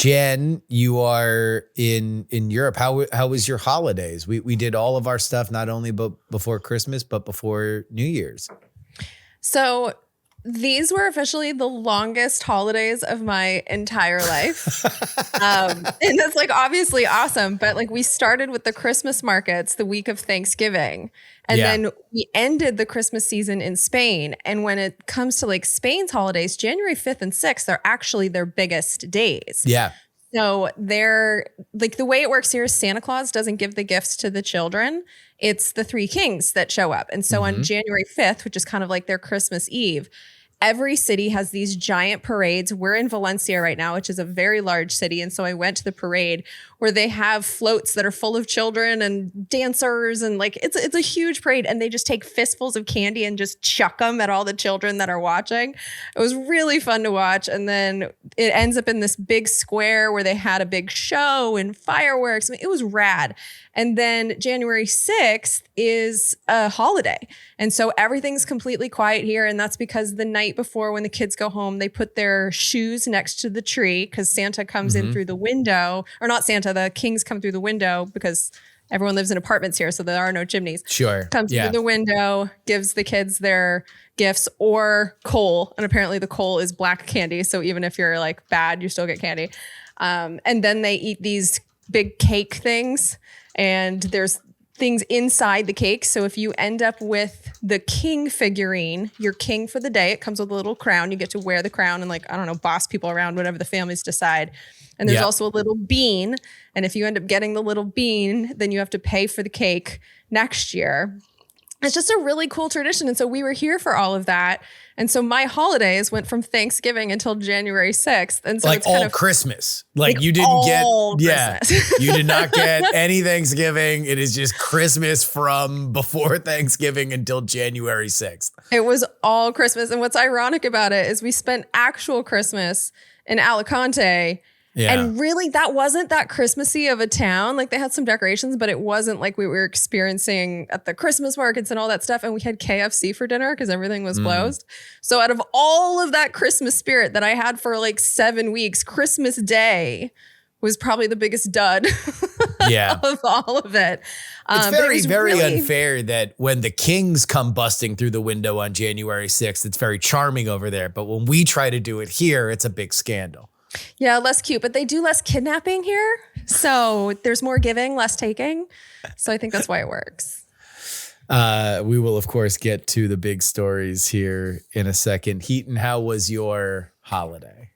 Jen, you are in Europe. How was your holidays? We did all of our stuff, not only before Christmas, but before New Year's. So these were officially the longest holidays of my entire life. And that's like obviously awesome. But like we started with the Christmas markets the week of Thanksgiving. And then we ended the Christmas season in Spain. And when it comes to like Spain's holidays, January 5th and 6th are actually their biggest days. Yeah. So they're like the way it works here is Santa Claus doesn't give the gifts to the children. It's the three kings that show up. And so on January 5th, which is kind of like their Christmas Eve, every city has these giant parades. We're in Valencia right now, which is a very large city. And so I went to the parade where they have floats that are full of children and dancers. And like, it's a huge parade. And they just take fistfuls of candy and just chuck them at all the children that are watching. It was really fun to watch. And then it ends up in this big square where they had a big show and fireworks. I mean, it was rad. And then January 6th is a holiday. And so everything's completely quiet here. And that's because the night before when the kids go home, they put their shoes next to the tree because Santa comes in through the window. Or not Santa, the kings come through the window because everyone lives in apartments here. So there are no chimneys. Sure. Comes through the window, gives the kids their gifts or coal. And apparently the coal is black candy. So even if you're like bad, you still get candy. And then they eat these big cake things. And there's things inside the cake. So if you end up with the king figurine, you're king for the day. It comes with a little crown. You get to wear the crown and like, I don't know, boss people around, whatever the families decide. And there's also a little bean. And if you end up getting the little bean, then you have to pay for the cake next year. It's just a really cool tradition. And so we were here for all of that. And so my holidays went from Thanksgiving until January 6th. And so like it's kind all of Christmas. Like you didn't get, you did not get any Thanksgiving. It is just Christmas from before Thanksgiving until January 6th. It was all Christmas. And what's ironic about it is we spent actual Christmas in Alicante. Yeah. And really, that wasn't that Christmassy of a town. Like they had some decorations, but it wasn't like we were experiencing at the Christmas markets and all that stuff. And we had KFC for dinner because everything was closed. So out of all of that Christmas spirit that I had for like 7 weeks, Christmas Day was probably the biggest dud of all of it. It's very really unfair that when the kings come busting through the window on January 6th, it's very charming over there. But when we try to do it here, it's a big scandal. Yeah, less cute, but they do less kidnapping here. So there's more giving, less taking. So I think that's why it works. We will, of course, get to the big stories here in a second. Heaton, how was your holiday?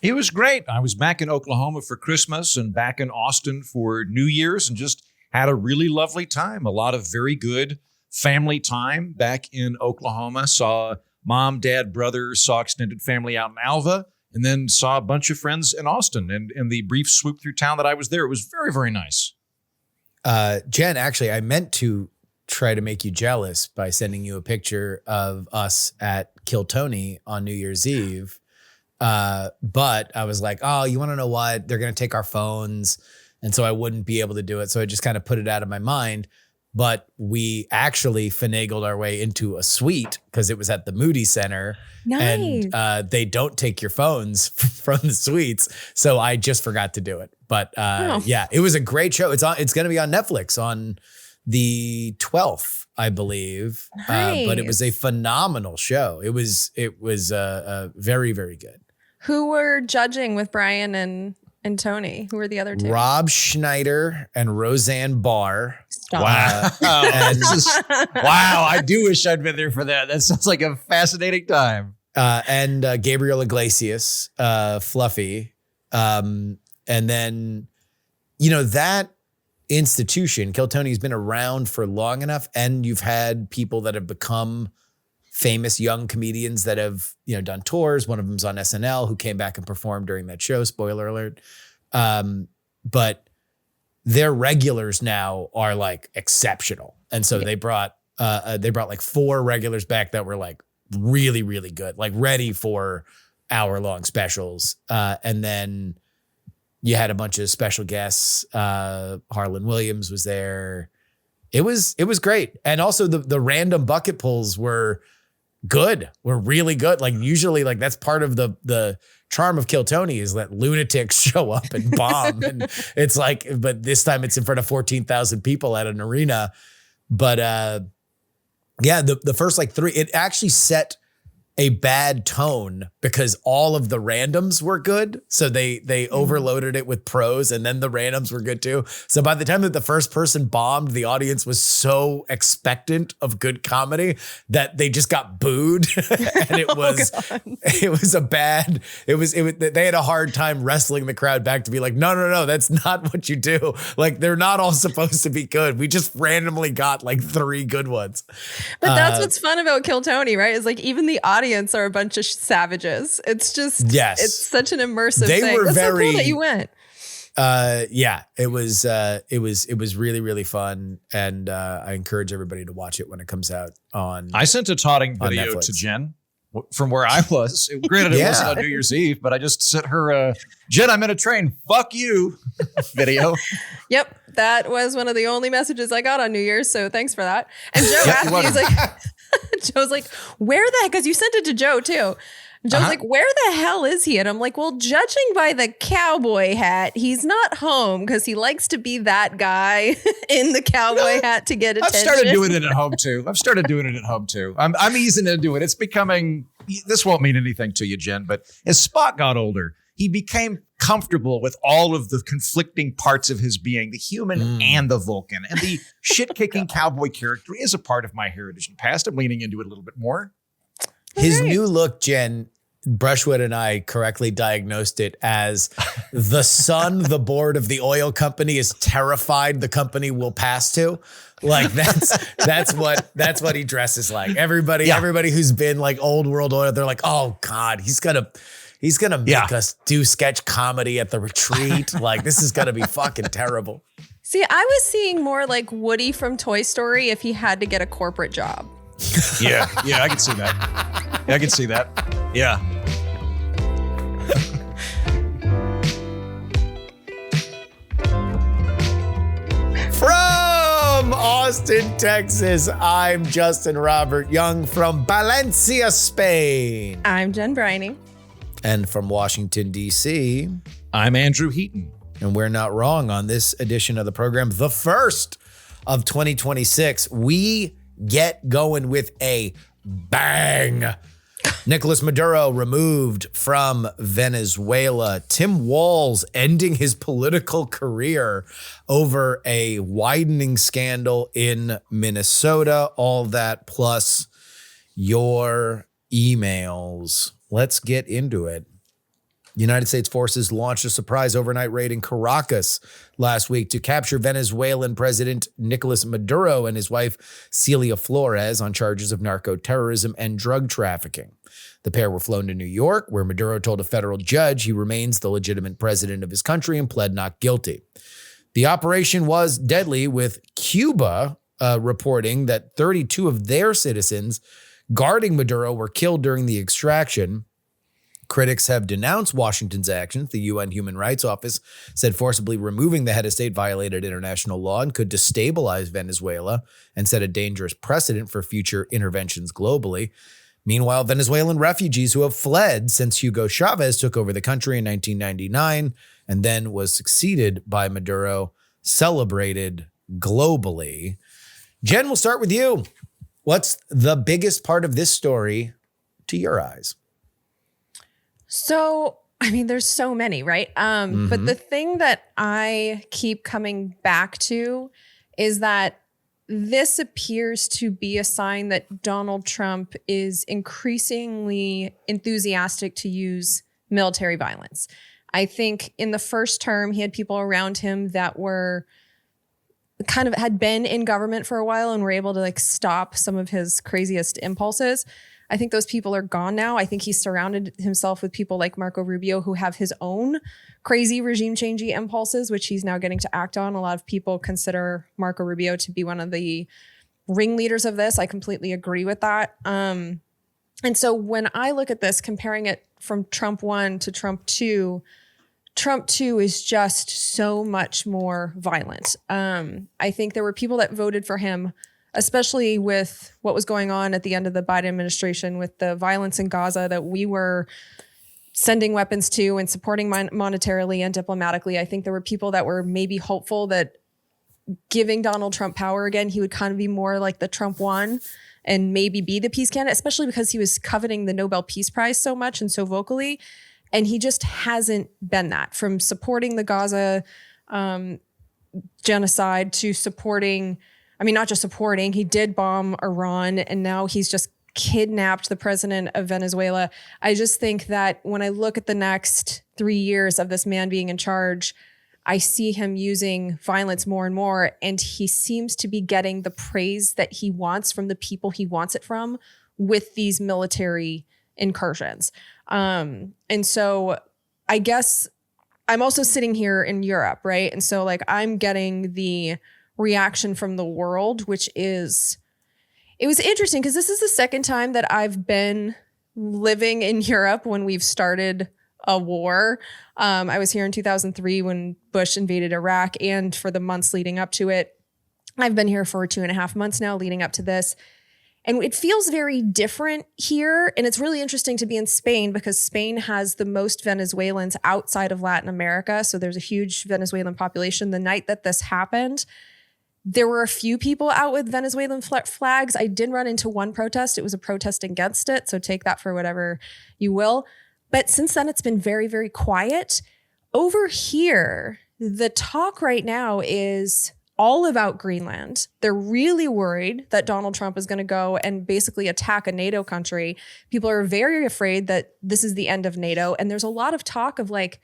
It was great. I was back in Oklahoma for Christmas and back in Austin for New Year's and just had a really lovely time. A lot of very good family time back in Oklahoma. Saw mom, dad, brother, saw extended family out in Alva. And then saw a bunch of friends in Austin and in the brief swoop through town that I was there. It was very, very nice. Jen, actually, I meant to try to make you jealous by sending you a picture of us at Kill Tony on New Year's Eve. But I was like, oh, you want to know what? They're going to take our phones. And so I wouldn't be able to do it. So I just kind of put it out of my mind. But we actually finagled our way into a suite because it was at the Moody Center. Nice. And they don't take your phones from the suites. So I just forgot to do it. But yeah, it was a great show. It's going to be on Netflix on the 12th, I believe. Nice. But it was a phenomenal show. It was very, very good. Who were judging with Brian and Tony? Who were the other two? Rob Schneider and Roseanne Barr. Wow. Wow. I do wish I'd been there for that. That sounds like a fascinating time. And Gabriel Iglesias, Fluffy. And then, that institution, Kill Tony, has been around for long enough. And you've had people that have become famous young comedians that have, done tours. One of them's on SNL who came back and performed during that show. Spoiler alert. But their regulars now are like exceptional. And so they brought like 4 regulars back that were like really, really good, like ready for hour-long specials. And then you had a bunch of special guests. Harlan Williams was there. It was great. And also the random bucket pulls were good. Were really good. Like usually like that's part of the charm of Kill Tony is that lunatics show up and bomb. And it's like, but this time it's in front of 14,000 people at an arena. But yeah, the first like three, it actually set a bad tone because all of the randoms were good. So they overloaded it with pros, and then the randoms were good too. So by the time that the first person bombed, the audience was so expectant of good comedy that they just got booed. And it was, they had a hard time wrestling the crowd back to be like, no, that's not what you do. Like, they're not all supposed to be good. We just randomly got like 3 good ones. But that's what's fun about Kill Tony, right? Is like even the audience are a bunch of savages. It's just, it's such an immersive thing. They were That's very, so cool that you went. Yeah, it was really, really fun. And I encourage everybody to watch it when it comes out on. I sent a taunting video to Jen from where I was. Granted, it wasn't on New Year's Eve, but I just sent her Jen, I'm in a train. Fuck you video. Yep. That was one of the only messages I got on New Year's. So thanks for that. And Joe asked me, he's like, Joe's like, where the heck? Because you sent it to Joe too. Joe's like, where the hell is he? And I'm like, well, judging by the cowboy hat, he's not home because he likes to be that guy in the cowboy hat to get attention. I've started doing it at home too. I'm easing into it. It's becoming, this won't mean anything to you, Jen, but as Spock got older, he became comfortable with all of the conflicting parts of his being, the human and the Vulcan. And the shit-kicking cowboy character is a part of my heritage and past. I'm leaning into it a little bit more. His new look, Jen, Brushwood and I correctly diagnosed it as the son the board of the oil company is terrified the company will pass to. Like that's what he dresses like. Everybody who's been like old world oil, they're like, oh God, he's gonna make us do sketch comedy at the retreat. Like, this is gonna be fucking terrible. See, I was seeing more like Woody from Toy Story if he had to get a corporate job. Yeah, I can see that. Yeah. From Austin, Texas, I'm Justin Robert Young. From Valencia, Spain, I'm Jen Briney. And from Washington, D.C., I'm Andrew Heaton. And we're not wrong on this edition of the program, the first of 2026. We get going with a bang. Nicolás Maduro removed from Venezuela. Tim Walz ending his political career over a widening scandal in Minnesota. All that plus your emails. Let's get into it. United States forces launched a surprise overnight raid in Caracas last week to capture Venezuelan President Nicolás Maduro and his wife Celia Flores on charges of narco-terrorism and drug trafficking. The pair were flown to New York, where Maduro told a federal judge he remains the legitimate president of his country and pled not guilty. The operation was deadly, with Cuba reporting that 32 of their citizens guarding Maduro were killed during the extraction. Critics have denounced Washington's actions. The UN Human Rights Office said forcibly removing the head of state violated international law and could destabilize Venezuela and set a dangerous precedent for future interventions globally. Meanwhile, Venezuelan refugees who have fled since Hugo Chavez took over the country in 1999 and then was succeeded by Maduro celebrated globally. Jen, we'll start with you. What's the biggest part of this story to your eyes? So, I mean, there's so many, right? But the thing that I keep coming back to is that this appears to be a sign that Donald Trump is increasingly enthusiastic to use military violence. I think in the first term, he had people around him that were kind of had been in government for a while and were able to like stop some of his craziest impulses. I think those people are gone now. I think he's surrounded himself with people like Marco Rubio who have his own crazy regime-changing impulses, which he's now getting to act on. A lot of people consider Marco Rubio to be one of the ringleaders of this. I completely agree with that. And so when I look at this, comparing it from Trump 1 to Trump 2, Trump 2 is just so much more violent. I think there were people that voted for him, especially with what was going on at the end of the Biden administration with the violence in Gaza, that we were sending weapons to and supporting monetarily and diplomatically. I think there were people that were maybe hopeful that giving Donald Trump power again, he would kind of be more like the Trump one and maybe be the peace candidate, especially because he was coveting the Nobel Peace Prize so much and so vocally. And he just hasn't been that, from supporting the Gaza genocide to supporting, I mean, not just supporting, he did bomb Iran, and now he's just kidnapped the president of Venezuela. I just think that when I look at the next 3 years of this man being in charge, I see him using violence more and more, and he seems to be getting the praise that he wants from the people he wants it from with these military incursions. And so I guess I'm also sitting here in Europe, right? And so like I'm getting the reaction from the world, which is, it was interesting because this is the second time that I've been living in Europe when we've started a war. I was here in 2003 when Bush invaded Iraq, and for the months leading up to it. I've been here for 2.5 months now leading up to this. And it feels very different here. And it's really interesting to be in Spain because Spain has the most Venezuelans outside of Latin America. So there's a huge Venezuelan population. The night that this happened, there were a few people out with Venezuelan flags. I did run into one protest. It was a protest against it. So take that for whatever you will. But since then, it's been very, very quiet. Over here, the talk right now is all about Greenland. They're really worried that Donald Trump is going to go and basically attack a NATO country. People are very afraid that this is the end of NATO. And there's a lot of talk of like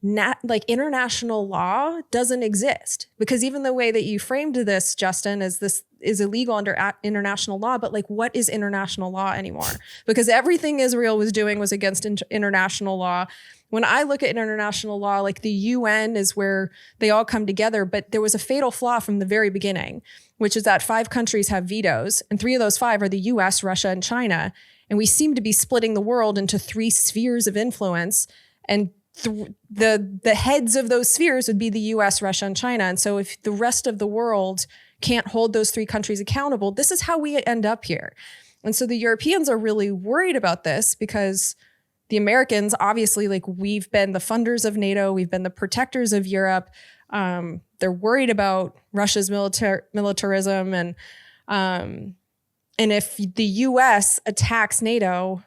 international law doesn't exist, because even the way that you framed this, Justin, is this is illegal under international law. But like, what is international law anymore? Because everything Israel was doing was against international law. When I look at international law, like the UN is where they all come together, but there was a fatal flaw from the very beginning, which is that 5 countries have vetoes, and 3 of those 5 are the US, Russia, and China. And we seem to be splitting the world into 3 spheres of influence, and the heads of those spheres would be the US, Russia, and China. And so if the rest of the world can't hold those 3 countries accountable, this is how we end up here. And so the Europeans are really worried about this because the Americans, obviously, like we've been the funders of NATO, we've been the protectors of Europe. They're worried about Russia's militarism, and if the U.S. attacks NATO,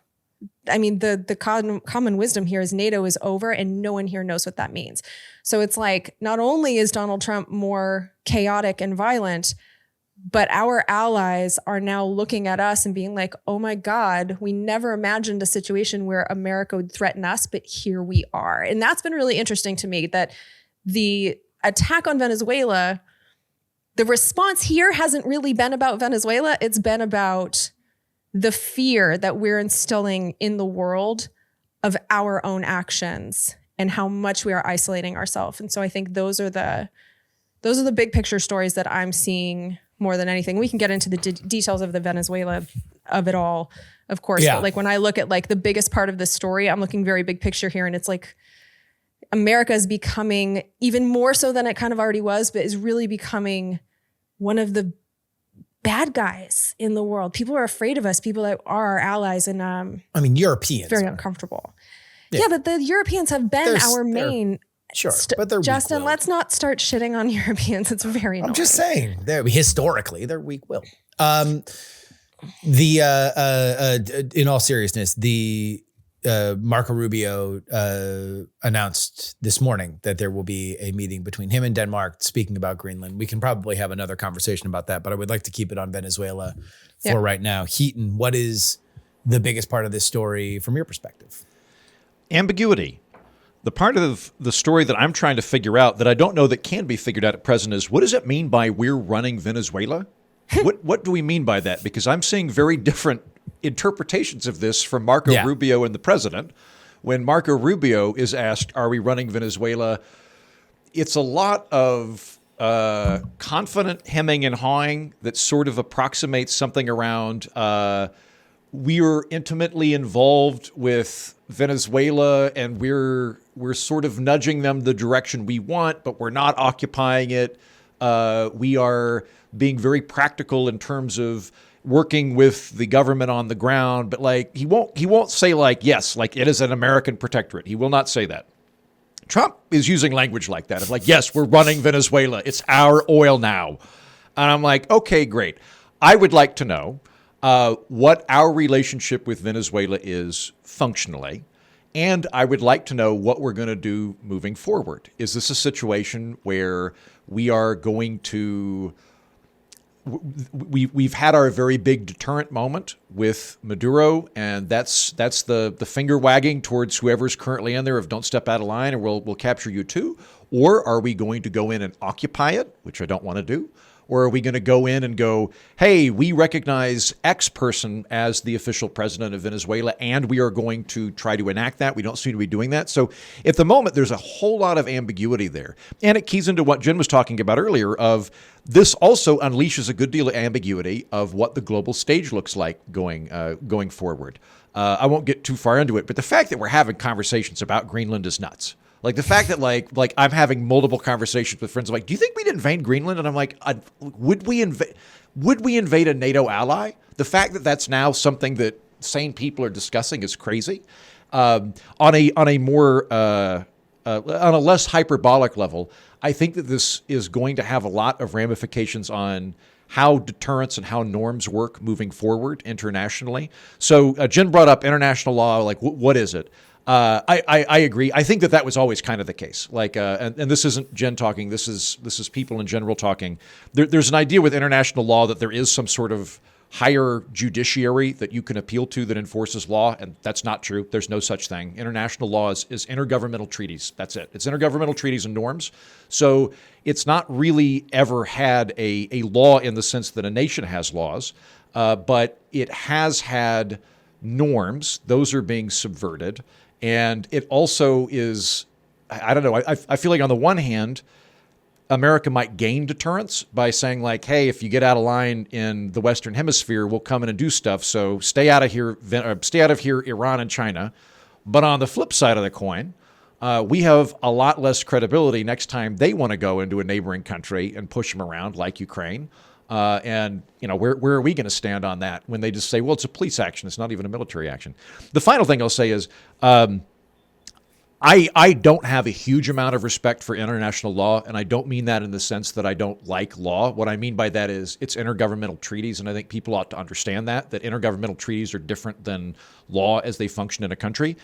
I mean, the common wisdom here is NATO is over, and no one here knows what that means. So it's like, not only is Donald Trump more chaotic and violent, but our allies are now looking at us and being like, oh my God, we never imagined a situation where America would threaten us, but here we are. And that's been really interesting to me, that the attack on Venezuela, the response here hasn't really been about Venezuela. It's been about the fear that we're instilling in the world of our own actions and how much we are isolating ourselves. And so I think those are the big picture stories that I'm seeing more than anything. We can get into the details of the Venezuela of it all, of course. Yeah. But like when I look at like the biggest part of this story, I'm looking very big picture here. And it's like America is becoming, even more so than it kind of already was, but is really becoming one of the bad guys in the world. People are afraid of us, people that are our allies. And I mean, Europeans. Very uncomfortable. Yeah, but the Europeans have been our main... Sure, but they're Justin, weak-willed. Let's not start shitting on Europeans. It's very annoying. I'm just saying, historically, they're weak-willed. In all seriousness, the Marco Rubio announced this morning that there will be a meeting between him and Denmark speaking about Greenland. We can probably have another conversation about that, but I would like to keep it on Venezuela for right now. Heaton, what is the biggest part of this story from your perspective? Ambiguity. The part of the story that I'm trying to figure out that I don't know that can be figured out at present is, what does it mean by we're running Venezuela? What do we mean by that? Because I'm seeing very different interpretations of this from Marco Rubio and the president. When Marco Rubio is asked, are we running Venezuela? It's a lot of confident hemming and hawing that sort of approximates something around we are intimately involved with Venezuela and we're sort of nudging them the direction we want, but we're not occupying it. We are being very practical in terms of working with the government on the ground, but like he won't say like, yes, like it is an American protectorate. He will not say that. Trump is using language like that of like, yes, we're running Venezuela. It's our oil now. And I'm like, okay, great. I would like to know what our relationship with Venezuela is functionally. And I would like to know what we're going to do moving forward. Is this a situation where we are going to... We've had our very big deterrent moment with Maduro, and that's the finger wagging towards whoever's currently in there of don't step out of line and we'll capture you too. Or are we going to go in and occupy it, which I don't want to do? Or are we going to go in and go, hey, we recognize X person as the official president of Venezuela, and we are going to try to enact that? We don't seem to be doing that. So at the moment, there's a whole lot of ambiguity there. And it keys into what Jen was talking about earlier of this also unleashes a good deal of ambiguity of what the global stage looks like going forward. I won't get too far into it, but the fact that we're having conversations about Greenland is nuts. Like the fact that like I'm having multiple conversations with friends. I'm like, do you think we'd invade Greenland? And I'm like, would we invade a NATO ally? The fact that that's now something that sane people are discussing is crazy. On a less hyperbolic level, I think that this is going to have a lot of ramifications on how deterrence and how norms work moving forward internationally. So Jen brought up international law. Like, what is it? I agree. I think that was always kind of the case. Like, and this isn't Jen talking. This is people in general talking. There's an idea with international law that there is some sort of higher judiciary that you can appeal to that enforces law, and that's not true. There's no such thing. International law is intergovernmental treaties. That's it. It's intergovernmental treaties and norms. So it's not really ever had a law in the sense that a nation has laws, but it has had norms. Those are being subverted. And it also is, I don't know, I feel like on the one hand, America might gain deterrence by saying like, hey, if you get out of line in the Western Hemisphere, we'll come in and do stuff. So stay out of here, Iran and China. But on the flip side of the coin, we have a lot less credibility next time they want to go into a neighboring country and push them around like Ukraine. And, you know, where are we going to stand on that when they just say, well, it's a police action. It's not even a military action. The final thing I'll say is I don't have a huge amount of respect for international law, and I don't mean that in the sense that I don't like law. What I mean by that is it's intergovernmental treaties, and I think people ought to understand that intergovernmental treaties are different than law as they function in a country.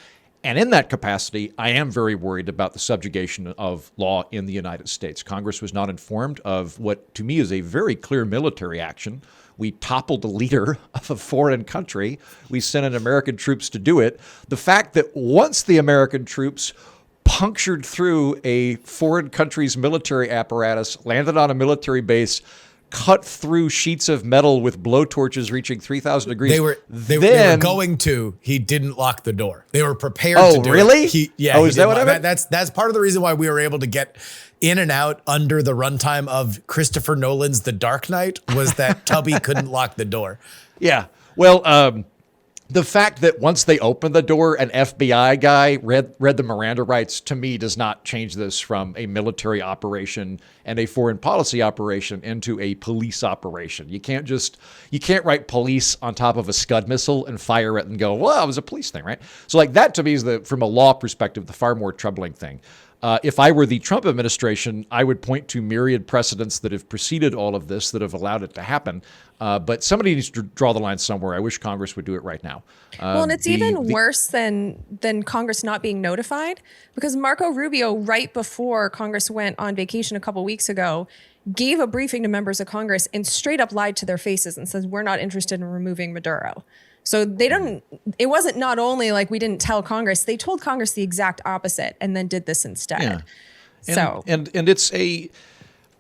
And in that capacity, I am very worried about the subjugation of law in the United States. Congress was not informed of what, to me, is a very clear military action. We toppled the leader of a foreign country. We sent in American troops to do it. The fact that once the American troops punctured through a foreign country's military apparatus, landed on a military base, cut through sheets of metal with blowtorches reaching 3,000 degrees. They were going to. He didn't lock the door. They were prepared to do really? it. Is that what I meant? That's part of the reason why we were able to get in and out under the runtime of Christopher Nolan's The Dark Knight was that Tubby couldn't lock the door. Yeah. Well, the fact that once they opened the door, an FBI guy read the Miranda rights, to me, does not change this from a military operation and a foreign policy operation into a police operation. You can't write police on top of a Scud missile and fire it and go, well, it was a police thing, right? So like that to me is from a law perspective, the far more troubling thing. If I were the Trump administration, I would point to myriad precedents that have preceded all of this that have allowed it to happen. But somebody needs to draw the line somewhere. I wish Congress would do it right now. Well, and it's even worse than Congress not being notified, because Marco Rubio, right before Congress went on vacation a couple weeks ago, gave a briefing to members of Congress and straight up lied to their faces and says, we're not interested in removing Maduro. So it wasn't not only like we didn't tell Congress, they told Congress the exact opposite and then did this instead. Yeah. And it's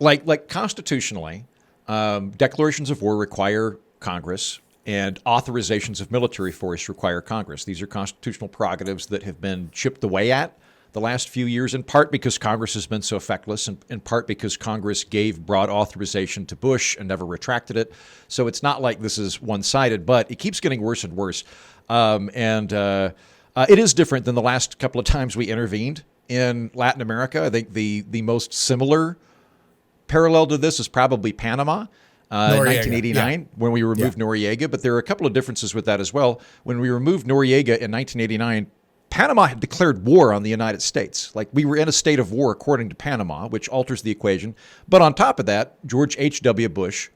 like constitutionally, declarations of war require Congress, and authorizations of military force require Congress. These are constitutional prerogatives that have been chipped away at the last few years, in part because Congress has been so feckless, and in part because Congress gave broad authorization to Bush and never retracted it. So it's not like this is one-sided, but it keeps getting worse and worse. It is different than the last couple of times we intervened in Latin America. I think the most similar parallel to this is probably Panama. Noriega, 1989 when we removed Noriega. But there are a couple of differences with that as well. When we removed Noriega in 1989, Panama had declared war on the United States. Like, we were in a state of war according to Panama, which alters the equation. But on top of that, George H.W. Bush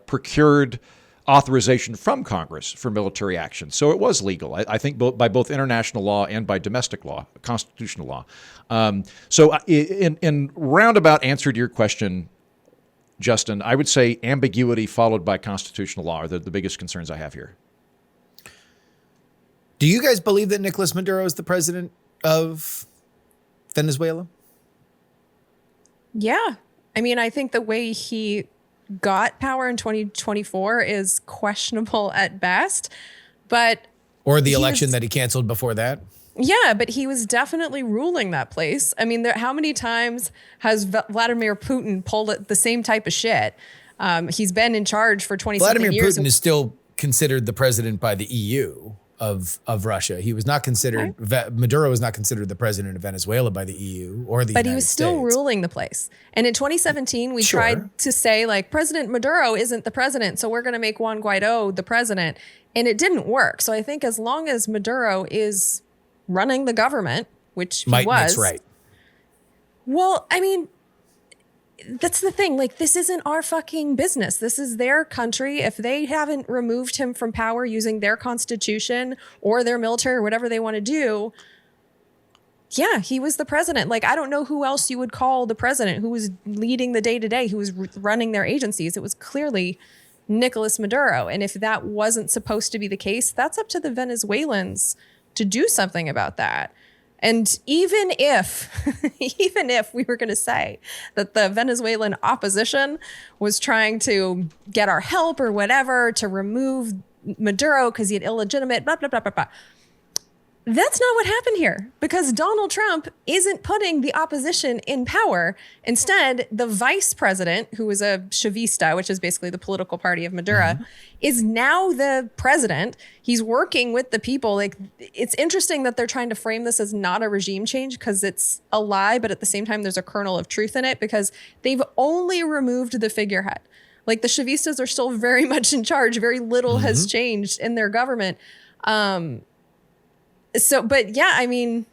procured authorization from Congress for military action. So it was legal, I think, by both international law and by domestic law, constitutional law. So in roundabout answer to your question, Justin, I would say ambiguity followed by constitutional law are the biggest concerns I have here. Do you guys believe that Nicolás Maduro is the president of Venezuela? Yeah. I mean, I think the way he got power in 2024 is questionable at best, but... Or the election that he canceled before that? Yeah, but he was definitely ruling that place. I mean, how many times has Vladimir Putin pulled the same type of shit? He's been in charge for 20-something years. Vladimir Putin is still considered the president by the EU of Russia. He was not considered, Maduro was not considered the president of Venezuela by the EU or the United States. But he was still ruling the place. And in 2017, we tried to say, like, President Maduro isn't the president, so we're going to make Juan Guaido the president. And it didn't work. So I think as long as Maduro is running the government, which he was. Might makes right. Well, I mean, that's the thing. Like, this isn't our fucking business. This is their country. If they haven't removed him from power using their constitution or their military or whatever they want to do, yeah, he was the president. Like, I don't know who else you would call the president who was leading the day-to-day, who was running their agencies. It was clearly Nicolás Maduro. And if that wasn't supposed to be the case, that's up to the Venezuelans to do something about that. And even if we were going to say that the Venezuelan opposition was trying to get our help or whatever to remove Maduro because he had illegitimate blah, blah, blah, blah, blah. That's not what happened here, because Donald Trump isn't putting the opposition in power. Instead, the vice president, who is a Chavista, which is basically the political party of Maduro, is now the president. He's working with the people. Like, it's interesting that they're trying to frame this as not a regime change because it's a lie, but at the same time, there's a kernel of truth in it because they've only removed the figurehead. Like, the Chavistas are still very much in charge. Very little has changed in their government. So, but yeah, I mean,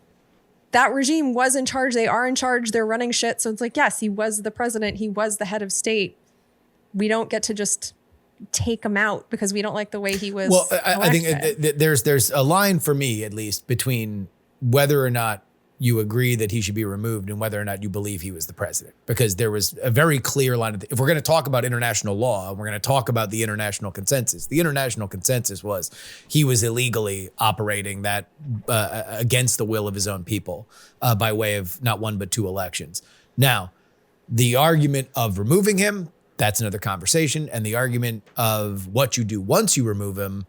that regime was in charge. They are in charge. They're running shit. So it's like, yes, he was the president. He was the head of state. We don't get to just take him out because we don't like the way he was. Well, I think there's a line for me, at least, between whether or not you agree that he should be removed and whether or not you believe he was the president, because there was a very clear line. If we're going to talk about international law, we're going to talk about the international consensus. The international consensus was he was illegally operating that against the will of his own people by way of not one, but two elections. Now, the argument of removing him, that's another conversation. And the argument of what you do once you remove him,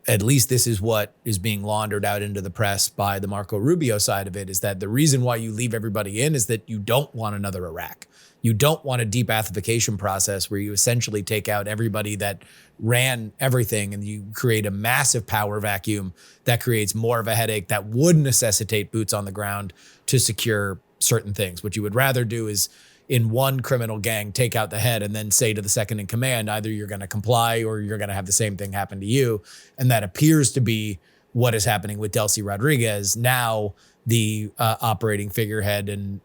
at least this is what is being laundered out into the press by the Marco Rubio side of it, is that the reason why you leave everybody in is that you don't want another Iraq. You don't want a de-Ba'athification process where you essentially take out everybody that ran everything and you create a massive power vacuum that creates more of a headache that would necessitate boots on the ground to secure certain things. What you would rather do is, in one criminal gang, take out the head and then say to the second in command, either you're going to comply or you're going to have the same thing happen to you. And that appears to be what is happening with Delcy Rodriguez, now the operating figurehead. And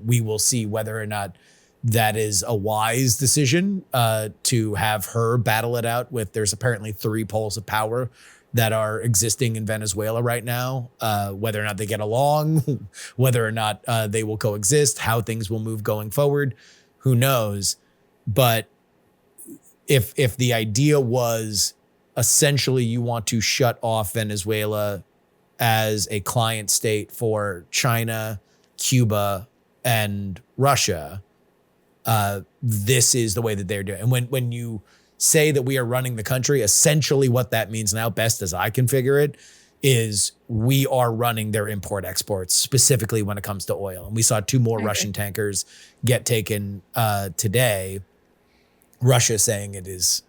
we will see whether or not that is a wise decision to have her battle it out with. There's apparently 3 poles of power that are existing in Venezuela right now, whether or not they get along, whether or not they will coexist, how things will move going forward, who knows? But if the idea was essentially you want to shut off Venezuela as a client state for China, Cuba, and Russia, this is the way that they're doing. And when you say that we are running the country, essentially what that means now, best as I can figure it, is we are running their import exports, specifically when it comes to oil. And we saw 2 more Russian tankers get taken today. Russia saying it is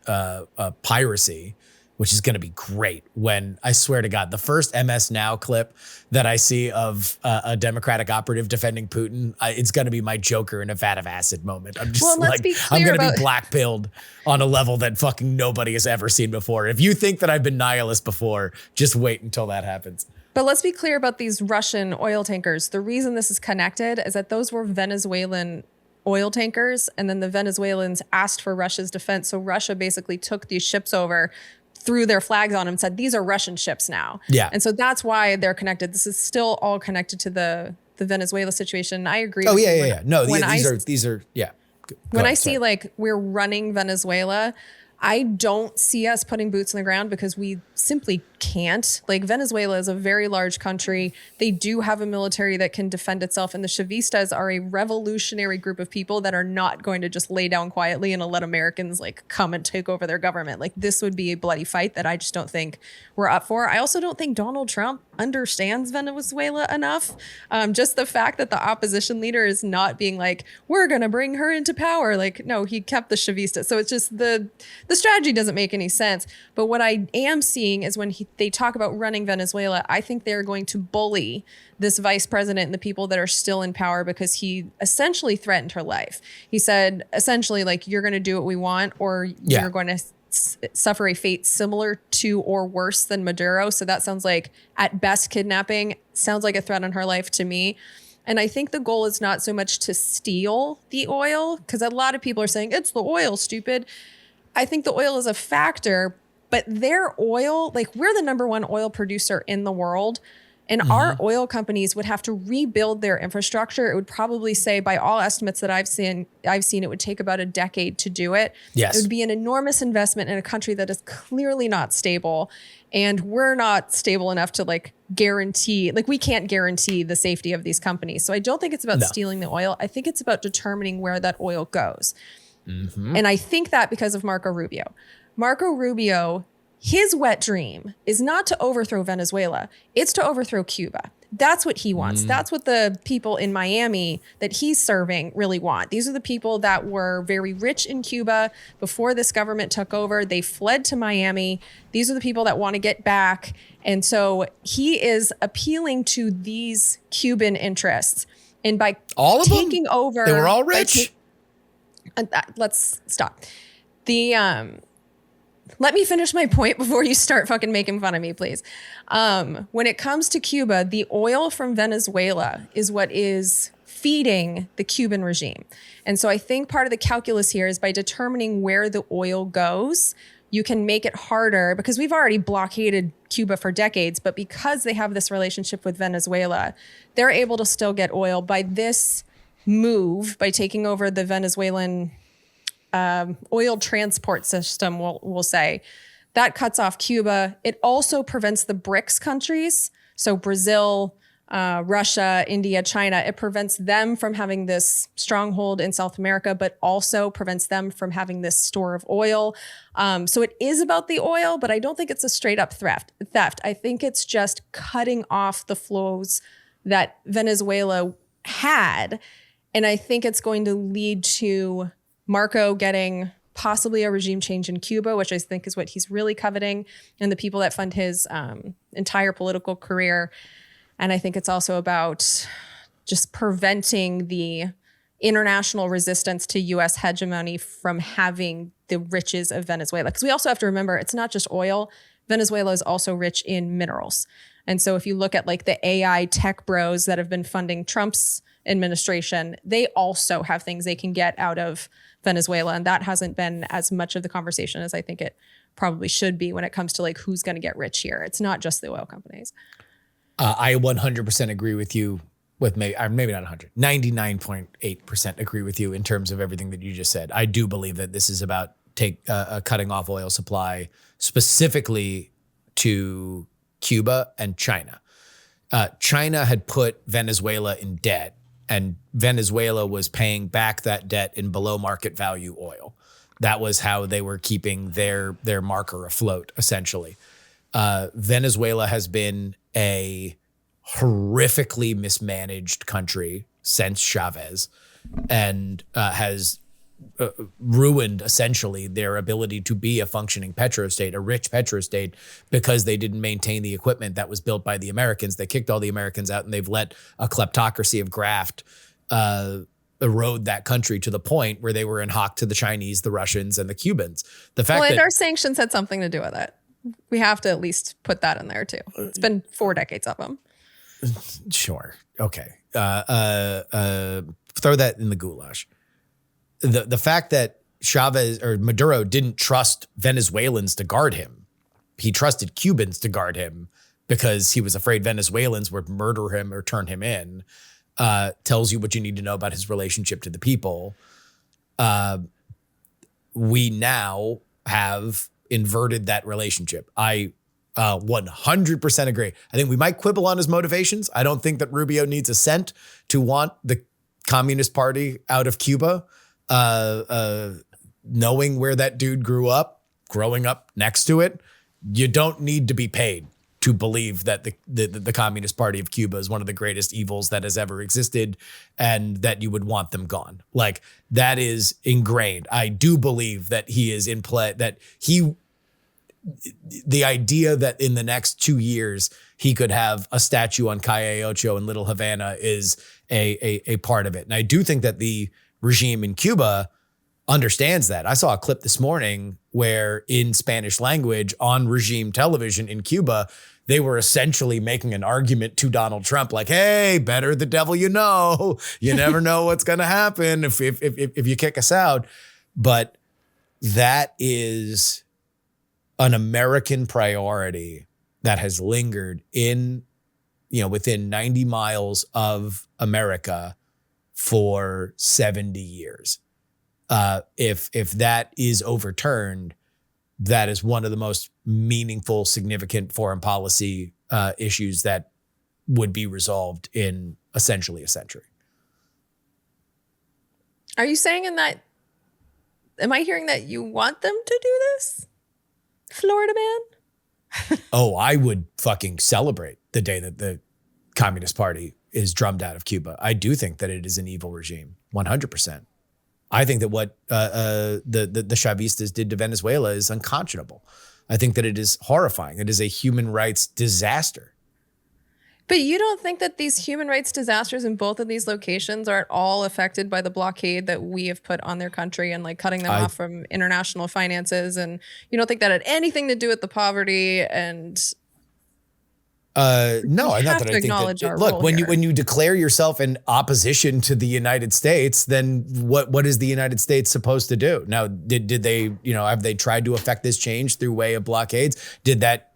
piracy. which is going to be great when, I swear to God, the first MS Now clip that I see of a Democratic operative defending Putin, it's going to be my Joker in a vat of acid moment. I'm just I'm going to be black-pilled on a level that fucking nobody has ever seen before. If you think that I've been nihilist before, just wait until that happens. But let's be clear about these Russian oil tankers. The reason this is connected is that those were Venezuelan oil tankers, and then the Venezuelans asked for Russia's defense. So Russia basically took these ships over, threw their flags on them, and said, these are Russian ships now. Yeah. And so that's why they're connected. This is still all connected to the Venezuela situation. I agree. Oh, with yeah. No, when these are, yeah. When I see like we're running Venezuela, I don't see us putting boots on the ground because we simply can't. Like, Venezuela is a very large country. They do have a military that can defend itself. And the Chavistas are a revolutionary group of people that are not going to just lay down quietly and let Americans like come and take over their government. Like, this would be a bloody fight that I just don't think we're up for. I also don't think Donald Trump understands Venezuela enough. Just the fact that the opposition leader is not being like, we're going to bring her into power. Like, no, he kept the Chavistas. So it's just the strategy doesn't make any sense. But what I am seeing is when they talk about running Venezuela, I think they're going to bully this vice president and the people that are still in power because he essentially threatened her life. He said, essentially, like, you're going to do what we want, or you're going to suffer a fate similar to or worse than Maduro. So that sounds like, at best, kidnapping. Sounds like a threat on her life to me. And I think the goal is not so much to steal the oil, because a lot of people are saying, it's the oil, stupid. I think the oil is a factor, but their oil, like, we're the number one oil producer in the world. And our oil companies would have to rebuild their infrastructure. It would probably say, by all estimates that I've seen it would take about a decade to do it. Yes. It would be an enormous investment in a country that is clearly not stable. And we're not stable enough to like guarantee, like, we can't guarantee the safety of these companies. So I don't think it's about stealing the oil. I think it's about determining where that oil goes. And I think that because of Marco Rubio. Marco Rubio, his wet dream is not to overthrow Venezuela. It's to overthrow Cuba. That's what he wants. That's what the people in Miami that he's serving really want. These are the people that were very rich in Cuba before this government took over. They fled to Miami. These are the people that want to get back. And so he is appealing to these Cuban interests. And by all of taking them? over, they were all rich. Let's stop. Let me finish my point before you start fucking making fun of me, please. When it comes to Cuba, the oil from Venezuela is what is feeding the Cuban regime. And so I think part of the calculus here is by determining where the oil goes, you can make it harder, because we've already blockaded Cuba for decades, but because they have this relationship with Venezuela, they're able to still get oil by this move, by taking over the Venezuelan oil transport system, we'll say. That cuts off Cuba. It also prevents the BRICS countries, so Brazil, Russia, India, China. It prevents them from having this stronghold in South America, but also prevents them from having this store of oil. So it is about the oil, but I don't think it's a straight up theft. I think it's just cutting off the flows that Venezuela had. And I think it's going to lead to Marco getting possibly a regime change in Cuba, which I think is what he's really coveting, and the people that fund his entire political career. And I think it's also about just preventing the international resistance to U.S. hegemony from having the riches of Venezuela. Because we also have to remember, it's not just oil. Venezuela is also rich in minerals. And so if you look at like the AI tech bros that have been funding Trump's administration, they also have things they can get out of Venezuela. And that hasn't been as much of the conversation as I think it probably should be when it comes to like who's going to get rich here. It's not just the oil companies. I 100% agree with you with maybe not 100, 99.8% agree with you in terms of everything that you just said. I do believe that this is about cutting off oil supply specifically to Cuba and China. China had put Venezuela in debt, and Venezuela was paying back that debt in below market value oil. That was how they were keeping their marker afloat, essentially. Venezuela has been a horrifically mismanaged country since Chavez, and has ruined essentially their ability to be a functioning petrostate, a rich petrostate, because they didn't maintain the equipment that was built by the Americans. They kicked all the Americans out, and they've let a kleptocracy of graft erode that country to the point where they were in hock to the Chinese, the Russians, and the Cubans. The fact that our sanctions had something to do with it. We have to at least put that in there too. It's been 4 decades of them. Sure. Okay. Throw that in the goulash. The fact that Chavez or Maduro didn't trust Venezuelans to guard him. He trusted Cubans to guard him because he was afraid Venezuelans would murder him or turn him in. Tells you what you need to know about his relationship to the people. We now have inverted that relationship. I 100% agree. I think we might quibble on his motivations. I don't think that Rubio needs a cent to want the Communist Party out of Cuba. Knowing where that dude grew up, growing up next to it, you don't need to be paid to believe that the Communist Party of Cuba is one of the greatest evils that has ever existed, and that you would want them gone. Like, that is ingrained. I do believe that he is in play, that the idea that in the next 2 years he could have a statue on Calle Ocho in Little Havana is a part of it. And I do think that the regime in Cuba understands that. I saw a clip this morning where in Spanish language on regime television in Cuba, they were essentially making an argument to Donald Trump, like, hey, better the devil you know. You never know what's going to happen if you kick us out. But that is an American priority that has lingered in, within 90 miles of America for 70 years. If that is overturned, that is one of the most meaningful, significant foreign policy issues that would be resolved in essentially a century. Are you saying am I hearing that you want them to do this, Florida man? Oh, I would fucking celebrate the day that the Communist Party is drummed out of Cuba. I do think that it is an evil regime, 100%. I think that what the Chavistas did to Venezuela is unconscionable. I think that it is horrifying. It is a human rights disaster. But you don't think that these human rights disasters in both of these locations are at all affected by the blockade that we have put on their country and like cutting them off from international finances? And you don't think that had anything to do with the poverty and... No, not that I think that. Look, when you declare yourself in opposition to the United States, then what is the United States supposed to do? Now, did they, have they tried to affect this change through way of blockades? Did that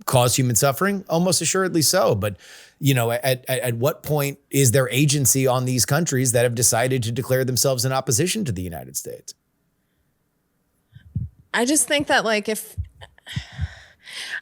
cause human suffering? Almost assuredly so. But, at what point is there agency on these countries that have decided to declare themselves in opposition to the United States? I just think that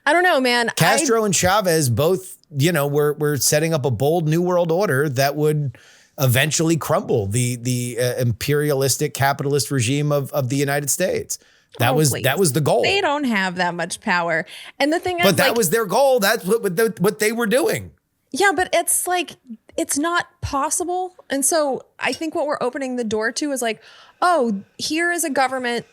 I don't know, man. Castro and Chavez both, were setting up a bold new world order that would eventually crumble the imperialistic capitalist regime of the United States. That was the goal. They don't have that much power. And the thing is, but that was their goal. That's what they were doing. Yeah, but it's not possible. And so I think what we're opening the door to is here is a government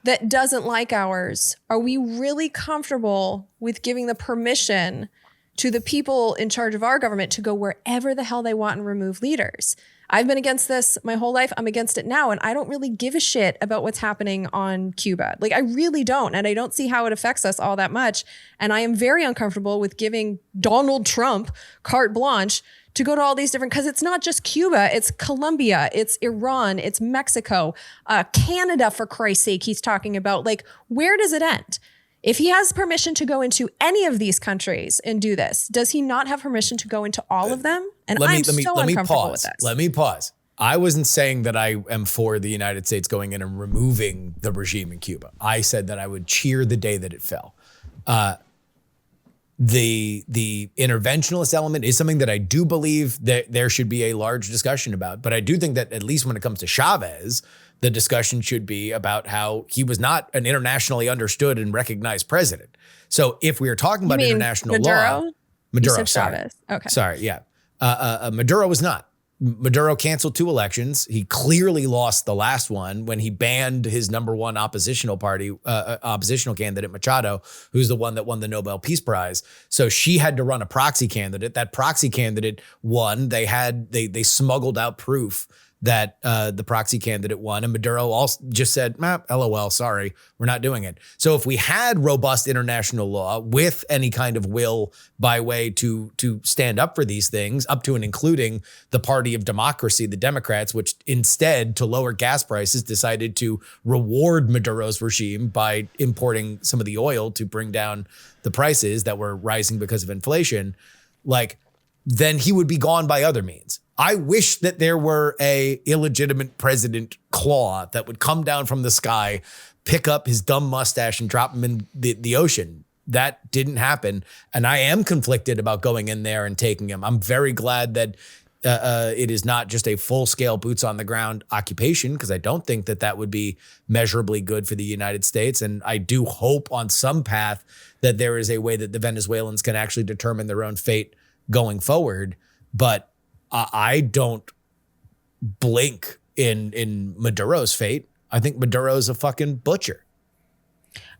that doesn't like ours. Are we really comfortable with giving the permission to the people in charge of our government to go wherever the hell they want and remove leaders? I've been against this my whole life. I'm against it now. And I don't really give a shit about what's happening on Cuba. I really don't. And I don't see how it affects us all that much. And I am very uncomfortable with giving Donald Trump carte blanche to go to all these different, because it's not just Cuba, it's Colombia, it's Iran, it's Mexico, Canada, for Christ's sake, he's talking about. Where does it end? If he has permission to go into any of these countries and do this, does he not have permission to go into all of them? And I'm so uncomfortable with this. Let me pause. I wasn't saying that I am for the United States going in and removing the regime in Cuba. I said that I would cheer the day that it fell. The interventionist element is something that I do believe that there should be a large discussion about. But I do think that at least when it comes to Chavez, the discussion should be about how he was not an internationally understood and recognized president. So if we are talking about international law, Maduro, Chavez. Okay. Sorry, yeah. Maduro was not. Maduro canceled 2 elections. He clearly lost the last one when he banned his number one oppositional candidate, Machado, who's the one that won the Nobel Peace Prize. So she had to run a proxy candidate. That proxy candidate won. They smuggled out proof that the proxy candidate won, and Maduro also just said, LOL, sorry, we're not doing it. So if we had robust international law with any kind of will by way to stand up for these things, up to and including the party of democracy, the Democrats, which instead, to lower gas prices, decided to reward Maduro's regime by importing some of the oil to bring down the prices that were rising because of inflation, then he would be gone by other means. I wish that there were a illegitimate president claw that would come down from the sky, pick up his dumb mustache and drop him in the ocean. That didn't happen. And I am conflicted about going in there and taking him. I'm very glad that it is not just a full-scale boots on the ground occupation, because I don't think that would be measurably good for the United States. And I do hope on some path that there is a way that the Venezuelans can actually determine their own fate going forward. But I don't blink in Maduro's fate. I think Maduro's a fucking butcher.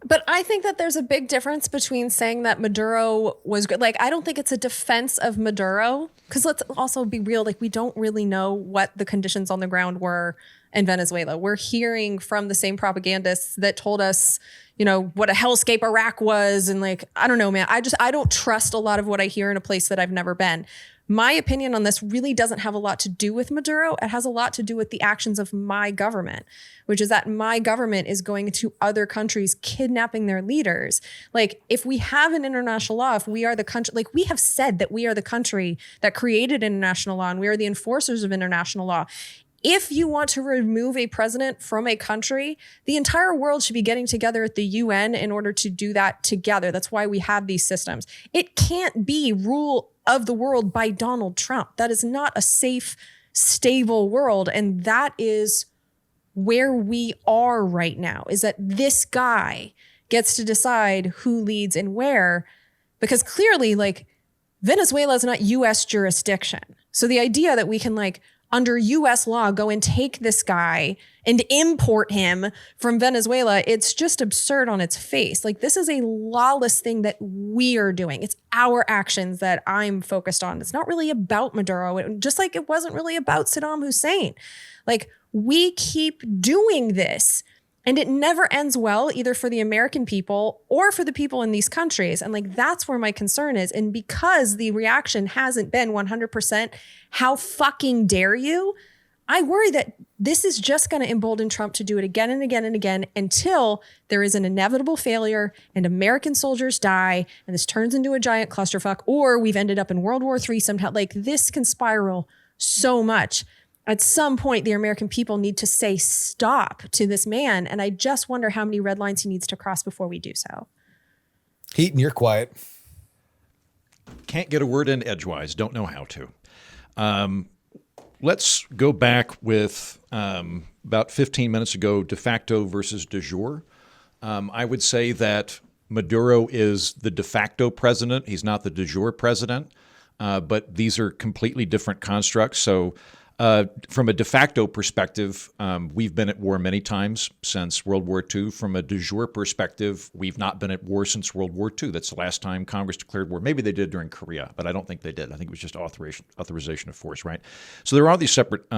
But I think that there's a big difference between saying that Maduro was good. I don't think it's a defense of Maduro, because let's also be real. We don't really know what the conditions on the ground were in Venezuela. We're hearing from the same propagandists that told us, what a hellscape Iraq was. And I don't know, man, I don't trust a lot of what I hear in a place that I've never been. My opinion on this really doesn't have a lot to do with Maduro. It has a lot to do with the actions of my government, which is that my government is going to other countries, kidnapping their leaders. If we have an international law, if we are the country, we have said that we are the country that created international law and we are the enforcers of international law. If you want to remove a president from a country, the entire world should be getting together at the UN in order to do that together. That's why we have these systems. It can't be rule of the world by Donald Trump. That is not a safe, stable world. And that is where we are right now, is that this guy gets to decide who leads and where, because clearly Venezuela is not US jurisdiction. So the idea that we can under US law, go and take this guy and import him from Venezuela, it's just absurd on its face. This is a lawless thing that we are doing. It's our actions that I'm focused on. It's not really about Maduro, just like it wasn't really about Saddam Hussein. We keep doing this, and it never ends well, either for the American people or for the people in these countries. And that's where my concern is. And because the reaction hasn't been 100%, how fucking dare you? I worry that this is just going to embolden Trump to do it again and again and again until there is an inevitable failure and American soldiers die and this turns into a giant clusterfuck, or we've ended up in World War III somehow. This can spiral so much. At some point, the American people need to say stop to this man. And I just wonder how many red lines he needs to cross before we do so. Heaton, you're quiet. Can't get a word in edgewise. Don't know how to. Let's go back with about 15 minutes ago, de facto versus de jure. I would say that Maduro is the de facto president. He's not the de jure president, but these are completely different constructs. So from a de facto perspective, we've been at war many times since World War II. From a de jure perspective, we've not been at war since World War II. That's the last time Congress declared war. Maybe they did during Korea, but I don't think they did. I think it was just authorization of force, right? So there are all these separate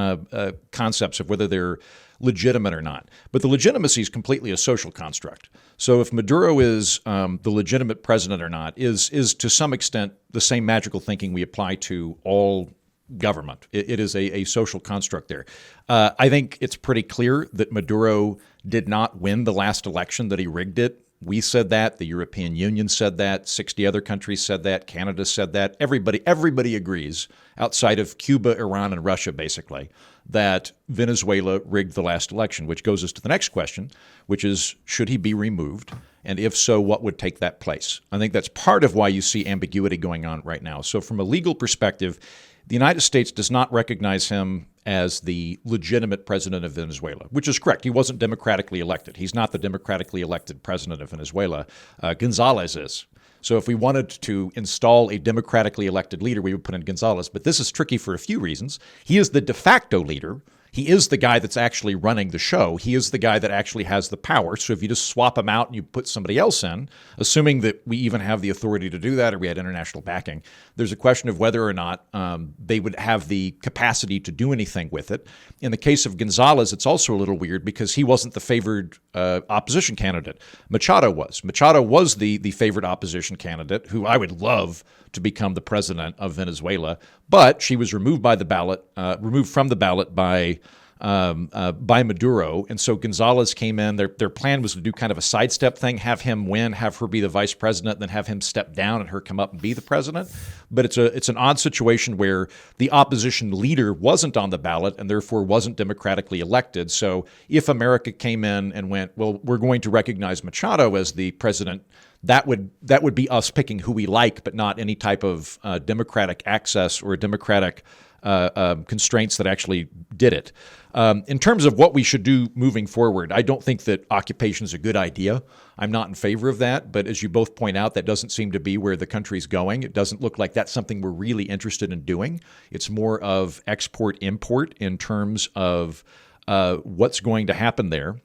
concepts of whether they're legitimate or not. But the legitimacy is completely a social construct. So if Maduro is the legitimate president or not is to some extent the same magical thinking we apply to all government. It is a social construct there. I think it's pretty clear that Maduro did not win the last election, that he rigged it. We said that. The European Union said that. 60 other countries said that. Canada said that. Everybody agrees, outside of Cuba, Iran, and Russia, basically, that Venezuela rigged the last election, which goes us to the next question, which is, should he be removed? And if so, what would take that place? I think that's part of why you see ambiguity going on right now. So from a legal perspective, the United States does not recognize him as the legitimate president of Venezuela, which is correct. He wasn't democratically elected. He's not the democratically elected president of Venezuela. Gonzalez is. So if we wanted to install a democratically elected leader, we would put in Gonzalez. But this is tricky for a few reasons. He is the de facto leader. He is the guy that's actually running the show. He is the guy that actually has the power. So if you just swap him out and you put somebody else in, assuming that we even have the authority to do that or we had international backing, there's a question of whether or not they would have the capacity to do anything with it. In the case of Gonzalez, it's also a little weird because he wasn't the favored opposition candidate. Machado was. Machado was the favored opposition candidate, who I would love to become the president of Venezuela, but she was removed from the ballot by Maduro. And so Gonzalez came in. Their plan was to do kind of a sidestep thing, have him win, have her be the vice president, then have him step down and her come up and be the president. But it's an odd situation where the opposition leader wasn't on the ballot and therefore wasn't democratically elected. So if America came in and went, well, we're going to recognize Machado as the president, that would be us picking who we like, but not any type of democratic access or democratic constraints that actually did it. In terms of what we should do moving forward, I don't think that occupation is a good idea. I'm not in favor of that. But as you both point out, that doesn't seem to be where the country's going. It doesn't look like that's something we're really interested in doing. It's more of export-import in terms of what's going to happen there.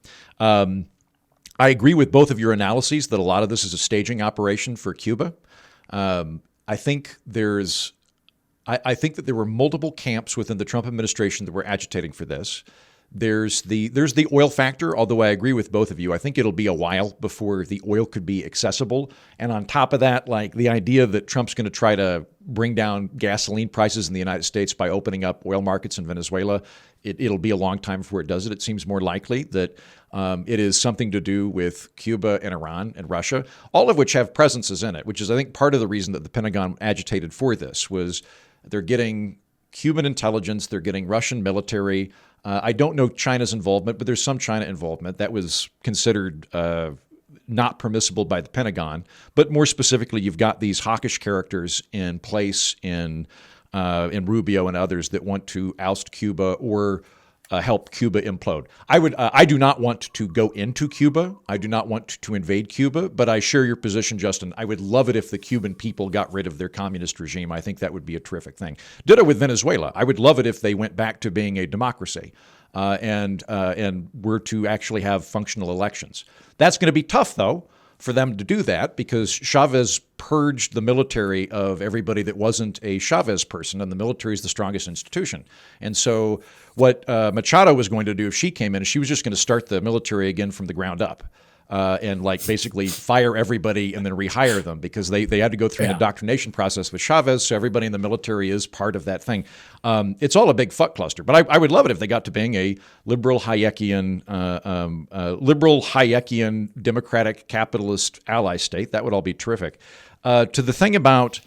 I agree with both of your analyses that a lot of this is a staging operation for Cuba. I think that there were multiple camps within the Trump administration that were agitating for this. There's the oil factor, although I agree with both of you. I think it'll be a while before the oil could be accessible. And on top of that, like the idea that Trump's going to try to bring down gasoline prices in the United States by opening up oil markets in Venezuela, it'll be a long time before it does it. It seems more likely that it is something to do with Cuba and Iran and Russia, all of which have presences in it, which is, I think, part of the reason that the Pentagon agitated for this was they're getting Cuban intelligence, they're getting Russian military. I don't know China's involvement, but there's some China involvement that was considered not permissible by the Pentagon. But more specifically, you've got these hawkish characters in place in Rubio and others that want to oust Cuba or help Cuba implode. I do not want to go into Cuba. I do not want to invade Cuba, but I share your position, Justin. I would love it if the Cuban people got rid of their communist regime. I think that would be a terrific thing. Ditto with Venezuela. I would love it if they went back to being a democracy and were to actually have functional elections. That's going to be tough, though, for them to do that because Chavez purged the military of everybody that wasn't a Chavez person, and the military is the strongest institution. And so what Machado was going to do if she came in is she was just going to start the military again from the ground up and like basically fire everybody and then rehire them because they had to go through an indoctrination process with Chavez, so everybody in the military is part of that thing. It's all a big fuck cluster, but I would love it if they got to being a liberal Hayekian democratic capitalist ally state. That would all be terrific. To the thing about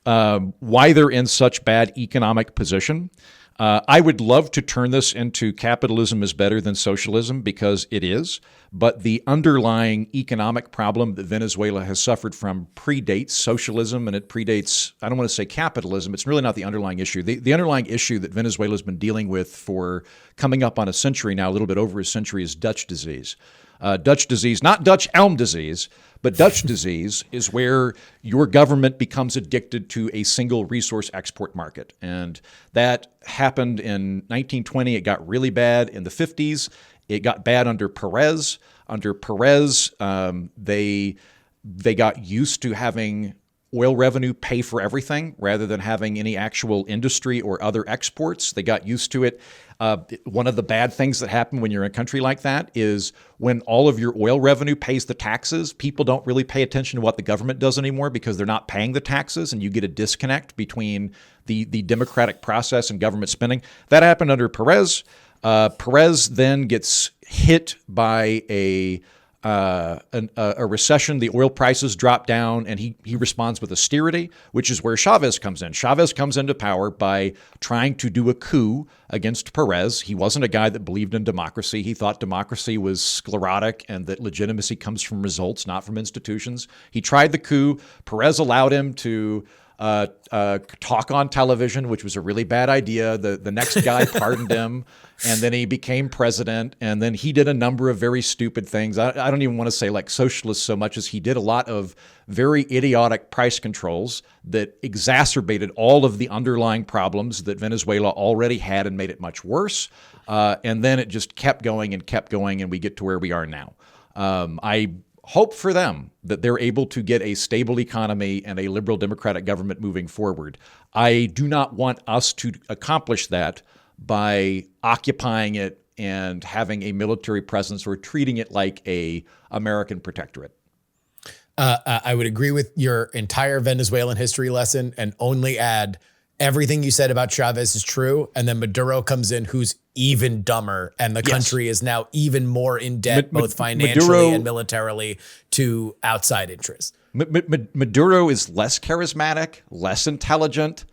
why they're in such bad economic position, I would love to turn this into capitalism is better than socialism because it is, but the underlying economic problem that Venezuela has suffered from predates socialism and it predates, I don't want to say capitalism, it's really not the underlying issue. The underlying issue that Venezuela has been dealing with for coming up on a century now, a little bit over a century, is Dutch disease. Dutch disease, not Dutch elm disease, but Dutch disease is where your government becomes addicted to a single resource export market. And that happened in 1920. It got really bad in the 50s. It got bad under Perez. Under Perez, they got used to having oil revenue pay for everything rather than having any actual industry or other exports. They got used to it. One of the bad things that happen when you're in a country like that is when all of your oil revenue pays the taxes, people don't really pay attention to what the government does anymore because they're not paying the taxes, and you get a disconnect between the democratic process and government spending. That happened under Perez. Perez then gets hit by a recession. The oil prices drop down, and he responds with austerity, which is where Chavez comes in. Chavez comes into power by trying to do a coup against Perez. He wasn't a guy that believed in democracy. He thought democracy was sclerotic and that legitimacy comes from results, not from institutions. He tried the coup. Perez allowed him to talk on television, which was a really bad idea. The next guy pardoned him, and then he became president, and then he did a number of very stupid things. I don't even want to say like socialist so much as he did a lot of very idiotic price controls that exacerbated all of the underlying problems that Venezuela already had and made it much worse. And then it just kept going, and we get to where we are now. I hope for them that they're able to get a stable economy and a liberal democratic government moving forward. I do not want us to accomplish that by occupying it and having a military presence or treating it like a American protectorate. I would agree with your entire Venezuelan history lesson and only add everything you said about Chavez is true. And then Maduro comes in, who's even dumber. And the country is now even more in debt, both financially and militarily, to outside interests. Maduro is less charismatic, less intelligent,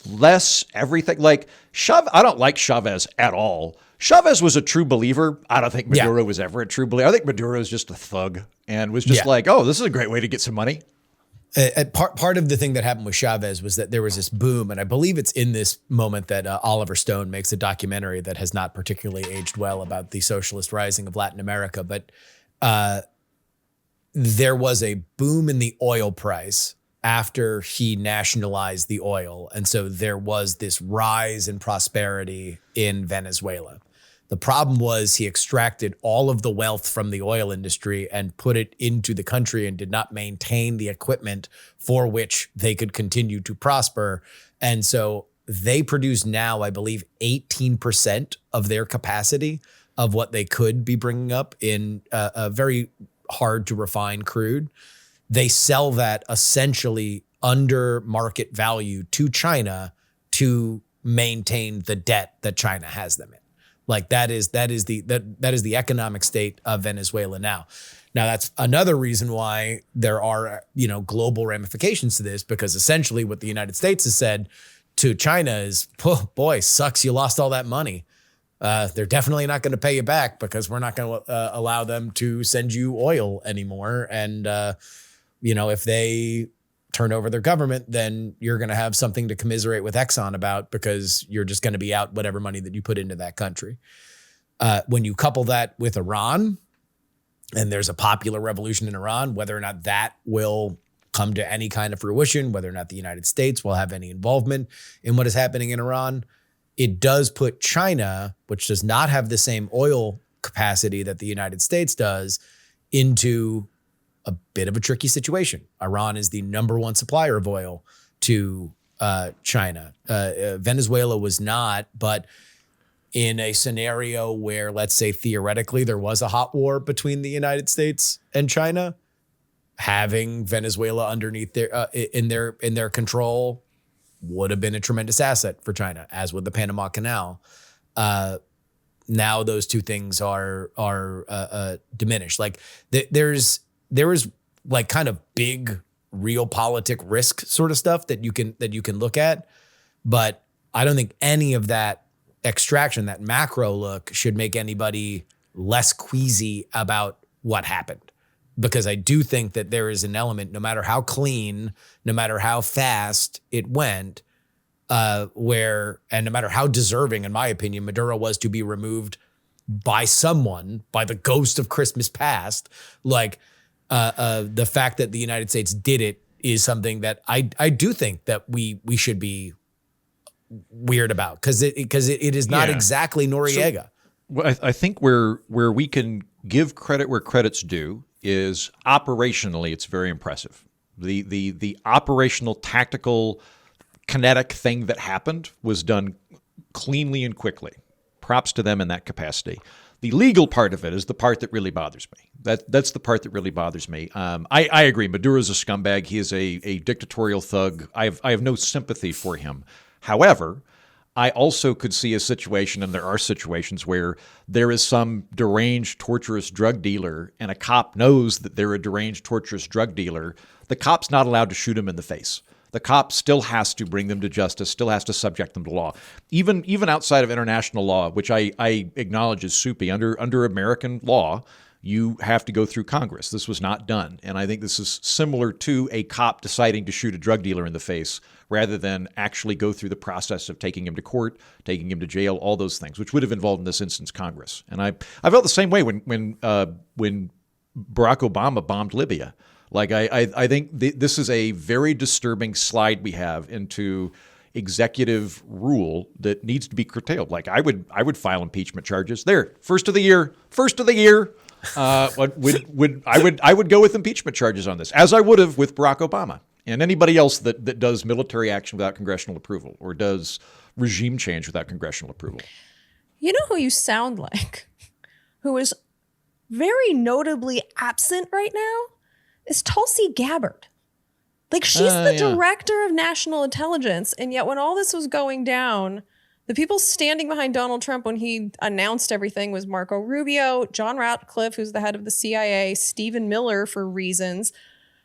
less everything. Like I don't like Chavez at all. Chavez was a true believer. I don't think Maduro was ever a true believer. I think Maduro is just a thug and was just like, oh, this is a great way to get some money. Part of the thing that happened with Chavez was that there was this boom, and I believe it's in this moment that Oliver Stone makes a documentary that has not particularly aged well about the socialist rising of Latin America, but there was a boom in the oil price after he nationalized the oil, and so there was this rise in prosperity in Venezuela. The problem was he extracted all of the wealth from the oil industry and put it into the country and did not maintain the equipment for which they could continue to prosper. And so they produce now, I believe, 18% of their capacity of what they could be bringing up in a very hard to refine crude. They sell that essentially under market value to China to maintain the debt that China has them in. Like that is the economic state of Venezuela now. Now that's another reason why there are, global ramifications to this, because essentially what the United States has said to China is, oh, boy, sucks you lost all that money. They're definitely not going to pay you back because we're not going to allow them to send you oil anymore. And, if they turn over their government, then you're going to have something to commiserate with Exxon about because you're just going to be out whatever money that you put into that country. When you couple that with Iran, and there's a popular revolution in Iran, whether or not that will come to any kind of fruition, whether or not the United States will have any involvement in what is happening in Iran, it does put China, which does not have the same oil capacity that the United States does, into a bit of a tricky situation. Iran is the number one supplier of oil to China. Venezuela was not, but in a scenario where, let's say theoretically, there was a hot war between the United States and China, having Venezuela underneath in their control would have been a tremendous asset for China, as with the Panama Canal. Now those two things are diminished. Like there is like kind of big realpolitik risk sort of stuff that you can look at, but I don't think any of that extraction, that macro look, should make anybody less queasy about what happened. Because I do think that there is an element, no matter how clean, no matter how fast it went, and no matter how deserving, in my opinion, Maduro was to be removed by someone, by the ghost of Christmas past, the fact that the United States did it is something that I do think that we should be weird about, because it is not exactly Noriega. Well, I think where we can give credit where credit's due is operationally, it's very impressive. The operational, tactical, kinetic thing that happened was done cleanly and quickly. Props to them in that capacity. The legal part of it is the part that really bothers me. That's the part that really bothers me. I agree. Maduro's a scumbag. He is a dictatorial thug. I have no sympathy for him. However, I also could see a situation, and there are situations where there is some deranged, torturous drug dealer, and a cop knows that they're a deranged, torturous drug dealer. The cop's not allowed to shoot him in the face. The cop still has to bring them to justice, still has to subject them to law. Even outside of international law, which I acknowledge is soupy, under American law, you have to go through Congress. This was not done. And I think this is similar to a cop deciding to shoot a drug dealer in the face rather than actually go through the process of taking him to court, taking him to jail, all those things, which would have involved in this instance Congress. And I felt the same way when Barack Obama bombed Libya. Like I think this is a very disturbing slide we have into executive rule that needs to be curtailed. Like I would file impeachment charges there. First of the year. I would go with impeachment charges on this, as I would have with Barack Obama and anybody else that does military action without congressional approval or does regime change without congressional approval. You know who you sound like, who is very notably absent right now, is Tulsi Gabbard. Like, she's the director of national intelligence. And yet when all this was going down, the people standing behind Donald Trump when he announced everything was Marco Rubio, John Ratcliffe, who's the head of the CIA, Stephen Miller for reasons.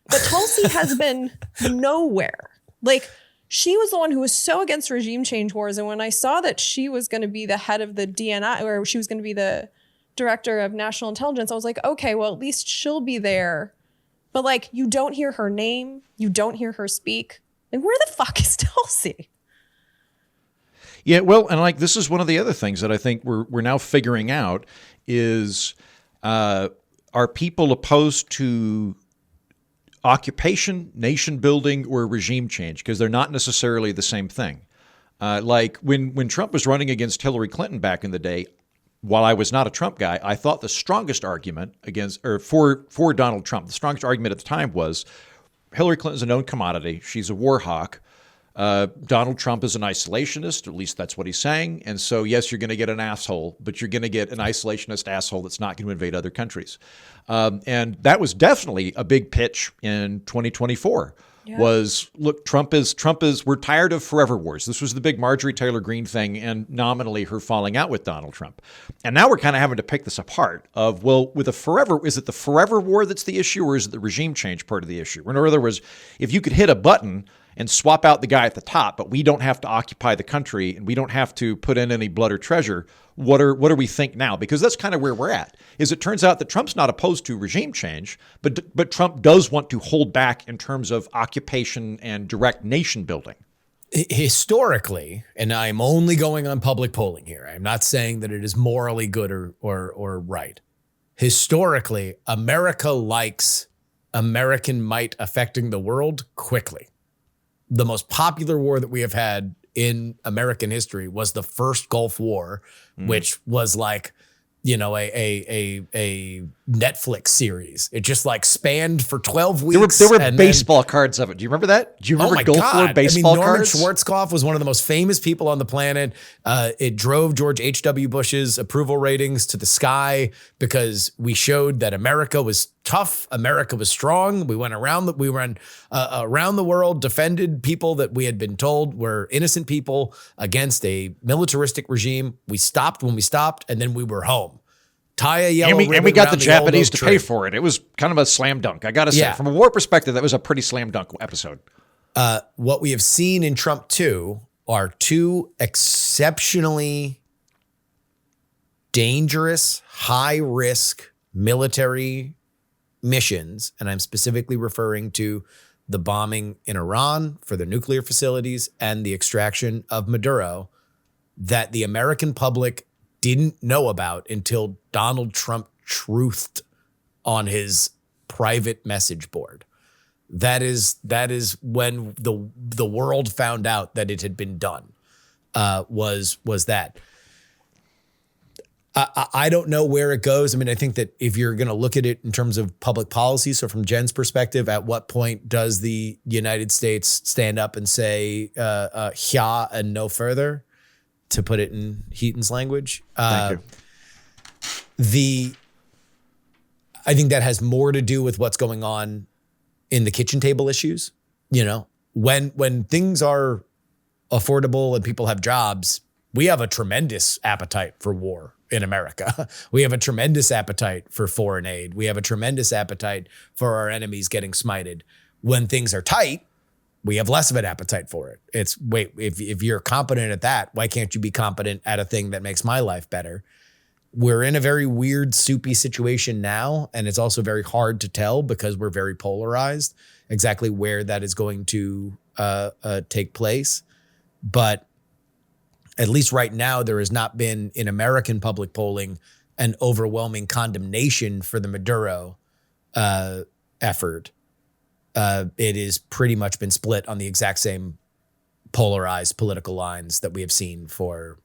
But Tulsi has been nowhere. Like, she was the one who was so against regime change wars. And when I saw that she was going to be the head of the DNI, or she was going to be the director of national intelligence, I was like, okay, well, at least she'll be there. But like, you don't hear her name. You don't hear her speak. And where the fuck is Tulsi? Yeah, well, and like this is one of the other things that I think we're now figuring out is are people opposed to occupation, nation building, or regime change? Because they're not necessarily the same thing. Like when Trump was running against Hillary Clinton back in the day, while I was not a Trump guy, I thought the strongest argument for Donald Trump, the strongest argument at the time was Hillary Clinton's a known commodity. She's a war hawk. Donald Trump is an isolationist, at least that's what he's saying. And so, yes, you're going to get an asshole, but you're going to get an isolationist asshole that's not going to invade other countries. And that was definitely a big pitch in 2024. Yeah. Was, look, Trump is, we're tired of forever wars. This was the big Marjorie Taylor Greene thing and nominally her falling out with Donald Trump. And now we're kind of having to pick this apart of, well, with a forever, is it the forever war that's the issue or is it the regime change part of the issue? In other words, if you could hit a button and swap out the guy at the top, but we don't have to occupy the country and we don't have to put in any blood or treasure, what do we think now? Because that's kind of where we're at. Is it turns out that Trump's not opposed to regime change, but Trump does want to hold back in terms of occupation and direct nation building. Historically, and I'm only going on public polling here, I'm not saying that it is morally good or right. Historically, America likes American might affecting the world quickly. The most popular war that we have had in American history was the first Gulf War, which was like, you know, a Netflix series. It just like spanned for 12 weeks. There were baseball cards of it. Do you remember that? Do you remember Gulf War baseball cards? Norman Schwarzkopf was one of the most famous people on the planet. It drove George H.W. Bush's approval ratings to the sky because we showed that America was tough. America was strong. We went around the world, defended people that we had been told were innocent people against a militaristic regime. We stopped when we stopped, and then we were home. Tie a yellow ribbon and we got the around Japanese to tree. pay for it. It was kind of a slam dunk. I got to say, from a war perspective, that was a pretty slam dunk episode. What we have seen in Trump 2 are two exceptionally dangerous, high-risk military missions, and I'm specifically referring to the bombing in Iran for the nuclear facilities and the extraction of Maduro, that the American public didn't know about until Donald Trump truthed on his private message board. That is when the world found out that it had been done. Was that. I don't know where it goes. I mean, I think that if you're going to look at it in terms of public policy, so from Jen's perspective, at what point does the United States stand up and say, "Hya" and no further, to put it in Heaton's language? Thank you. I think that has more to do with what's going on in the kitchen table issues. You know, when things are affordable and people have jobs, we have a tremendous appetite for war in America. We have a tremendous appetite for foreign aid. We have a tremendous appetite for our enemies getting smited. When things are tight, we have less of an appetite for it. It's, wait, if you're competent at that, why can't you be competent at a thing that makes my life better? we're in a very weird, soupy situation now. And it's also very hard to tell because we're very polarized exactly where that is going to take place. But at least right now, there has not been in American public polling an overwhelming condemnation for the Maduro effort. It has pretty much been split on the exact same polarized political lines that we have seen for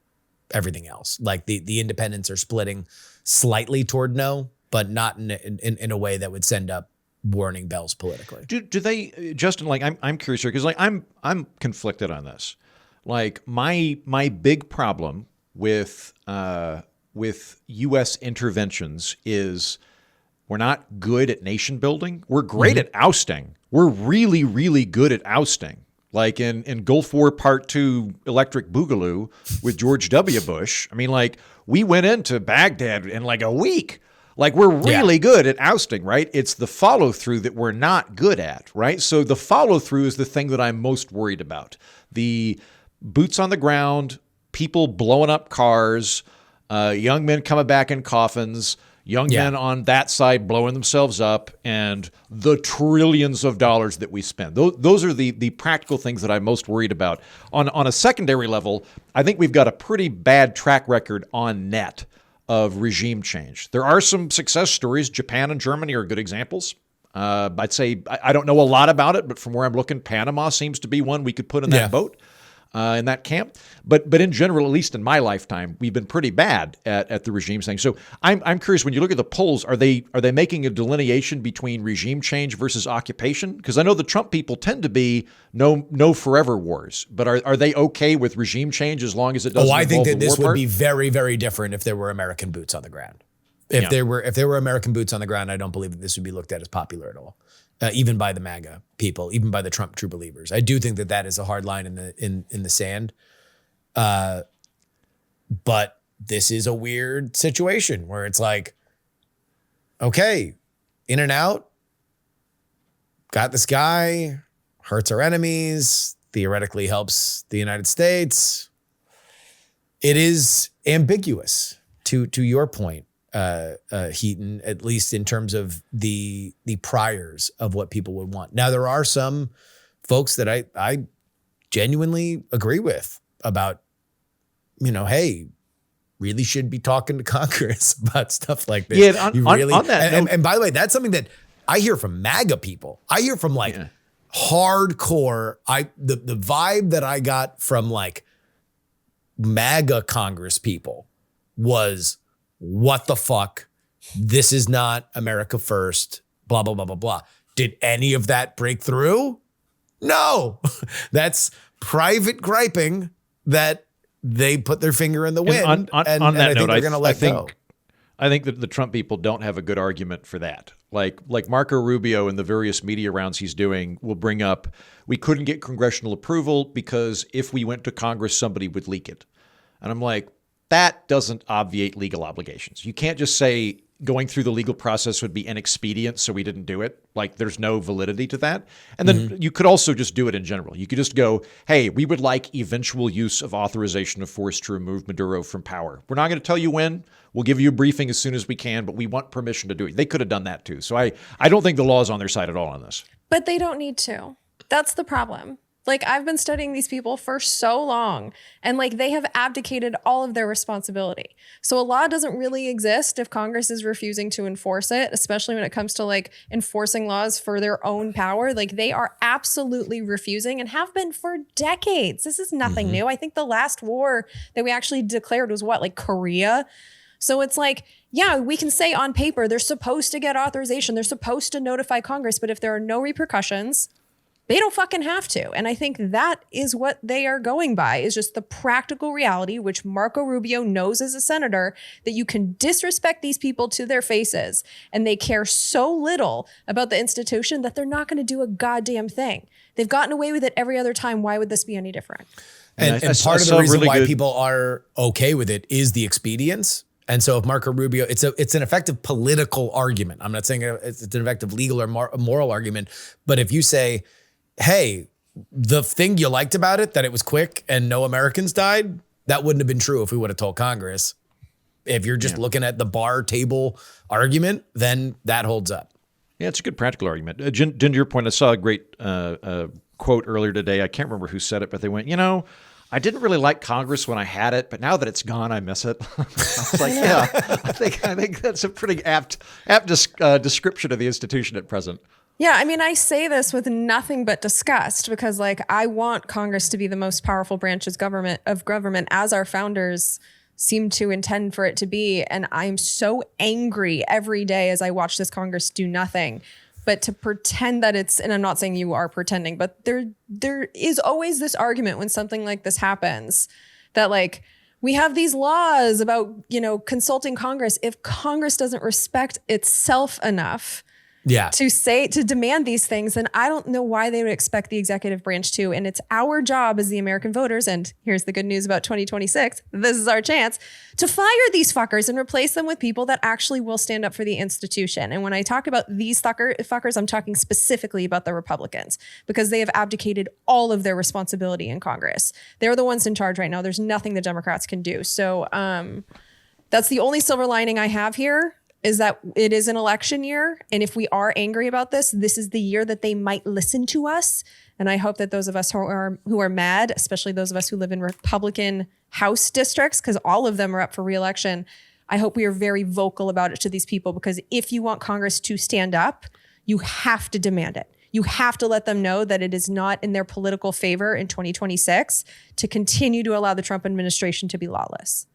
everything else. Like the independents are splitting slightly toward no, but not in a way that would send up warning bells politically. Do they, Justin? Like I'm curious here because like I'm conflicted on this. Like my big problem with U.S. interventions is we're not good at nation building. We're great at ousting. We're really, really good at ousting. Like in Gulf War Part 2 Electric Boogaloo with George W. Bush. I mean, like we went into Baghdad in like a week. Like we're really good at ousting, right? It's the follow through that we're not good at, right? So the follow through is the thing that I'm most worried about. The boots on the ground, people blowing up cars, young men coming back in coffins, young men on that side blowing themselves up, and the trillions of dollars that we spend. Those are the practical things that I'm most worried about. On a secondary level, I think we've got a pretty bad track record on net of regime change. There are some success stories. Japan and Germany are good examples. I'd say I don't know a lot about it, but from where I'm looking, Panama seems to be one we could put in that boat. In that camp, but in general, at least in my lifetime, we've been pretty bad at the regime thing. So I'm curious, when you look at the polls, are they making a delineation between regime change versus occupation? Because I know the Trump people tend to be no forever wars, but are they okay with regime change as long as it doesn't? I think involve that this the war would be very, very different if there were American boots on the ground. If there were American boots on the ground, I don't believe that this would be looked at as popular at all. Even by the MAGA people, even by the Trump true believers. I do think that is a hard line in the sand. But this is a weird situation where it's like, okay, in and out, got this guy, hurts our enemies, theoretically helps the United States. It is ambiguous to your point. Heaton, at least in terms of the priors of what people would want. Now, there are some folks that I genuinely agree with about, hey, really should be talking to Congress about stuff like this. Yeah, on that note, and by the way, that's something that I hear from MAGA people. I hear from hardcore. The vibe that I got from like MAGA Congress people was, what the fuck? This is not America first, blah, blah, blah, blah, blah. Did any of that break through? No. That's private griping that they put their finger in the wind. On that note, they're going to let go. I think that the Trump people don't have a good argument for that. Like Marco Rubio in the various media rounds he's doing will bring up, we couldn't get congressional approval because if we went to Congress, somebody would leak it. And I'm like, that doesn't obviate legal obligations. You can't just say going through the legal process would be inexpedient, so we didn't do it. Like, there's no validity to that. And then you could also just do it in general. You could just go, hey, we would like eventual use of authorization of force to remove Maduro from power. We're not going to tell you when. We'll give you a briefing as soon as we can, but we want permission to do it. They could have done that too. So I don't think the law is on their side at all on this. But they don't need to. That's the problem. Like, I've been studying these people for so long, and like they have abdicated all of their responsibility. So a law doesn't really exist if Congress is refusing to enforce it, especially when it comes to like enforcing laws for their own power. Like, they are absolutely refusing and have been for decades. This is nothing new. I think the last war that we actually declared was like Korea. So it's like, yeah, we can say on paper they're supposed to get authorization. They're supposed to notify Congress. But if there are no repercussions, they don't fucking have to. And I think that is what they are going by, is just the practical reality, which Marco Rubio knows as a senator, that you can disrespect these people to their faces and they care so little about the institution that they're not going to do a goddamn thing. They've gotten away with it every other time. Why would this be any different? And part of the reason why people are okay with it is the expedience. And so if Marco Rubio, it's an effective political argument. I'm not saying it's an effective legal or moral argument, but if you say, hey, the thing you liked about it, that it was quick and no Americans died, that wouldn't have been true if we would have told Congress. If you're just looking at the bar table argument, then that holds up. Yeah, it's a good practical argument. Jen, to your point, I saw a great quote earlier today. I can't remember who said it, but they went, I didn't really like Congress when I had it, but now that it's gone, I miss it. I was like, I think that's a pretty apt description of the institution at present. Yeah, I mean, I say this with nothing but disgust because, like, I want Congress to be the most powerful branch of government, as our founders seem to intend for it to be. And I'm so angry every day as I watch this Congress do nothing. But to pretend that it's, and I'm not saying you are pretending, but there is always this argument when something like this happens that, like, we have these laws about, consulting Congress. If Congress doesn't respect itself enough to demand these things, then I don't know why they would expect the executive branch to. And it's our job as the American voters. And here's the good news about 2026. This is our chance to fire these fuckers and replace them with people that actually will stand up for the institution. And when I talk about these fuckers, I'm talking specifically about the Republicans because they have abdicated all of their responsibility in Congress. They're the ones in charge right now. There's nothing the Democrats can do. So that's the only silver lining I have here. Is that it is an election year. And if we are angry about this, this is the year that they might listen to us. And I hope that those of us who are mad, especially those of us who live in Republican House districts, because all of them are up for reelection, I hope we are very vocal about it to these people, because if you want Congress to stand up, you have to demand it. You have to let them know that it is not in their political favor in 2026 to continue to allow the Trump administration to be lawless.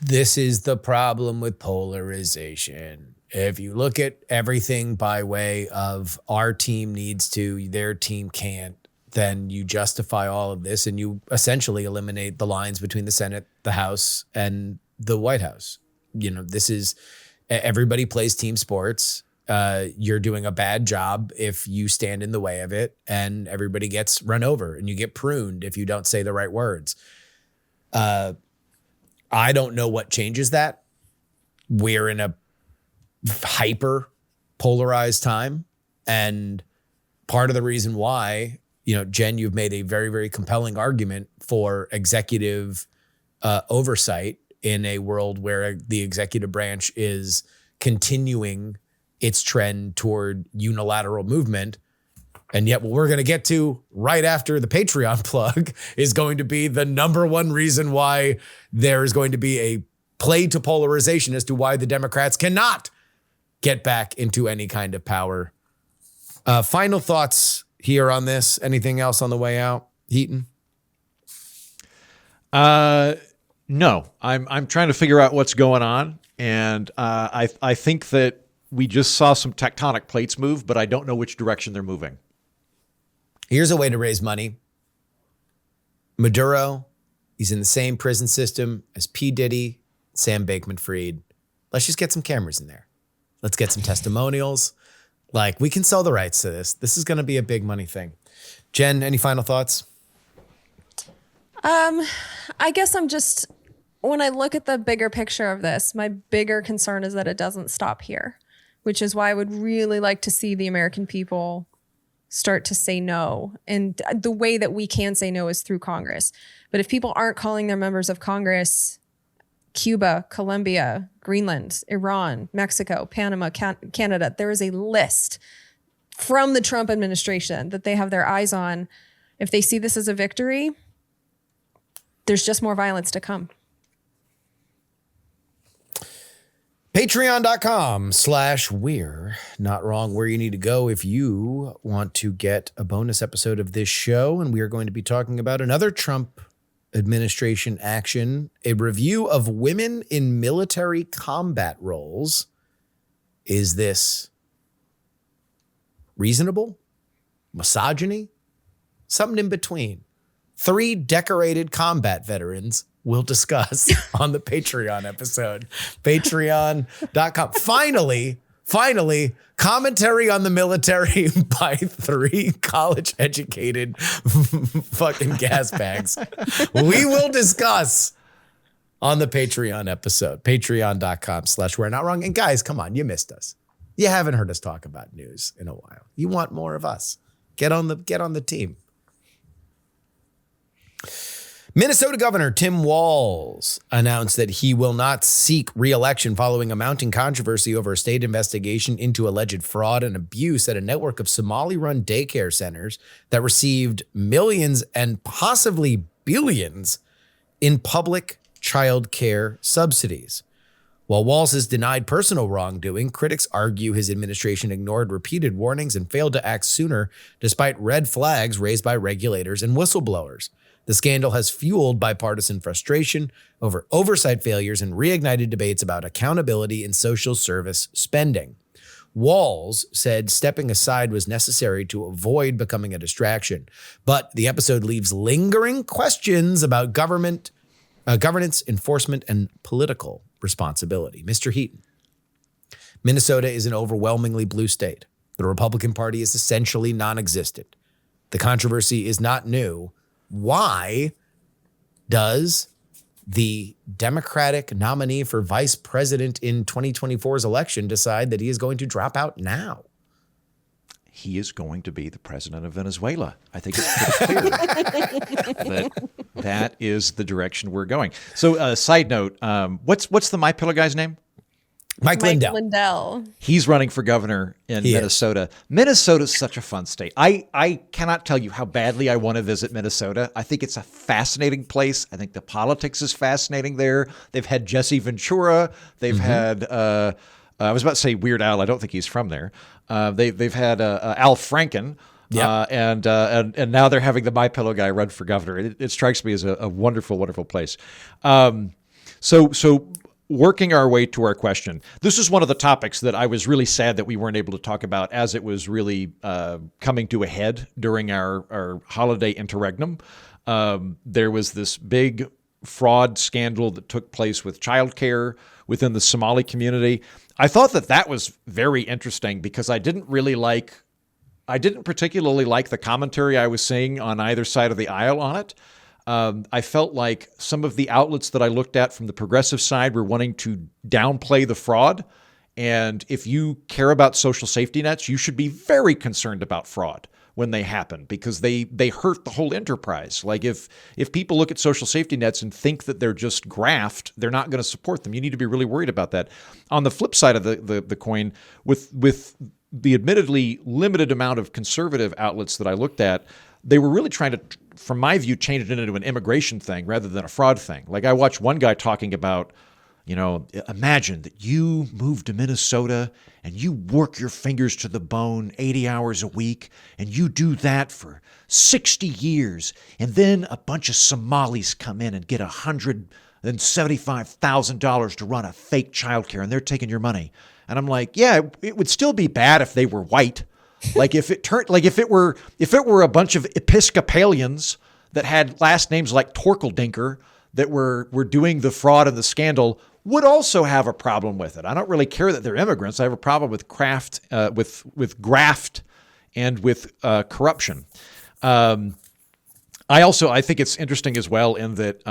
This is the problem with polarization. If you look at everything by way of our team needs to, their team can't, then you justify all of this and you essentially eliminate the lines between the Senate, the House, and the White House. This is, everybody plays team sports. You're doing a bad job if you stand in the way of it, and everybody gets run over and you get pruned if you don't say the right words. I don't know what changes that. We're in a hyper polarized time. And part of the reason why, Jen, you've made a very, very compelling argument for executive oversight in a world where the executive branch is continuing its trend toward unilateral movement. And yet what we're going to get to right after the Patreon plug is going to be the number one reason why there is going to be a play to polarization as to why the Democrats cannot get back into any kind of power. Final thoughts here on this. Anything else on the way out, Heaton? No, I'm trying to figure out what's going on. And I think that we just saw some tectonic plates move, but I don't know which direction they're moving. Here's a way to raise money. Maduro, he's in the same prison system as P. Diddy, Sam Bankman-Fried. Let's just get some cameras in there. Let's get some testimonials. Like, we can sell the rights to this. This is going to be a big money thing. Jen, any final thoughts? I guess when I look at the bigger picture of this, my bigger concern is that it doesn't stop here, which is why I would really like to see the American people start to say no. And the way that we can say no is through Congress. But if people aren't calling their members of Congress, Cuba, Colombia, Greenland, Iran, Mexico, Panama, Canada, there is a list from the Trump administration that they have their eyes on. If they see this as a victory, there's just more violence to come. Patreon.com/we're not wrong, where you need to go if you want to get a bonus episode of this show. And we are going to be talking about another Trump administration action, a review of women in military combat roles. Is this reasonable? Misogyny? Something in between. 3 decorated combat veterans we'll discuss on the Patreon episode. Patreon.com. Finally, commentary on the military by 3 college-educated fucking gas bags. We will discuss on the Patreon episode. Patreon.com/we're not wrong. And guys, come on, you missed us. You haven't heard us talk about news in a while. You want more of us. Get on the team. Minnesota Governor Tim Walz announced that he will not seek re-election following a mounting controversy over a state investigation into alleged fraud and abuse at a network of Somali-run daycare centers that received millions and possibly billions in public child care subsidies. While Walz has denied personal wrongdoing, critics argue his administration ignored repeated warnings and failed to act sooner despite red flags raised by regulators and whistleblowers. The scandal has fueled bipartisan frustration over oversight failures and reignited debates about accountability in social service spending. Walz said stepping aside was necessary to avoid becoming a distraction, but the episode leaves lingering questions about governance, enforcement, and political responsibility. Mr. Heaton, Minnesota is an overwhelmingly blue state. The Republican Party is essentially non-existent. The controversy is not new. Why does the Democratic nominee for vice president in 2024's election decide that he is going to drop out now? He is going to be the president of Venezuela. I think it's pretty clear that is the direction we're going. So, side note, what's the MyPillow guy's name? Mike Lindell. He's running for governor in Minnesota. Minnesota's such a fun state. I cannot tell you how badly I want to visit Minnesota. I think it's a fascinating place. I think the politics is fascinating there. They've had Jesse Ventura. They've had, I was about to say Weird Al. I don't think he's from there. They've had Al Franken. Yep. And now they're having the MyPillow guy run for governor. It strikes me as a wonderful, wonderful place. So working our way to our question, this is one of the topics that I was really sad that we weren't able to talk about as it was really coming to a head during our holiday interregnum. There was this big fraud scandal that took place with childcare within the Somali community. I thought that was very interesting because I didn't particularly like the commentary I was seeing on either side of the aisle on it. I felt like some of the outlets that I looked at from the progressive side were wanting to downplay the fraud. And if you care about social safety nets, you should be very concerned about fraud when they happen because they hurt the whole enterprise. Like if people look at social safety nets and think that they're just graft, they're not going to support them. You need to be really worried about that. On the flip side of the coin, with the admittedly limited amount of conservative outlets that I looked at, they were really trying to, from my view, change it into an immigration thing rather than a fraud thing. Like I watched one guy talking about, imagine that you move to Minnesota and you work your fingers to the bone 80 hours a week and you do that for 60 years. And then a bunch of Somalis come in and get $175,000 to run a fake childcare and they're taking your money. And I'm like, yeah, it would still be bad if they were white. If it were a bunch of Episcopalians that had last names like Torkeldinker that were doing the fraud and the scandal, would also have a problem with it. I don't really care that they're immigrants. I have a problem with graft and with corruption. I think it's interesting as well in that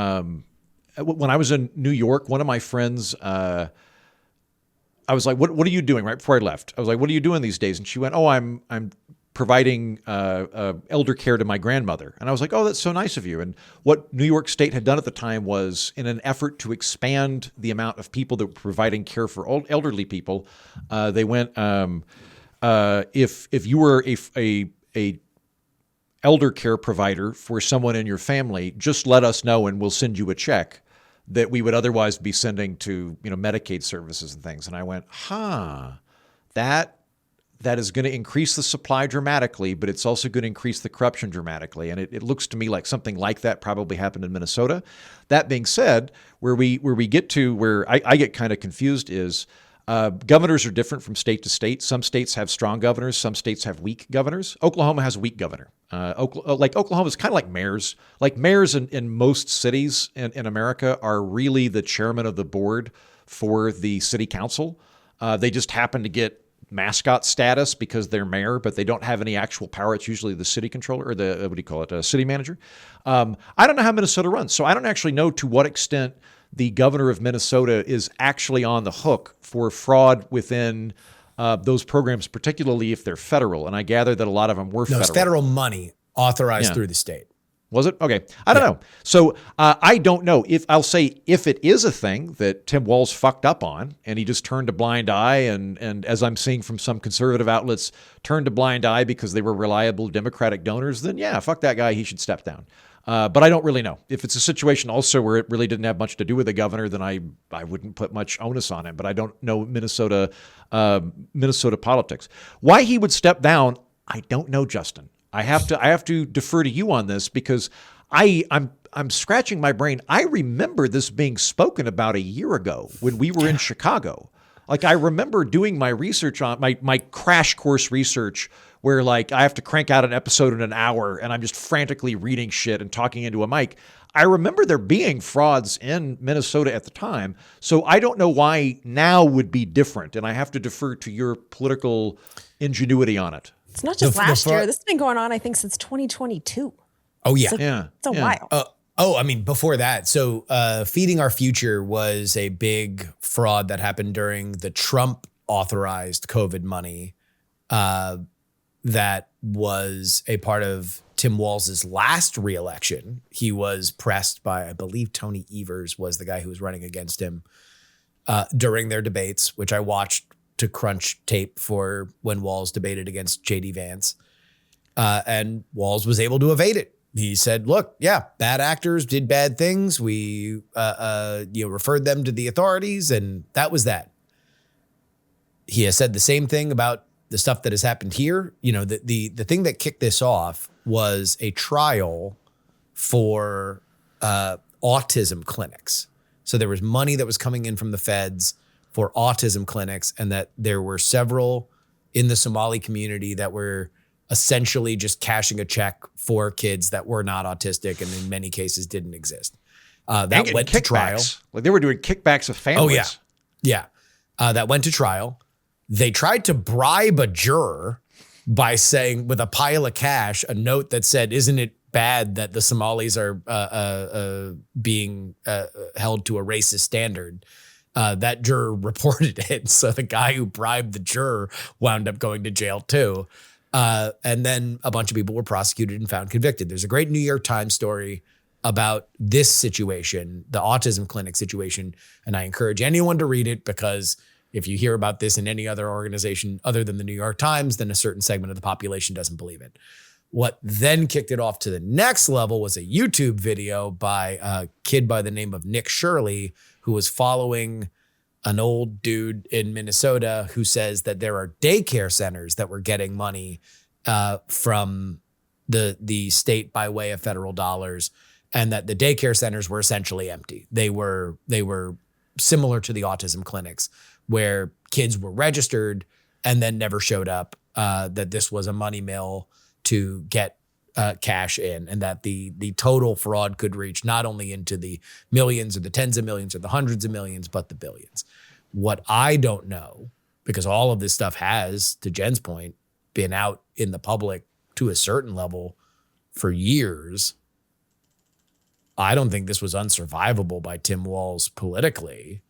when I was in New York, one of my friends. I was like, what are you doing right before I left? I was like, what are you doing these days? And she went, oh, I'm providing elder care to my grandmother. And I was like, oh, that's so nice of you. And what New York State had done at the time was, in an effort to expand the amount of people that were providing care for elderly people, they went, if you were a elder care provider for someone in your family, just let us know and we'll send you a check that we would otherwise be sending to, Medicaid services and things. And I went, that is going to increase the supply dramatically, but it's also going to increase the corruption dramatically. And it looks to me like something like that probably happened in Minnesota. That being said, where we get to where I get kind of confused is governors are different from state to state. Some states have strong governors. Some states have weak governors. Oklahoma has a weak governor. Oklahoma is kind of like mayors. Like mayors in most cities in America are really the chairman of the board for the city council. They just happen to get mascot status because they're mayor, but they don't have any actual power. It's usually the city controller or the city manager. I don't know how Minnesota runs, so I don't actually know to what extent the governor of Minnesota is actually on the hook for fraud within those programs, particularly if they're federal. And I gather that a lot of them were federal. It's federal money authorized through the state. Was it? Okay. I don't know. So I don't know if it is a thing that Tim Walz fucked up on and he just turned a blind eye and as I'm seeing from some conservative outlets, turned a blind eye because they were reliable Democratic donors, then yeah, fuck that guy. He should step down. But I don't really know. If it's a situation also where it really didn't have much to do with the governor, then I wouldn't put much onus on him. But I don't know Minnesota politics. Why he would step down, I don't know, Justin. I have to defer to you on this because I'm scratching my brain. I remember this being spoken about a year ago when we were in Chicago. Like I remember doing my research on my crash course research where like I have to crank out an episode in an hour and I'm just frantically reading shit and talking into a mic. I remember there being frauds in Minnesota at the time. So I don't know why now would be different. And I have to defer to your political ingenuity on it. It's not just last year. This has been going on, I think, since 2022. Oh, yeah. It's a while. I mean, before that. So Feeding Our Future was a big fraud that happened during the Trump authorized COVID money that was a part of Tim Walz's last reelection. He was pressed by, I believe, Tony Evers was the guy who was running against him during their debates, which I watched to crunch tape for when Walz debated against J.D. Vance. And Walz was able to evade it. He said, look, yeah, bad actors did bad things. We referred them to the authorities, and that was that. He has said the same thing about the stuff that has happened here. You know, the thing that kicked this off was a trial for autism clinics. So there was money that was coming in from the feds for autism clinics, and that there were several in the Somali community that were essentially just cashing a check for kids that were not autistic and in many cases didn't exist. That went to trial. Like they were doing kickbacks of families. Oh, yeah. Yeah. That went to trial. They tried to bribe a juror by saying with a pile of cash, a note that said, isn't it bad that the Somalis are being held to a racist standard? That juror reported it. So the guy who bribed the juror wound up going to jail too. And then a bunch of people were prosecuted and found convicted. There's a great New York Times story about this situation, the autism clinic situation. And I encourage anyone to read it because if you hear about this in any other organization other than the New York Times, then a certain segment of the population doesn't believe it. What then kicked it off to the next level was a YouTube video by a kid by the name of Nick Shirley, who was following an old dude in Minnesota who says that there are daycare centers that were getting money from the state by way of federal dollars, and that the daycare centers were essentially empty. They were similar to the autism clinics where kids were registered and then never showed up, that this was a money mill to get cash in, and that the total fraud could reach not only into the millions or the tens of millions or the hundreds of millions, but the billions. What I don't know, because all of this stuff has, to Jen's point, been out in the public to a certain level for years. I don't think this was unsurvivable by Tim Walz politically.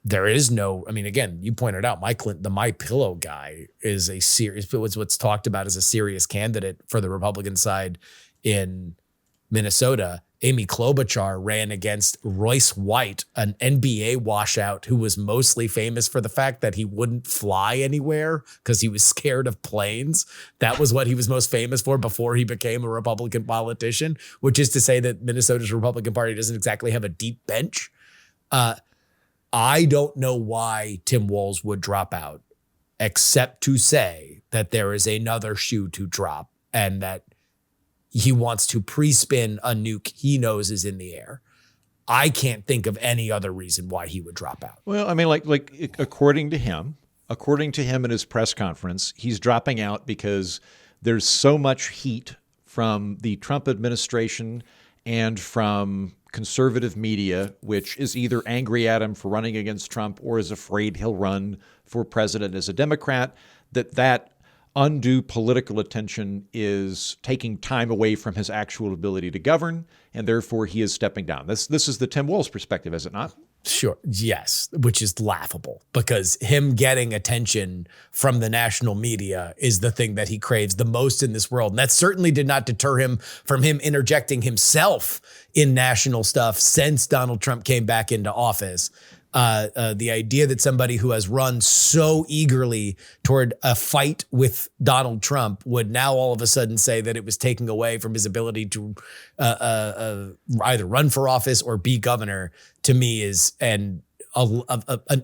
There is no, I mean, again, you pointed out the My Pillow guy is a serious, what's talked about as a serious candidate for the Republican side in Minnesota. Amy Klobuchar ran against Royce White, an NBA washout who was mostly famous for the fact that he wouldn't fly anywhere because he was scared of planes. That was what he was most famous for before he became a Republican politician, which is to say that Minnesota's Republican Party doesn't exactly have a deep bench. I don't know why Tim Walz would drop out, except to say that there is another shoe to drop and that he wants to pre-spin a nuke he knows is in the air. I can't think of any other reason why he would drop out. Well, I mean, like according to him in his press conference, he's dropping out because there's so much heat from the Trump administration and from conservative media, which is either angry at him for running against Trump or is afraid he'll run for president as a Democrat, that undue political attention is taking time away from his actual ability to govern, and therefore he is stepping down. This is the Tim Walz perspective, is it not? Sure. Yes. Which is laughable because him getting attention from the national media is the thing that he craves the most in this world. And that certainly did not deter him from him interjecting himself in national stuff since Donald Trump came back into office. The idea that somebody who has run so eagerly toward a fight with Donald Trump would now all of a sudden say that it was taking away from his ability to either run for office or be governor, to me is an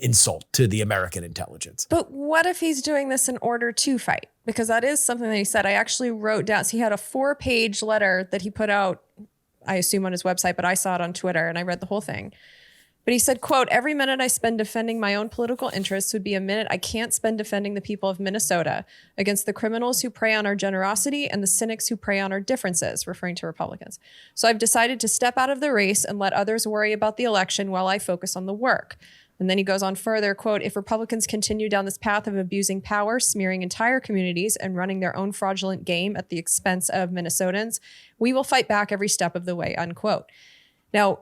insult to the American intelligence. But what if he's doing this in order to fight? Because that is something that he said. I actually wrote down. So he had a 4-page letter that he put out, I assume on his website, but I saw it on Twitter and I read the whole thing. But he said, quote, "Every minute I spend defending my own political interests would be a minute I can't spend defending the people of Minnesota against the criminals who prey on our generosity and the cynics who prey on our differences," referring to Republicans. "So I've decided to step out of the race and let others worry about the election while I focus on the work." And then he goes on further, quote, "If Republicans continue down this path of abusing power, smearing entire communities, and running their own fraudulent game at the expense of Minnesotans, we will fight back every step of the way," unquote. Now,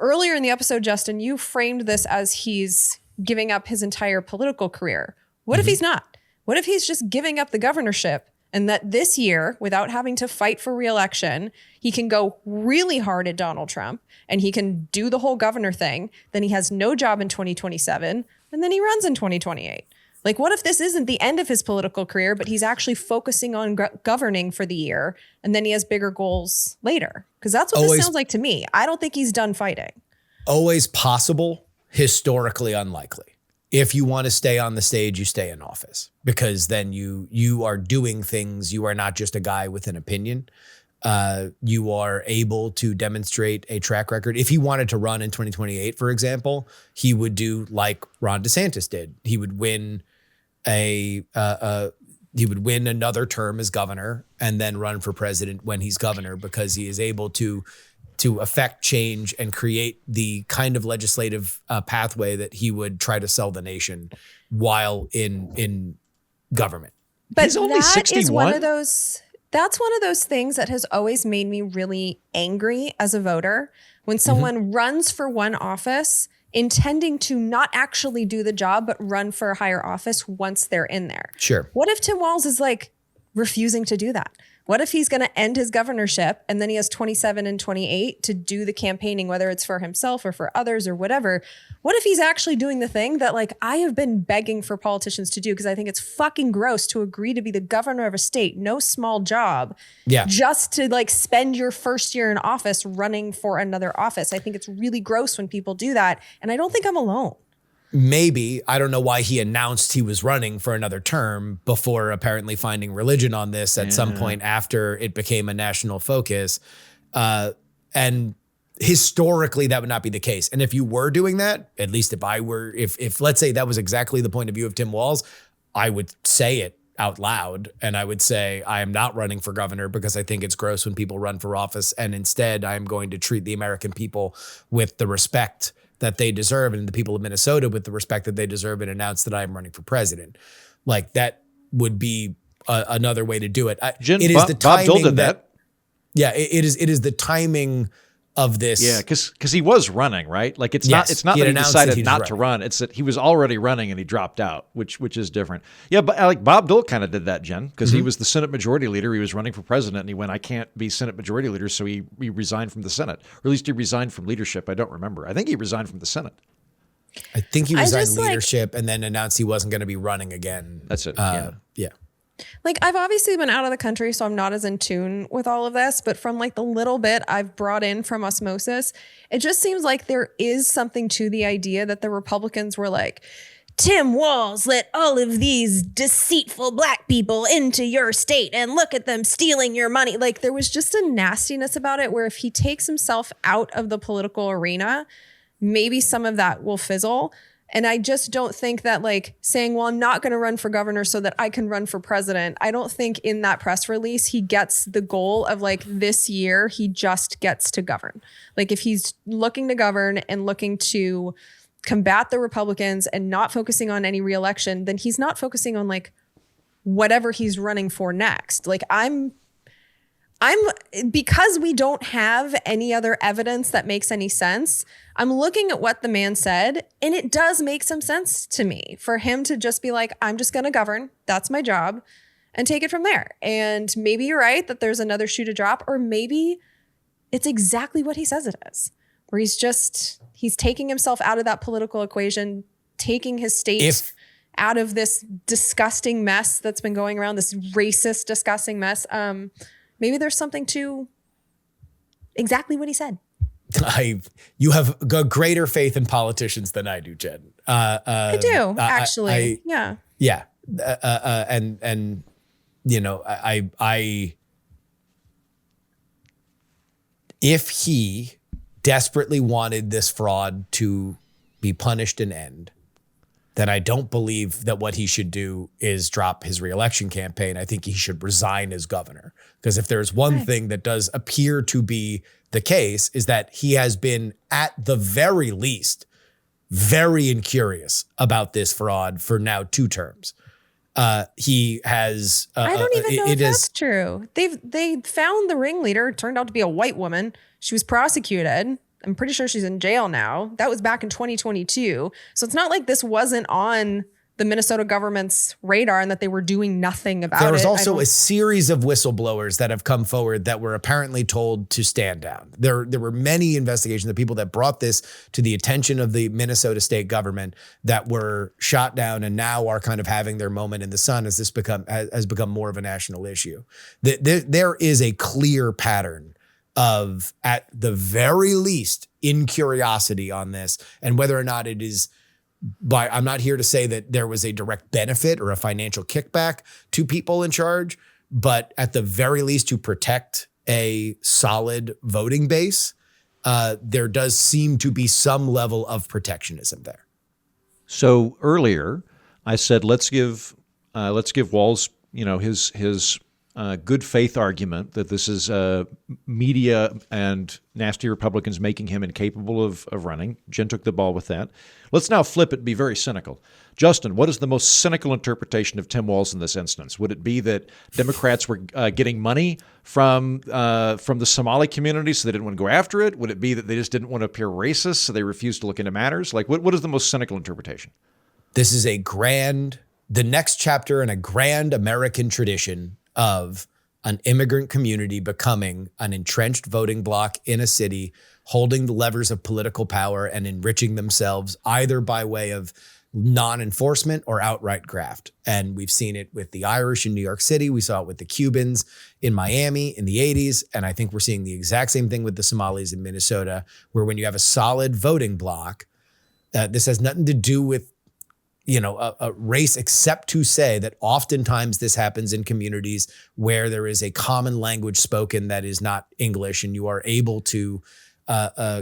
earlier in the episode, Justin, you framed this as he's giving up his entire political career. What if he's not? What if he's just giving up the governorship and that this year, without having to fight for re-election, he can go really hard at Donald Trump and he can do the whole governor thing. Then he has no job in 2027 and then he runs in 2028. Like, what if this isn't the end of his political career, but he's actually focusing on governing for the year and then he has bigger goals later? Because that's what this sounds like to me. I don't think he's done fighting. Always possible, historically unlikely. If you want to stay on the stage, you stay in office because then you are doing things. You are not just a guy with an opinion. You are able to demonstrate a track record. If he wanted to run in 2028, for example, he would do like Ron DeSantis did. He would win another term as governor and then run for president when he's governor because he is able to affect change and create the kind of legislative pathway that he would try to sell the nation while in government. But he's only 61. Is that's one of those things that has always made me really angry as a voter when someone runs for one office intending to not actually do the job, but run for a higher office once they're in there. Sure. What if Tim Walz is like refusing to do that? What if he's going to end his governorship and then he has 27 and 28 to do the campaigning, whether it's for himself or for others or whatever? What if he's actually doing the thing that like I have been begging for politicians to do because I think it's fucking gross to agree to be the governor of a state, no small job, just to like spend your first year in office running for another office. I think it's really gross when people do that. And I don't think I'm alone. Maybe. I don't know why he announced he was running for another term before apparently finding religion on this at some point after it became a national focus. And historically, that would not be the case. And if you were doing that, at least if let's say that was exactly the point of view of Tim Walz, I would say it out loud. And I would say, I am not running for governor because I think it's gross when people run for office. And instead, I am going to treat the American people with the respect that they deserve and the people of Minnesota with the respect that they deserve and announce that I'm running for president. Like that would be another way to do it. Jen, it is the timing Bob Dole did that. Yeah, it is the timing of this. Yeah, because he was running, right? Like it's not that he decided not to run. It's that he was already running and he dropped out, which is different. Yeah, but like Bob Dole kind of did that, Jen, because he was the Senate Majority Leader. He was running for president and he went, I can't be Senate Majority Leader, so he resigned from the Senate. Or at least he resigned from leadership. I don't remember. I think he resigned from the Senate. I think he resigned leadership and then announced he wasn't going to be running again. That's it. Yeah. Like I've obviously been out of the country, so I'm not as in tune with all of this, but from like the little bit I've brought in from osmosis, it just seems like there is something to the idea that the Republicans were like, Tim Walz let all of these deceitful black people into your state and look at them stealing your money. Like there was just a nastiness about it where if he takes himself out of the political arena, maybe some of that will fizzle. And I just don't think that like saying, well, I'm not going to run for governor so that I can run for president. I don't think in that press release, he gets the goal of like this year, he just gets to govern. Like if he's looking to govern and looking to combat the Republicans and not focusing on any reelection, then he's not focusing on like whatever he's running for next. Like I'm Because we don't have any other evidence that makes any sense, I'm looking at what the man said, and it does make some sense to me for him to just be like, I'm just going to govern. That's my job, and take it from there. And maybe you're right that there's another shoe to drop, or maybe it's exactly what he says it is, where he's taking himself out of that political equation, taking his state out of this disgusting mess that's been going around, this racist, disgusting mess. Maybe there's something to exactly what he said. You have a greater faith in politicians than I do, Jen. I do, actually. Yeah. And you know, I if he desperately wanted this fraud to be punished and end, then I don't believe that what he should do is drop his reelection campaign. I think he should resign as governor. Because if there's one thing that does appear to be the case, is that he has been, at the very least, very incurious about this fraud for now 2 terms. He has. I don't even know if that's true. They found the ringleader. It turned out to be a white woman. She was prosecuted. I'm pretty sure she's in jail now. That was back in 2022. So it's not like this wasn't on the Minnesota government's radar and that they were doing nothing about it. There was also a series of whistleblowers that have come forward that were apparently told to stand down. There were many investigations of people that brought this to the attention of the Minnesota state government that were shot down and now are kind of having their moment in the sun as this has become more of a national issue. There is a clear pattern of, at the very least, incuriosity on this, and whether or not it is I'm not here to say that there was a direct benefit or a financial kickback to people in charge, but at the very least to protect a solid voting base, there does seem to be some level of protectionism there. So earlier I said, let's give Walz, his good faith argument that this is media and nasty Republicans making him incapable of running. Jen took the ball with that. Let's now flip it and be very cynical. Justin, what is the most cynical interpretation of Tim Walz in this instance? Would it be that Democrats were getting money from the Somali community, so they didn't want to go after it? Would it be that they just didn't want to appear racist, so they refused to look into matters? Like, what is the most cynical interpretation? This is the next chapter in a grand American tradition of an immigrant community becoming an entrenched voting bloc in a city, holding the levers of political power and enriching themselves either by way of non-enforcement or outright graft. And we've seen it with the Irish in New York City. We saw it with the Cubans in Miami in the 80s. And I think we're seeing the exact same thing with the Somalis in Minnesota, where when you have a solid voting bloc, this has nothing to do with a race, except to say that oftentimes this happens in communities where there is a common language spoken that is not English, and you are able to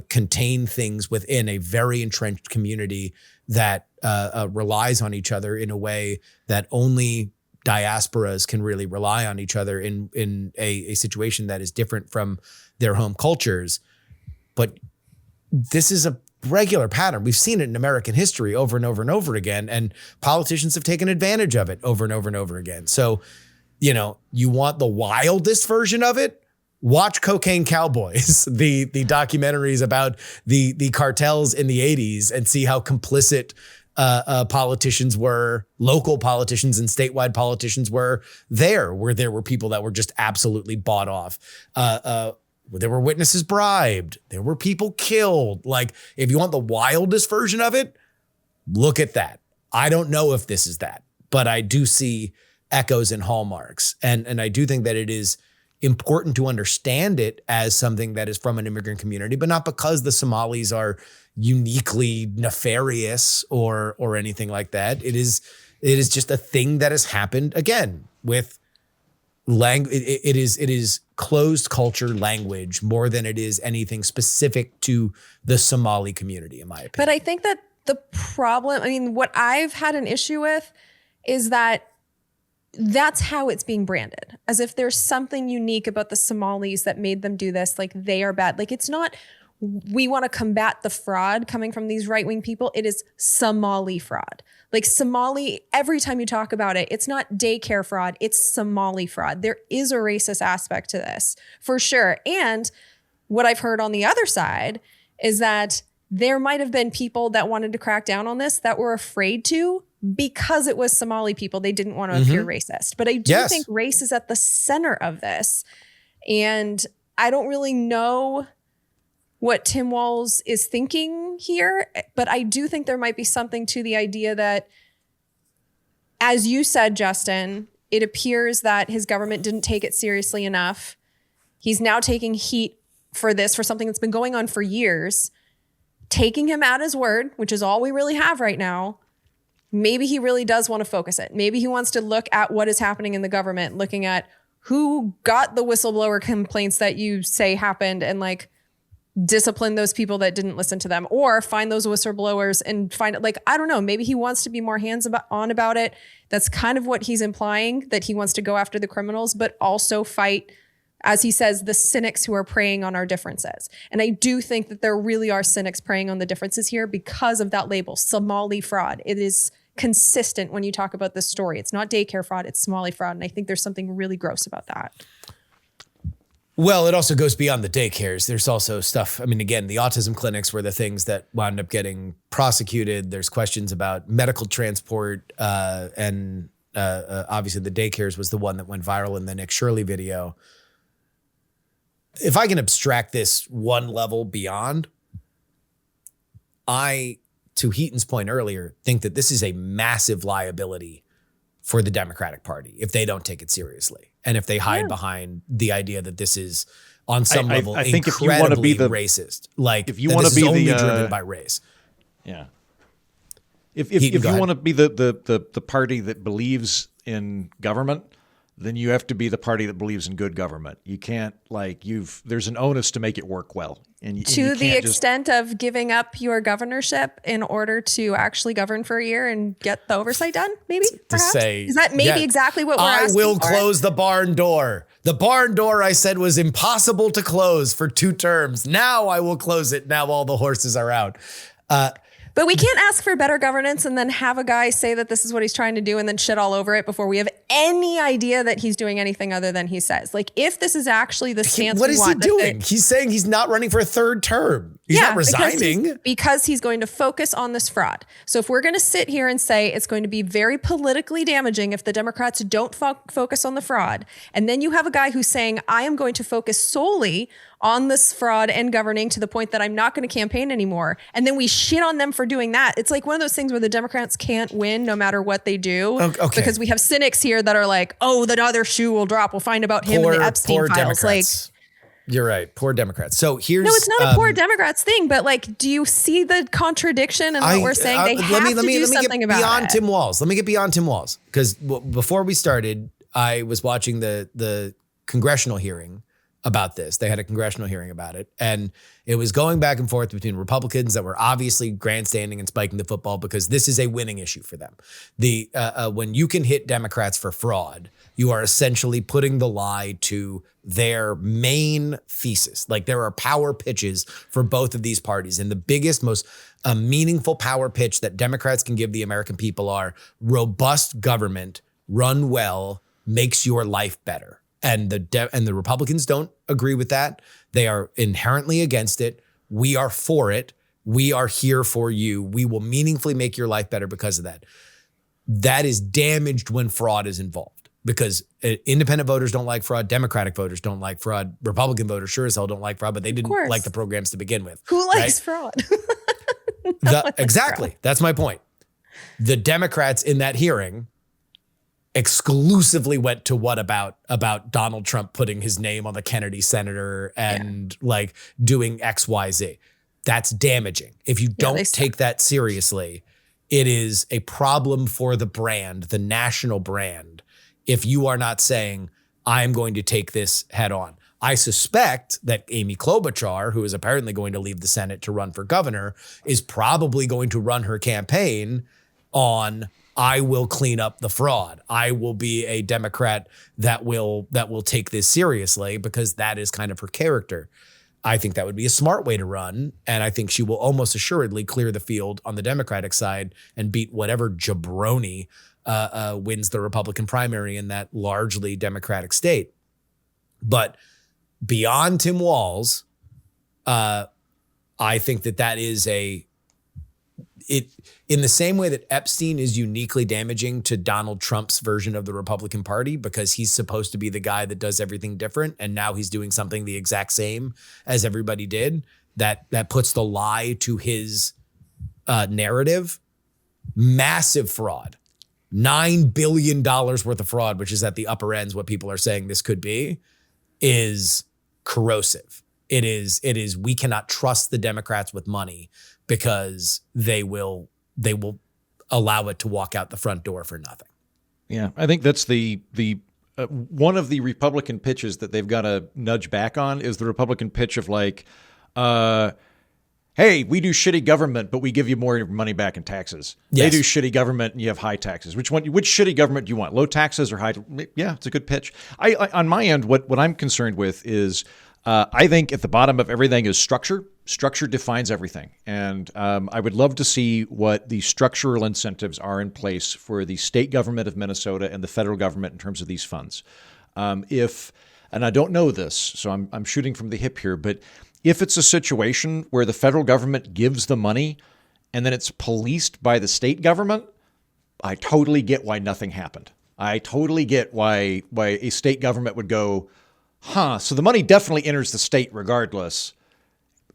contain things within a very entrenched community that relies on each other in a way that only diasporas can really rely on each other in a situation that is different from their home cultures. But this is a regular pattern. We've seen it in American history over and over and over again, and politicians have taken advantage of it over and over and over again. So, you want the wildest version of it? Watch Cocaine Cowboys, the documentaries about the cartels in the 80s, and see how complicit politicians were, local politicians and statewide politicians were there, where there were people that were just absolutely bought off. There were witnesses bribed. There were people killed. Like, if you want the wildest version of it, look at that. I don't know if this is that, but I do see echoes and hallmarks. And I do think that it is important to understand it as something that is from an immigrant community, but not because the Somalis are uniquely nefarious or anything like that. It is just a thing that has happened again with language. It is closed culture language more than it is anything specific to the Somali community, in my opinion. But I think that the problem, what I've had an issue with is that that's how it's being branded, as if there's something unique about the Somalis that made them do this. Like, they are bad. Like, it's not we want to combat the fraud coming from these right-wing people. It is Somali fraud. Like Somali, every time you talk about it, it's not daycare fraud, it's Somali fraud. There is a racist aspect to this, for sure. And what I've heard on the other side is that there might have been people that wanted to crack down on this that were afraid to because it was Somali people. They didn't want to appear racist. But I do think race is at the center of this. And I don't really know what Tim Walz is thinking here, but I do think there might be something to the idea that, as you said, Justin, it appears that his government didn't take it seriously enough. He's now taking heat for this, for something that's been going on for years, taking him at his word, which is all we really have right now. Maybe he really does want to focus it. Maybe he wants to look at what is happening in the government, looking at who got the whistleblower complaints that you say happened and like discipline those people that didn't listen to them, or find those whistleblowers and find it. Like, I don't know, maybe he wants to be more hands-on about it. That's kind of what he's implying, that he wants to go after the criminals, but also fight, as he says, the cynics who are preying on our differences. And I do think that there really are cynics preying on the differences here because of that label, Somali fraud. It is consistent when you talk about this story. It's not daycare fraud, it's Somali fraud. And I think there's something really gross about that. Well, it also goes beyond the daycares. There's also stuff. I mean, again, the autism clinics were the things that wound up getting prosecuted. There's questions about medical transport. And obviously the daycares was the one that went viral in the Nick Shirley video. If I can abstract this one level beyond, to Heaton's point earlier, think that this is a massive liability for the Democratic Party if they don't take it seriously. And if they hide behind the idea that this is on some level I think incredibly if you want to be racist, like if you want to be only driven by race. Yeah. If you want to be the party that believes in government, then you have to be the party that believes in good government. You can't there's an onus to make it work well. And to the extent of giving up your governorship in order to actually govern for a year and get the oversight done, maybe? Is that maybe exactly what we're asking I will for? close the barn door. The barn door I said was impossible to close for 2 terms. Now I will close it. Now all the horses are out. But we can't ask for better governance and then have a guy say that this is what he's trying to do and then shit all over it before we have any idea that he's doing anything other than he says. Like, if this is actually the stance what we is want, he doing? He's saying he's not running for a 3rd term. He's not resigning. Because he's going to focus on this fraud. So if we're going to sit here and say it's going to be very politically damaging if the Democrats don't focus on the fraud, and then you have a guy who's saying, I am going to focus solely on this fraud and governing to the point that I'm not going to campaign anymore. And then we shit on them for doing that. It's like one of those things where the Democrats can't win no matter what they do. Okay. Because we have cynics here that are like, oh, the other shoe will drop. We'll find about him and the Epstein files. Democrats. You're right. Poor Democrats. So here's... No, it's not a poor Democrats thing, but like, do you see the contradiction in what we're saying? They have to do something about it. Let me get beyond Tim Walz. Because before we started, I was watching the congressional hearing about this. They had a congressional hearing about it. And it was going back and forth between Republicans that were obviously grandstanding and spiking the football because this is a winning issue for them. When you can hit Democrats for fraud, you are essentially putting the lie to their main thesis. Like, there are power pitches for both of these parties. And the biggest, most meaningful power pitch that Democrats can give the American people are robust government, run well, makes your life better. And the Republicans don't agree with that. They are inherently against it. We are for it. We are here for you. We will meaningfully make your life better because of that. That is damaged when fraud is involved because independent voters don't like fraud. Democratic voters don't like fraud. Republican voters sure as hell don't like fraud, but they didn't like the programs to begin with. Who likes fraud? Exactly. That's my point. The Democrats in that hearing exclusively went to what about Donald Trump putting his name on the Kennedy Center and like doing X, Y, Z. That's damaging. If you don't take that seriously, it is a problem for the brand, the national brand, if you are not saying, I'm going to take this head on. I suspect that Amy Klobuchar, who is apparently going to leave the Senate to run for governor, is probably going to run her campaign on, I will clean up the fraud. I will be a Democrat that will take this seriously because that is kind of her character. I think that would be a smart way to run. And I think she will almost assuredly clear the field on the Democratic side and beat whatever jabroni wins the Republican primary in that largely Democratic state. But beyond Tim Walz, I think that is in the same way that Epstein is uniquely damaging to Donald Trump's version of the Republican Party because he's supposed to be the guy that does everything different, and now he's doing something the exact same as everybody did. That puts the lie to his narrative. Massive fraud, $9 billion worth of fraud, which is at the upper ends what people are saying this could be, is corrosive. It is. We cannot trust the Democrats with money because they will allow it to walk out the front door for nothing. Yeah, I think that's the one of the Republican pitches that they've got to nudge back on is the Republican pitch of like, hey, we do shitty government, but we give you more money back in taxes. Yes. They do shitty government and you have high taxes. Which shitty government do you want? Low taxes or high? Yeah, it's a good pitch. I on my end, what I'm concerned with is I think at the bottom of everything is structure. Structure defines everything. And I would love to see what the structural incentives are in place for the state government of Minnesota and the federal government in terms of these funds. And I don't know this, so I'm shooting from the hip here, but if it's a situation where the federal government gives the money and then it's policed by the state government, I totally get why nothing happened. I totally get why a state government would go, so the money definitely enters the state regardless,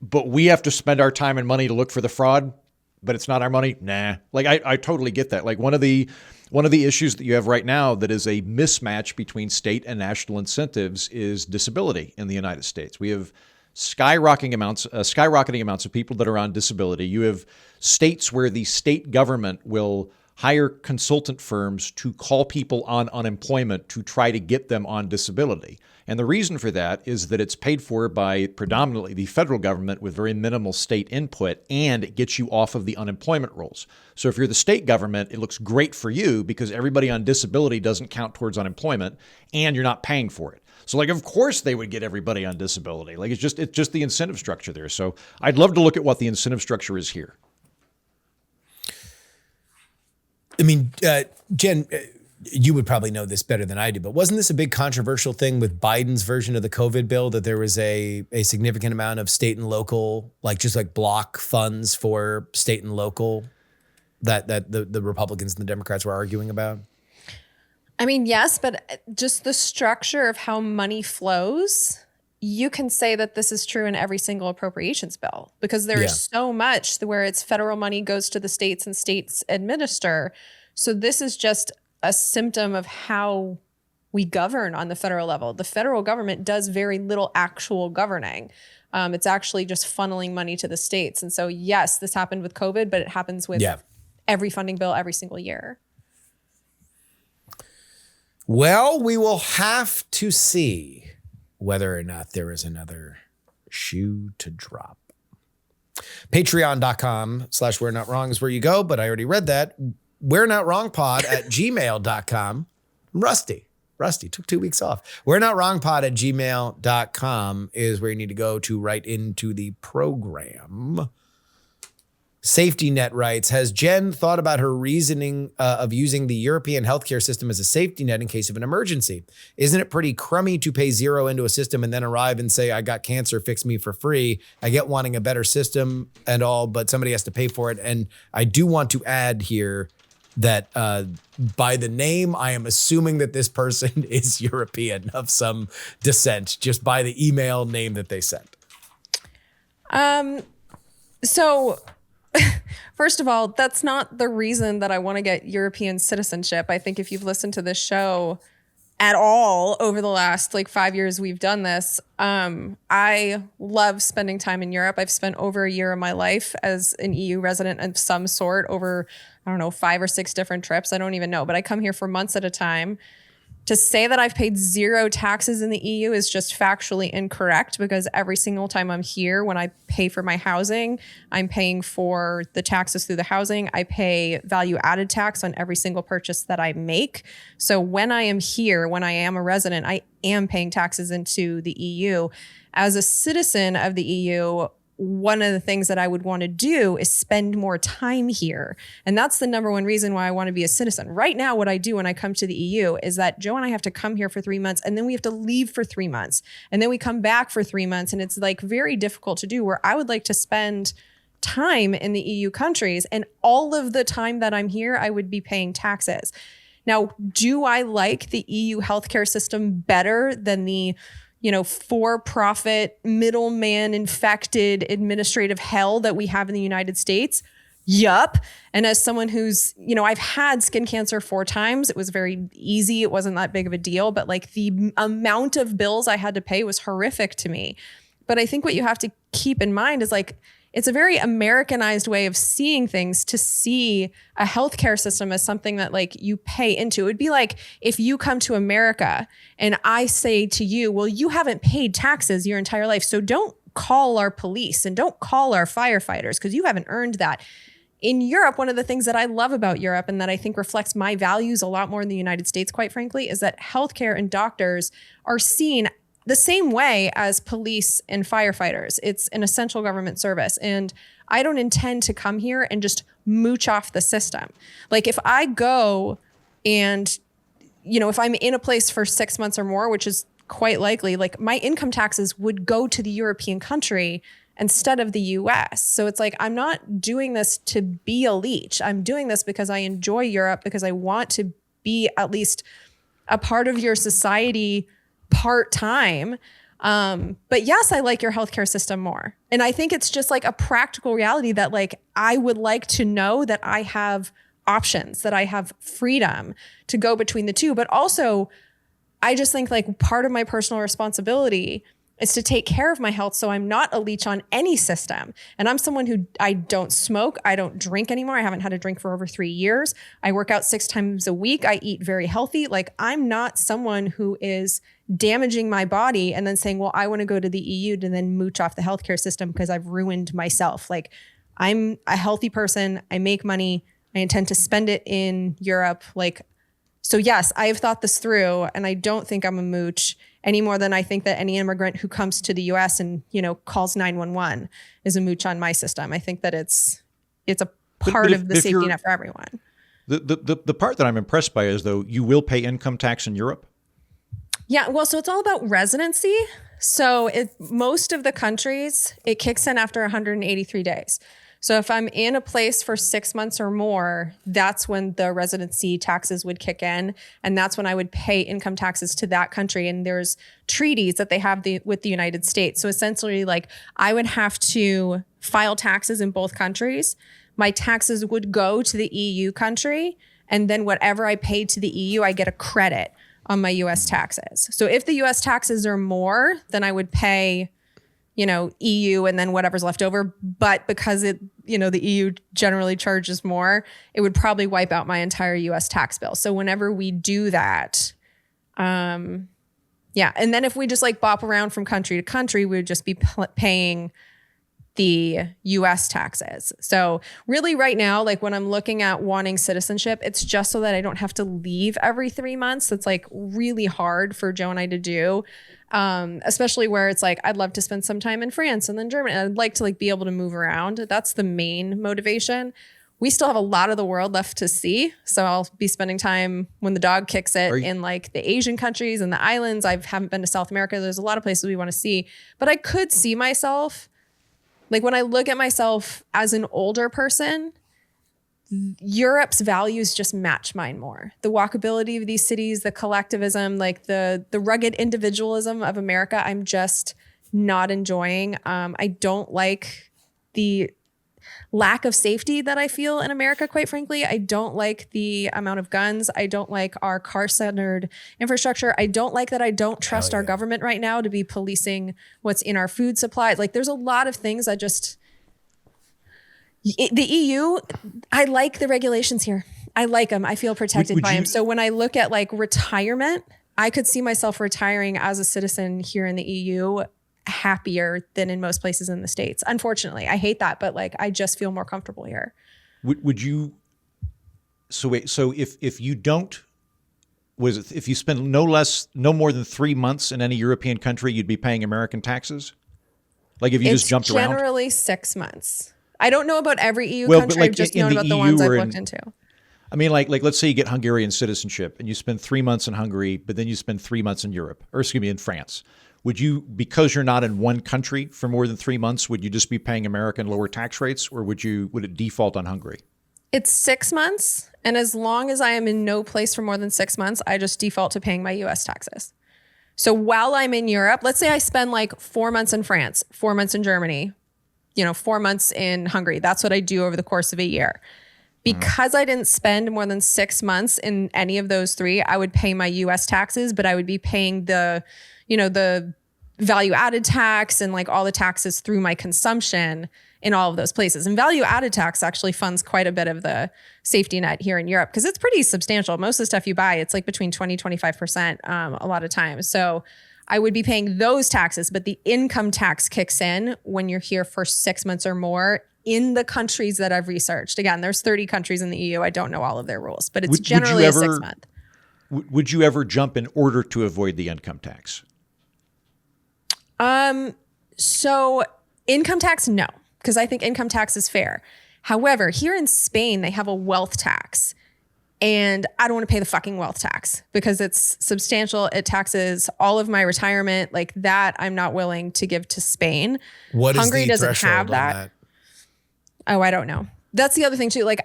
but we have to spend our time and money to look for the fraud, but it's not our money? Nah. Like, I totally get that. Like, one of the issues that you have right now that is a mismatch between state and national incentives is disability in the United States. We have skyrocketing amounts of people that are on disability. You have states where the state government will hire consultant firms to call people on unemployment to try to get them on disability. And the reason for that is that it's paid for by predominantly the federal government with very minimal state input, and it gets you off of the unemployment rolls. So if you're the state government, it looks great for you because everybody on disability doesn't count towards unemployment and you're not paying for it. So like, of course they would get everybody on disability. Like, it's just the incentive structure there. So I'd love to look at what the incentive structure is here. I mean, Jen, you would probably know this better than I do, but wasn't this a big controversial thing with Biden's version of the COVID bill, that there was a significant amount of state and local, like just like block funds for state and local that the Republicans and the Democrats were arguing about? I mean, yes, but just the structure of how money flows, you can say that this is true in every single appropriations bill because there is so much where it's federal money goes to the states and states administer. So this is just a symptom of how we govern on the federal level. The federal government does very little actual governing. It's actually just funneling money to the states. And so, yes, this happened with COVID, but it happens with every funding bill every single year. Well, we will have to see whether or not there is another shoe to drop. Patreon.com/We're Not Wrong is where you go, but I already read that. We're Not Wrong Pod at gmail.com. Rusty took 2 weeks off. We're Not Wrong Pod at gmail.com is where you need to go to write into the program. Safety Net writes, has Jen thought about her reasoning of using the European healthcare system as a safety net in case of an emergency? Isn't it pretty crummy to pay zero into a system and then arrive and say, I got cancer, fix me for free? I get wanting a better system and all, but somebody has to pay for it. And I do want to add here that by the name, I am assuming that this person is European of some descent, just by the email name that they sent. So first of all, that's not the reason that I want to get European citizenship. I think if you've listened to this show at all over the last 5 years we've done this, I love spending time in Europe. I've spent over a year of my life as an EU resident of some sort over, 5 or 6 different trips. I don't even know, but I come here for months at a time. To say that I've paid zero taxes in the EU is just factually incorrect, because every single time I'm here, when I pay for my housing, I'm paying for the taxes through the housing. I pay value added tax on every single purchase that I make. So when I am here, when I am a resident, I am paying taxes into the EU. As a citizen of the EU, one of the things that I would want to do is spend more time here. And that's the number one reason why I want to be a citizen. Right now, what I do when I come to the EU is that Joe and I have to come here for 3 months, and then we have to leave for 3 months. And then we come back for 3 months. And it's like very difficult to do, where I would like to spend time in the EU countries. And all of the time that I'm here, I would be paying taxes. Now, do I like the EU healthcare system better than the for-profit, middleman infected administrative hell that we have in the United States? Yup. And as someone who's, I've had skin cancer 4 times. It was very easy. It wasn't that big of a deal, but like the amount of bills I had to pay was horrific to me. But I think what you have to keep in mind is like, it's a very Americanized way of seeing things to see a healthcare system as something that like you pay into. It would be like if you come to America and I say to you, well, you haven't paid taxes your entire life, so don't call our police and don't call our firefighters because you haven't earned that. In Europe, one of the things that I love about Europe and that I think reflects my values a lot more in the United States, quite frankly, is that healthcare and doctors are seen the same way as police and firefighters. It's an essential government service. And I don't intend to come here and just mooch off the system. Like if I go and, if I'm in a place for 6 months or more, which is quite likely, like my income taxes would go to the European country instead of the US. So it's like, I'm not doing this to be a leech. I'm doing this because I enjoy Europe, because I want to be at least a part of your society part-time. But yes, I like your healthcare system more. And I think it's just like a practical reality that like, I would like to know that I have options, that I have freedom to go between the two. But also, I just think like part of my personal responsibility is to take care of my health so I'm not a leech on any system. And I'm someone who, I don't smoke, I don't drink anymore. I haven't had a drink for over 3 years. I work out 6 times a week. I eat very healthy. Like I'm not someone who is damaging my body and then saying, well, I want to go to the EU to then mooch off the healthcare system because I've ruined myself. Like I'm a healthy person. I make money. I intend to spend it in Europe. So yes, I have thought this through, and I don't think I'm a mooch any more than I think that any immigrant who comes to the US and, calls 911 is a mooch on my system. I think that it's a part of the safety net for everyone. The part that I'm impressed by is, though, you will pay income tax in Europe? Yeah, well, so it's all about residency. So most of the countries, it kicks in after 183 days. So if I'm in a place for 6 months or more, that's when the residency taxes would kick in. And that's when I would pay income taxes to that country. And there's treaties that they have with the United States. So essentially, like I would have to file taxes in both countries. My taxes would go to the EU country. And then whatever I paid to the EU, I get a credit on my US taxes. So if the US taxes are more, then I would pay EU and then whatever's left over. But because the EU generally charges more, it would probably wipe out my entire US tax bill. So whenever we do that, And then if we just like bop around from country to country, we would just be paying the US taxes. So really right now, like when I'm looking at wanting citizenship, it's just so that I don't have to leave every 3 months. That's like really hard for Joe and I to do. Especially where it's like, I'd love to spend some time in France and then Germany. I'd like to like be able to move around. That's the main motivation. We still have a lot of the world left to see. So I'll be spending time when the dog kicks it in like the Asian countries and the islands. I haven't been to South America. There's a lot of places we want to see, but I could see myself, like when I look at myself as an older person, Europe's values just match mine more. The walkability of these cities, the collectivism, like the rugged individualism of America, I'm just not enjoying. I don't like the lack of safety that I feel in America, quite frankly. I don't like the amount of guns. I don't like our car-centered infrastructure. I don't like that I don't trust our government right now to be policing what's in our food supply. Like there's a lot of things I just... The EU, I like the regulations here. I like them. I feel protected by them. So when I look at like retirement I could see myself retiring as a citizen here in the EU happier than in most places in the States. Unfortunately, I hate that, but like I just feel more comfortable here. Would you? So wait. So if you don't, if you spend no more than 3 months in any European country, you'd be paying American taxes. Like if you just jumped around. Generally 6 months. I don't know about every EU country. I've just known about the ones I've looked into. I mean, like let's say you get Hungarian citizenship and you spend 3 months in Hungary, but then you spend 3 months in Europe, or excuse me, in France. Would you, because you're not in one country for more than 3 months, would you just be paying American lower tax rates, or would it default on Hungary? It's 6 months, and as long as I am in no place for more than 6 months, I just default to paying my US taxes. So while I'm in Europe, let's say I spend like 4 months in France, 4 months in Germany, 4 months in Hungary. That's what I do over the course of a year. Because I didn't spend more than 6 months in any of those three, I would pay my US taxes, but I would be paying the value added tax and like all the taxes through my consumption in all of those places. And value added tax actually funds quite a bit of the safety net here in Europe because it's pretty substantial. Most of the stuff you buy, it's like between 20-25% a lot of times. So I would be paying those taxes, but the income tax kicks in when you're here for 6 months or more in the countries that I've researched. Again, there's 30 countries in the EU. I don't know all of their rules, but it's generally a 6 month. Would you ever jump in order to avoid the income tax? So income tax, no, because I think income tax is fair. However, here in Spain, they have a wealth tax. And I don't want to pay the fucking wealth tax because it's substantial. It taxes all of my retirement. Like that, I'm not willing to give to Spain. What Hungary is the doesn't threshold have that. on that? Oh, I don't know. That's the other thing too. Like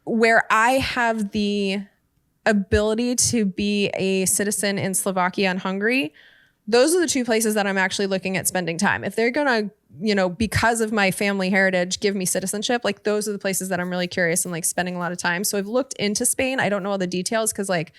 where I have the ability to be a citizen in Slovakia and Hungary, those are the two places that I'm actually looking at spending time. If they're going to, because of my family heritage, give me citizenship, like those are the places that I'm really curious and like spending a lot of time. So I've looked into Spain. I don't know all the details because like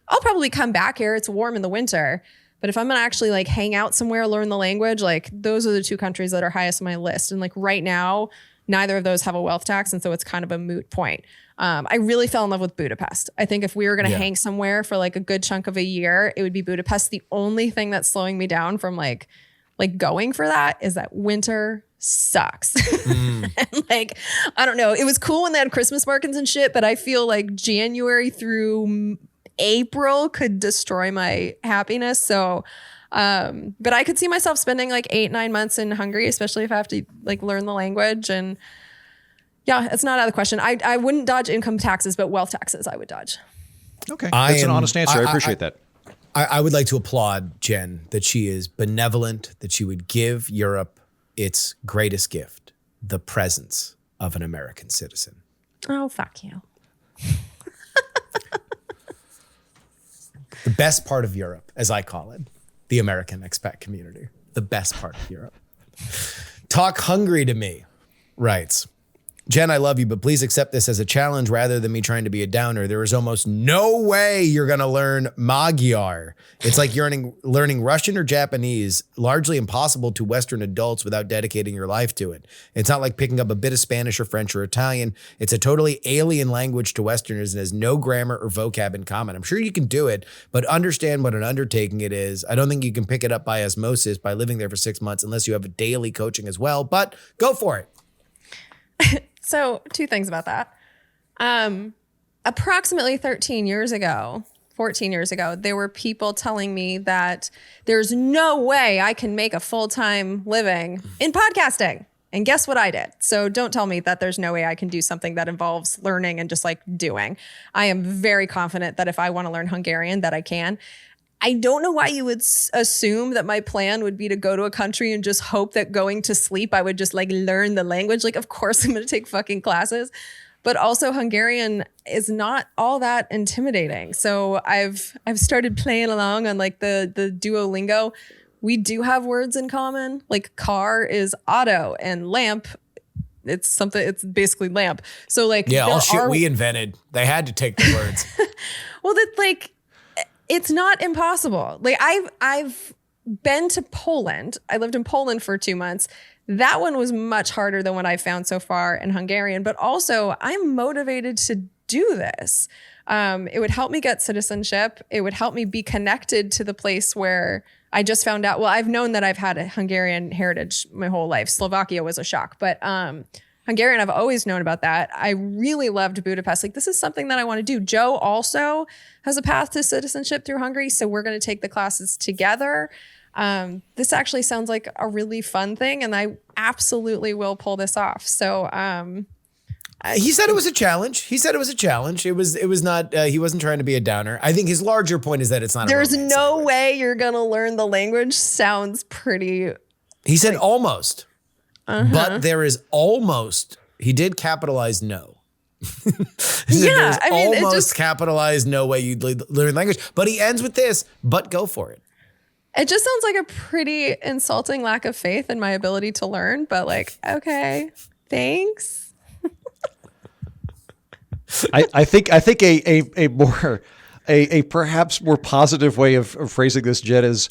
I'll probably come back here. It's warm in the winter. But if I'm going to actually like hang out somewhere, learn the language, like those are the two countries that are highest on my list. And like right now, neither of those have a wealth tax. And so it's kind of a moot point. I really fell in love with Budapest. I think if we were going to hang somewhere for like a good chunk of a year, it would be Budapest. The only thing that's slowing me down from like going for that is that winter sucks. And like, I don't know. It was cool when they had Christmas markets and shit, but I feel like January through April could destroy my happiness. So, but I could see myself spending like 8-9 months in Hungary, especially if I have to like learn the language. And yeah, it's not out of the question. I wouldn't dodge income taxes, but wealth taxes I would dodge. Okay. That's an honest answer. I appreciate that. I would like to applaud Jen that she is benevolent, that she would give Europe its greatest gift, the presence of an American citizen. Oh, fuck you. The best part of Europe, as I call it, the American expat community, the best part of Europe. Talk Hungary to me, writes, Jen, I love you, but please accept this as a challenge rather than me trying to be a downer. There is almost no way you're going to learn Magyar. It's like you're learning Russian or Japanese, largely impossible to Western adults without dedicating your life to it. It's not like picking up a bit of Spanish or French or Italian. It's a totally alien language to Westerners and has no grammar or vocab in common. I'm sure you can do it, but understand what an undertaking it is. I don't think you can pick it up by osmosis by living there for 6 months unless you have a daily coaching as well, but go for it. So 2 things about that. Approximately 14 years ago, there were people telling me that there's no way I can make a full-time living in podcasting. And guess what I did? So don't tell me that there's no way I can do something that involves learning and just like doing. I am very confident that if I want to learn Hungarian, that I can. I don't know why you would assume that my plan would be to go to a country and just hope that going to sleep, I would just like learn the language. Like, of course I'm going to take fucking classes, but also Hungarian is not all that intimidating. So I've started playing along on like the Duolingo. We do have words in common. Like car is auto and lamp. It's basically lamp. So like, yeah, all shit we invented. They had to take the words. Well, that like, it's not impossible. Like I've been to Poland. I lived in Poland for 2 months. That one was much harder than what I've found so far in Hungarian, but also I'm motivated to do this. It would help me get citizenship. It would help me be connected to the place where I just found out. Well, I've known that I've had a Hungarian heritage my whole life. Slovakia was a shock, but Hungarian, I've always known about that. I really loved Budapest. Like, this is something that I want to do. Joe also has a path to citizenship through Hungary, so we're going to take the classes together. This actually sounds like a really fun thing, and I absolutely will pull this off. So he said it was a challenge. It was not, he wasn't trying to be a downer. I think his larger point is that it's not there's a romance no language. way you're going to learn the language. Sounds pretty. He said almost. But there is almost, he did capitalize no. Yeah, I mean, almost it just capitalized no way you'd learn language. But he ends with this, but go for it. It just sounds like a pretty insulting lack of faith in my ability to learn, but like, okay, thanks. I think a perhaps more positive way of phrasing this, Jen, is,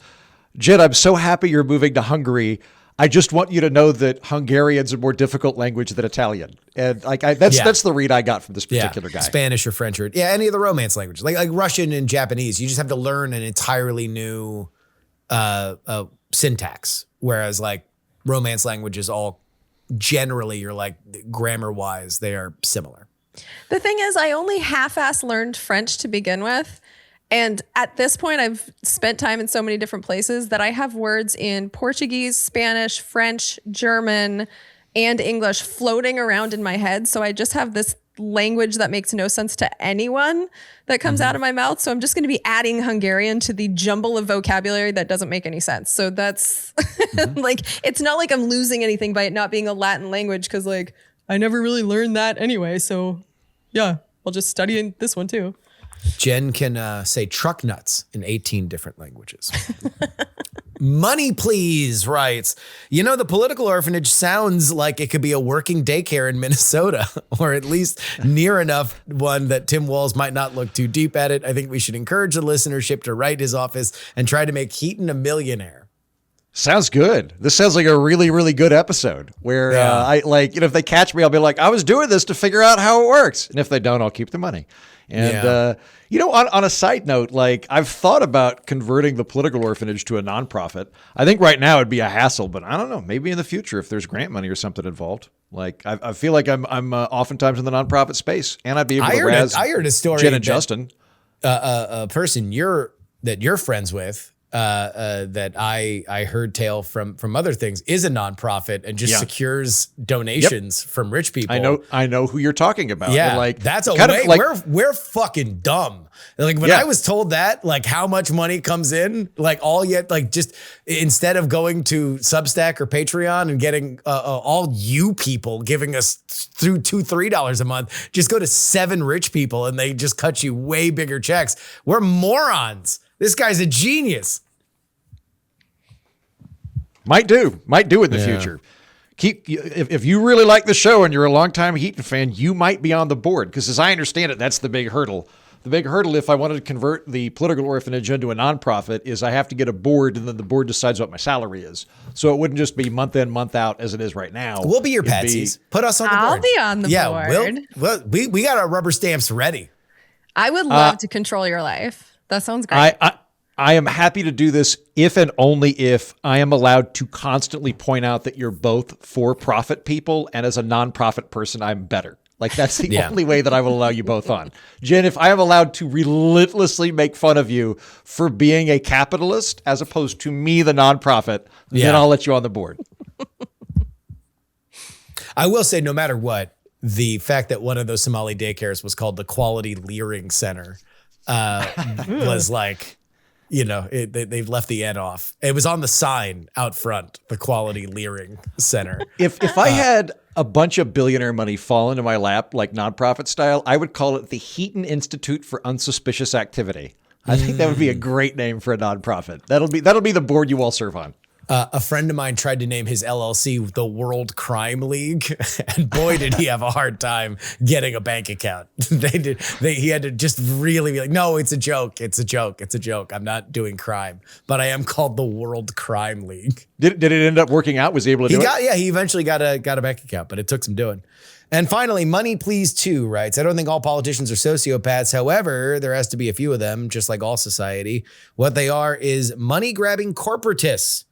Jen, I'm so happy you're moving to Hungary. I just want you to know that Hungarian's a more difficult language than Italian. And like that's the read I got from this particular guy. Spanish or French or any of the Romance languages. Like Russian and Japanese, you just have to learn an entirely new syntax. Whereas like Romance languages all generally, you're like grammar-wise, they are similar. The thing is, I only half-ass learned French to begin with. And at this point, I've spent time in so many different places that I have words in Portuguese, Spanish, French, German, and English floating around in my head. So I just have this language that makes no sense to anyone that comes out of my mouth. So I'm just going to be adding Hungarian to the jumble of vocabulary that doesn't make any sense. So that's like, it's not like I'm losing anything by it not being a Latin language, because like I never really learned that anyway. So yeah, I'll just study in this one too. Jen can say truck nuts in 18 different languages. Money, please, writes, the political orphanage sounds like it could be a working daycare in Minnesota, or at least near enough one that Tim Walz might not look too deep at it. I think we should encourage the listenership to write his office and try to make Heaton a millionaire. Sounds good. This sounds like a really, really good episode where if they catch me, I'll be like, I was doing this to figure out how it works. And if they don't, I'll keep the money. And, on a side note, like I've thought about converting the political orphanage to a nonprofit. I think right now it'd be a hassle, but I don't know, maybe in the future, if there's grant money or something involved. Like I feel like I'm oftentimes in the nonprofit space, and I'd be able to razz I heard a story Jen and Justin. A person that you're friends with, that I heard tale from other things, is a nonprofit and just secures donations from rich people. I know who you're talking about. Yeah, and like that's a way. We're fucking dumb. Like when I was told that, like how much money comes in, like just instead of going to Substack or Patreon and getting all you people giving us through $2-3 a month, just go to 7 rich people and they just cut you way bigger checks. We're morons. This guy's a genius. Might do in the future. If you really like the show and you're a longtime Heaton fan, you might be on the board, because as I understand it, that's the big hurdle. The big hurdle, if I wanted to convert the political orphanage into a nonprofit, is I have to get a board, and then the board decides what my salary is. So it wouldn't just be month in, month out as it is right now. We'll be your patsies. Put us on the board. I'll be on the board. We got our rubber stamps ready. I would love to control your life. That sounds great. I am happy to do this if and only if I am allowed to constantly point out that you're both for-profit people, and as a nonprofit person, I'm better. Like, that's the only way that I will allow you both on. Jen, if I am allowed to relentlessly make fun of you for being a capitalist as opposed to me, the nonprofit, then I'll let you on the board. I will say, no matter what, the fact that one of those Somali daycares was called the Quality Leering Center was like, they've left the N off. It was on the sign out front, the Quality Leering Center. If I had a bunch of billionaire money fall into my lap, like nonprofit style, I would call it the Heaton Institute for Unsuspicious Activity. I think that would be a great name for a nonprofit. That'll be the board you all serve on. A friend of mine tried to name his LLC the World Crime League, and boy, did he have a hard time getting a bank account. He had to just really be like, no, it's a joke. It's a joke. It's a joke. I'm not doing crime, but I am called the World Crime League. Did it end up working out? Was he able to do it? Yeah, he eventually got a bank account, but it took some doing. And finally, Money Please 2 writes, I don't think all politicians are sociopaths. However, there has to be a few of them, just like all society. What they are is money-grabbing corporatists.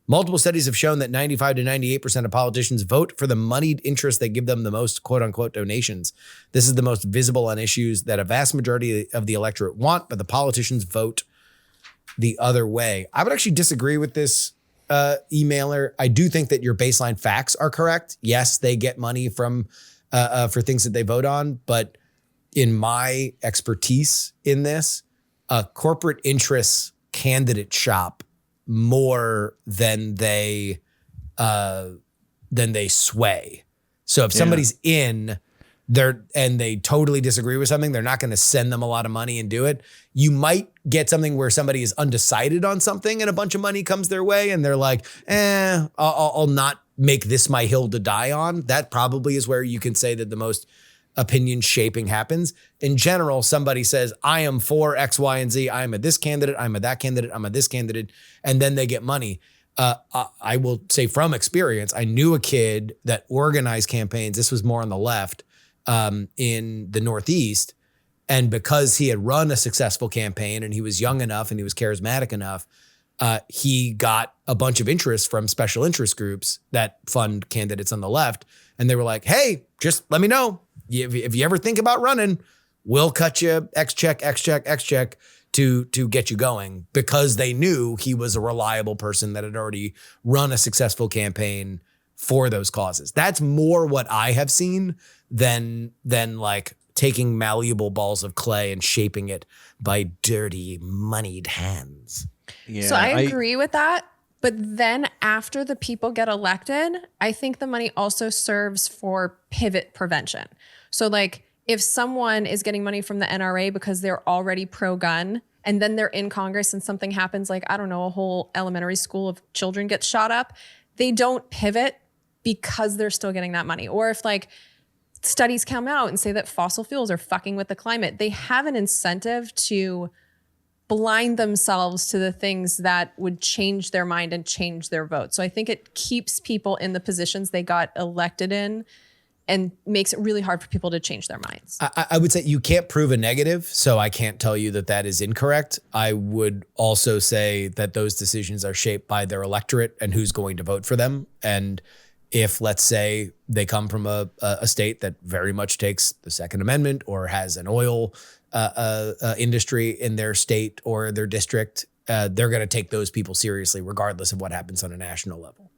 Multiple studies have shown that 95 to 98% of politicians vote for the moneyed interests that give them the most quote-unquote donations. This is the most visible on issues that a vast majority of the electorate want, but the politicians vote the other way. I would actually disagree with this emailer. I do think that your baseline facts are correct. Yes, they get money from for things that they vote on, but in my expertise in this, corporate interests candidate shop more than they sway. So if somebody's in there and they totally disagree with something, they're not going to send them a lot of money and do it. You might get something where somebody is undecided on something and a bunch of money comes their way and they're like, I'll not make this my hill to die on. That probably is where you can say that the most opinion shaping happens. In general, somebody says, I am for X, Y, and Z. I am a this candidate. I'm a that candidate. I'm a this candidate. And then they get money. I will say from experience, I knew a kid that organized campaigns. This was more on the left in the Northeast. And because he had run a successful campaign and he was young enough and he was charismatic enough, he got a bunch of interest from special interest groups that fund candidates on the left. And they were like, hey, just let me know. If you ever think about running, we'll cut you X check to get you going, because they knew he was a reliable person that had already run a successful campaign for those causes. That's more what I have seen than like taking malleable balls of clay and shaping it by dirty, moneyed hands. Yeah, so I agree with that. But then after the people get elected, I think the money also serves for pivot prevention. So like if someone is getting money from the NRA because they're already pro-gun and then they're in Congress and something happens, like, I don't know, a whole elementary school of children gets shot up, they don't pivot because they're still getting that money. Or if like studies come out and say that fossil fuels are fucking with the climate, they have an incentive to blind themselves to the things that would change their mind and change their vote. So I think it keeps people in the positions they got elected in and makes it really hard for people to change their minds. I would say you can't prove a negative, so I can't tell you that that is incorrect. I would also say that those decisions are shaped by their electorate and who's going to vote for them. And if, let's say, they come from a state that very much takes the Second Amendment or has an oil industry in their state or their district, they're going to take those people seriously, regardless of what happens on a national level.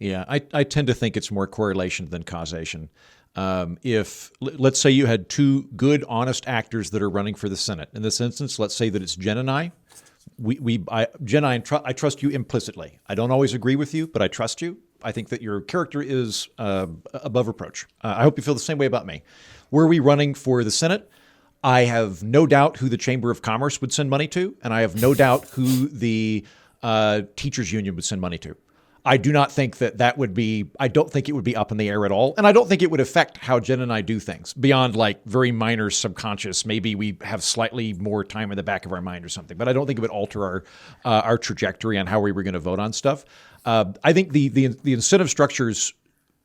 Yeah, I tend to think it's more correlation than causation. If, let's say you had two good, honest actors that are running for the Senate. In this instance, let's say that it's Jen and I. I trust you implicitly. I don't always agree with you, but I trust you. I think that your character is above reproach. I hope you feel the same way about me. Were we running for the Senate? I have no doubt who the Chamber of Commerce would send money to, and I have no doubt who the teachers union would send money to. I do not think that would be, I don't think it would be up in the air at all. And I don't think it would affect how Jen and I do things beyond like very minor subconscious. Maybe we have slightly more time in the back of our mind or something, but I don't think it would alter our trajectory on how we were going to vote on stuff. I think the incentive structure is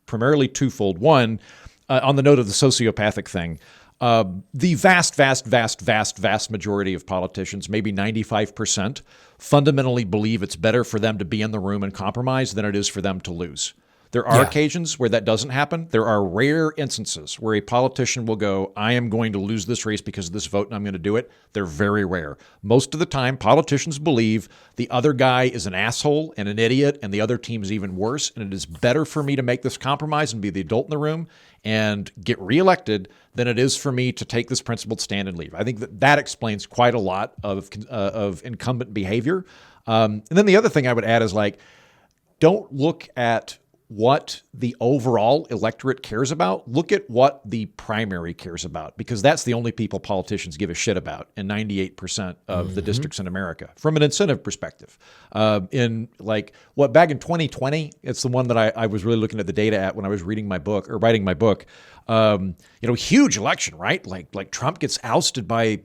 primarily twofold. One, on the note of the sociopathic thing, the vast majority of politicians, maybe 95%, fundamentally believe it's better for them to be in the room and compromise than it is for them to lose. There are occasions where that doesn't happen. There are rare instances where a politician will go, I am going to lose this race because of this vote and I'm going to do it. They're very rare. Most of the time, politicians believe the other guy is an asshole and an idiot and the other team is even worse. And it is better for me to make this compromise and be the adult in the room and get reelected than it is for me to take this principled stand and leave. I think that explains quite a lot of incumbent behavior. And then the other thing I would add is like, don't look at what the overall electorate cares about, look at what the primary cares about, because that's the only people politicians give a shit about in 98% of the districts in America from an incentive perspective. Back in 2020, it's the one that I was really looking at the data at when I was writing my book. Huge election, right? Like Trump gets ousted by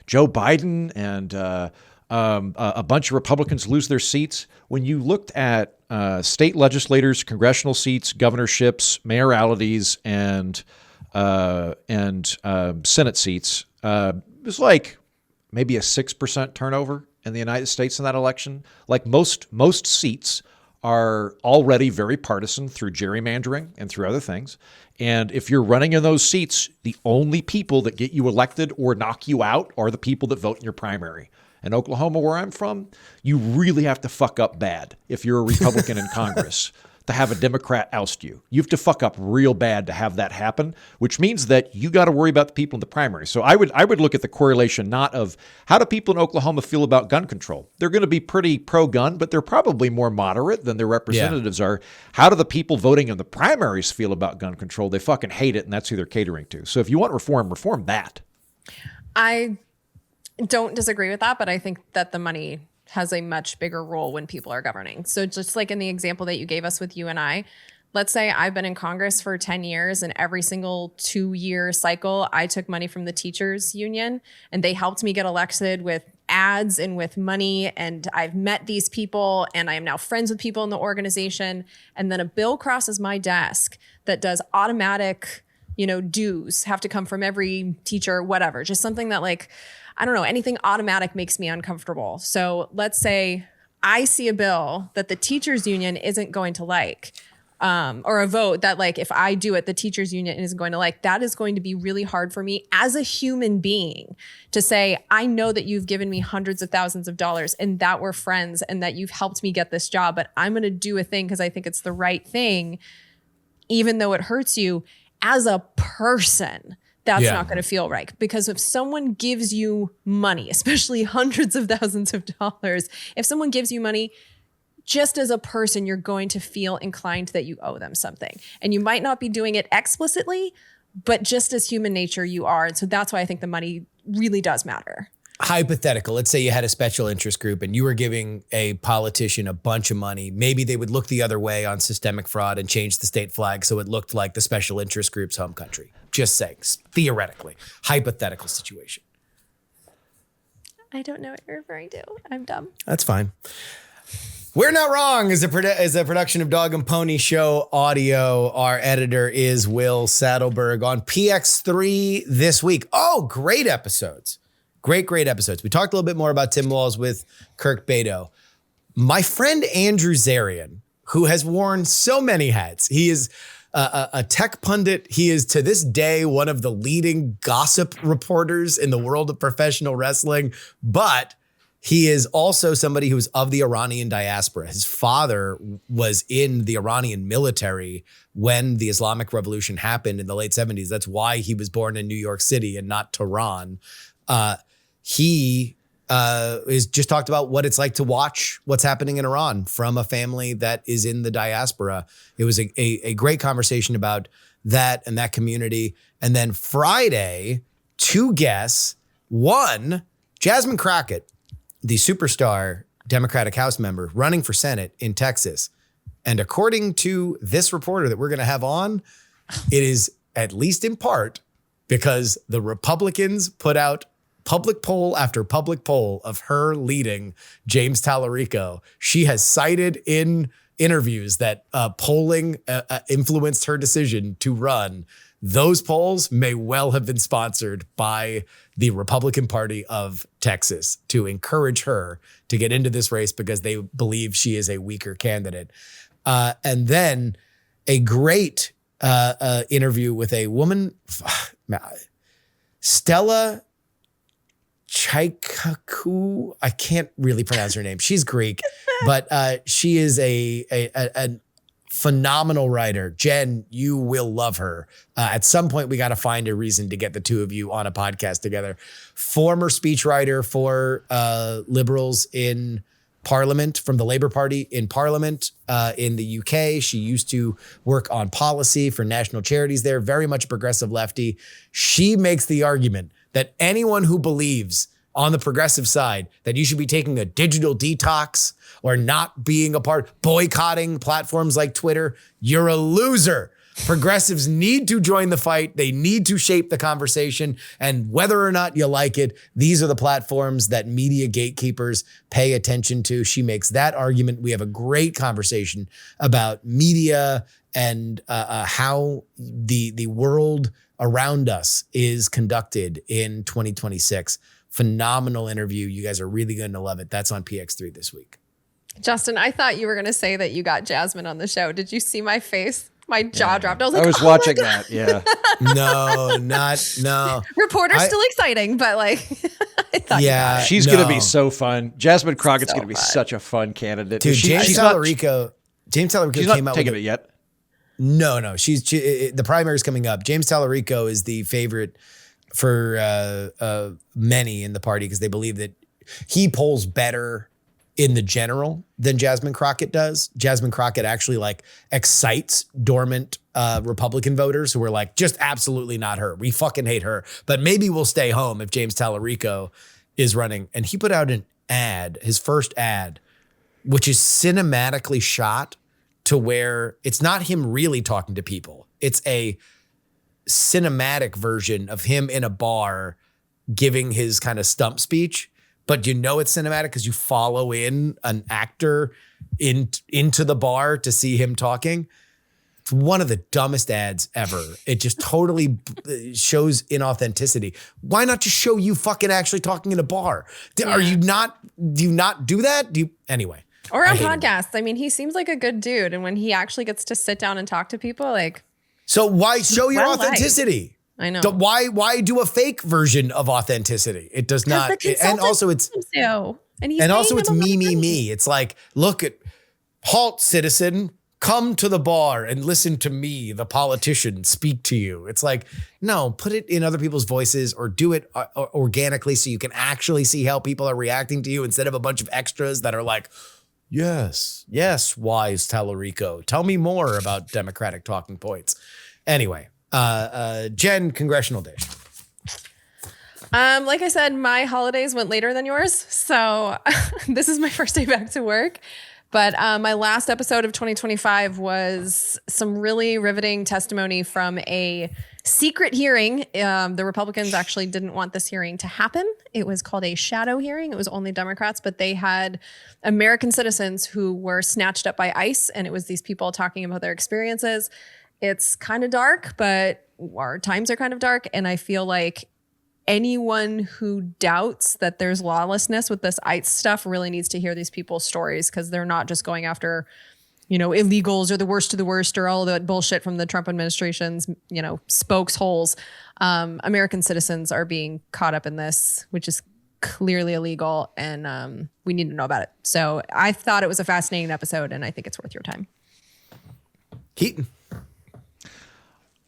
Joe Biden, and a bunch of Republicans lose their seats. When you looked at state legislators, congressional seats, governorships, mayoralities, and Senate seats, it was like maybe a 6% turnover in the United States in that election. Like most seats are already very partisan through gerrymandering and through other things. And if you're running in those seats, the only people that get you elected or knock you out are the people that vote in your primary. In Oklahoma, where I'm from, you really have to fuck up bad if you're a Republican in Congress to have a Democrat oust you. You have to fuck up real bad to have that happen, which means that you got to worry about the people in the primary. So I would look at the correlation not of how do people in Oklahoma feel about gun control. They're going to be pretty pro-gun, but they're probably more moderate than their representatives are. How do the people voting in the primaries feel about gun control? They fucking hate it, and that's who they're catering to. So if you want reform that. I don't disagree with that, but I think that the money has a much bigger role when people are governing. So just like in the example that you gave us with you and I, let's say I've been in Congress for 10 years and every single 2-year cycle, I took money from the teachers union and they helped me get elected with ads and with money. And I've met these people and I am now friends with people in the organization. And then a bill crosses my desk that does automatic, dues have to come from every teacher, whatever, just something that I don't know, anything automatic makes me uncomfortable. So let's say I see a bill that the teachers union isn't going to like, or a vote that if I do it, the teachers union isn't going to like. That is going to be really hard for me as a human being to say, I know that you've given me hundreds of thousands of dollars and that we're friends and that you've helped me get this job, but I'm going to do a thing because I think it's the right thing, even though it hurts you as a person. That's not going to feel right. Because if someone gives you money, especially hundreds of thousands of dollars, if someone gives you money, just as a person, you're going to feel inclined that you owe them something. And you might not be doing it explicitly, but just as human nature, you are. And so that's why I think the money really does matter. Hypothetical. Let's say you had a special interest group and you were giving a politician a bunch of money. Maybe they would look the other way on systemic fraud and change the state flag so it looked like the special interest group's home country. Just saying, theoretically, hypothetical situation. I don't know what you're referring to. I'm dumb. That's fine. We're Not Wrong is a production of Dog and Pony Show Audio. Our editor is Will Saddleberg on PX3 this week. Oh, great episodes. Great episodes. We talked a little bit more about Tim Walz with Kirk Beto. My friend Andrew Zarian, who has worn so many hats. He is a tech pundit. He is to this day one of the leading gossip reporters in the world of professional wrestling, but he is also somebody who is of the Iranian diaspora. His father was in the Iranian military when the Islamic Revolution happened in the late 70s. That's why he was born in New York City and not Tehran. He is just talked about what it's like to watch what's happening in Iran from a family that is in the diaspora. It was a great conversation about that and that community. And then Friday, 2 guests. One, Jasmine Crockett, the superstar Democratic House member running for Senate in Texas. And according to this reporter that we're going to have on, it is at least in part because the Republicans put out public poll after public poll of her leading James Tallarico. She has cited in interviews that polling influenced her decision to run. Those polls may well have been sponsored by the Republican Party of Texas to encourage her to get into this race because they believe she is a weaker candidate. And then a great interview with a woman, Stella Chaikaku. I can't really pronounce her name. She's Greek, but she is a phenomenal writer. Jen, you will love her. At some point, we got to find a reason to get the two of you on a podcast together. Former speechwriter for liberals in Parliament, from the Labour Party in Parliament in the UK. She used to work on policy for national charities there, very much a progressive lefty. She makes the argument that anyone who believes on the progressive side that you should be taking a digital detox or not being a part, boycotting platforms like Twitter, you're a loser. Progressives need to join the fight. They need to shape the conversation. And whether or not you like it, these are the platforms that media gatekeepers pay attention to. She makes that argument. We have a great conversation about media and how the world around us is conducted in 2026. Phenomenal interview. You guys are really going to love it. That's on PX3 this week. Justin, I thought you were going to say that you got Jasmine on the show. Did you see my face? My jaw dropped. I was like, I was watching that. Yeah. No. Reporter's still exciting, but like, I thought Yeah. She's going to be so fun. Jasmine Crockett's So going to be fun. such a fun candidate. Dude, James she's Tallarico she's came not out taking with it yet. No. The primary is coming up. James Tallarico is the favorite for many in the party because they believe that he polls better in the general than Jasmine Crockett does. Jasmine Crockett actually like excites dormant Republican voters who are like, just absolutely not her. We fucking hate her, but maybe we'll stay home if James Tallarico is running. And he put out an ad, his first ad, which is cinematically shot to where it's not him really talking to people. It's a cinematic version of him in a bar giving his kind of stump speech. But you know it's cinematic because you follow in an actor into the bar to see him talking. It's one of the dumbest ads ever. It just totally shows inauthenticity. Why not just show you fucking actually talking in a bar? Are you not? Do you not do that? Anyway? Or on podcasts. I mean, he seems like a good dude, and when he actually gets to sit down and talk to people, like. So why show your authenticity? I know. Why do a fake version of authenticity? It does not. And also it's me. It's like, look at halt, citizen, come to the bar and listen to me, the politician, speak to you. It's like, no, put it in other people's voices or do it organically so you can actually see how people are reacting to you instead of a bunch of extras that are like, yes, wise Tallarico, tell me more about Democratic talking points. Anyway. Jen, congressional days. Like I said, my holidays went later than yours. So this is my first day back to work. But my last episode of 2025 was some really riveting testimony from a secret hearing. The Republicans actually didn't want this hearing to happen. It was called a shadow hearing. It was only Democrats, but they had American citizens who were snatched up by ICE. And it was these people talking about their experiences. It's kind of dark, but our times are kind of dark. And I feel like anyone who doubts that there's lawlessness with this ICE stuff really needs to hear these people's stories because they're not just going after, illegals or the worst of the worst or all that bullshit from the Trump administration's, spokesholes. American citizens are being caught up in this, which is clearly illegal. And we need to know about it. So I thought it was a fascinating episode and I think it's worth your time. Keaton.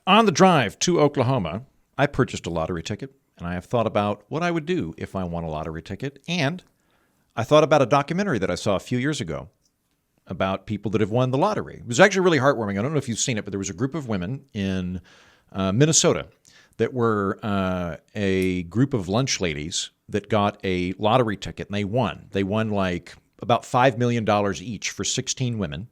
On the drive to Oklahoma, I purchased a lottery ticket, and I have thought about what I would do if I won a lottery ticket. And I thought about a documentary that I saw a few years ago about people that have won the lottery. It was actually really heartwarming. I don't know if you've seen it, but there was a group of women in Minnesota that were a group of lunch ladies that got a lottery ticket, and they won. They won like about $5 million each for 16 women.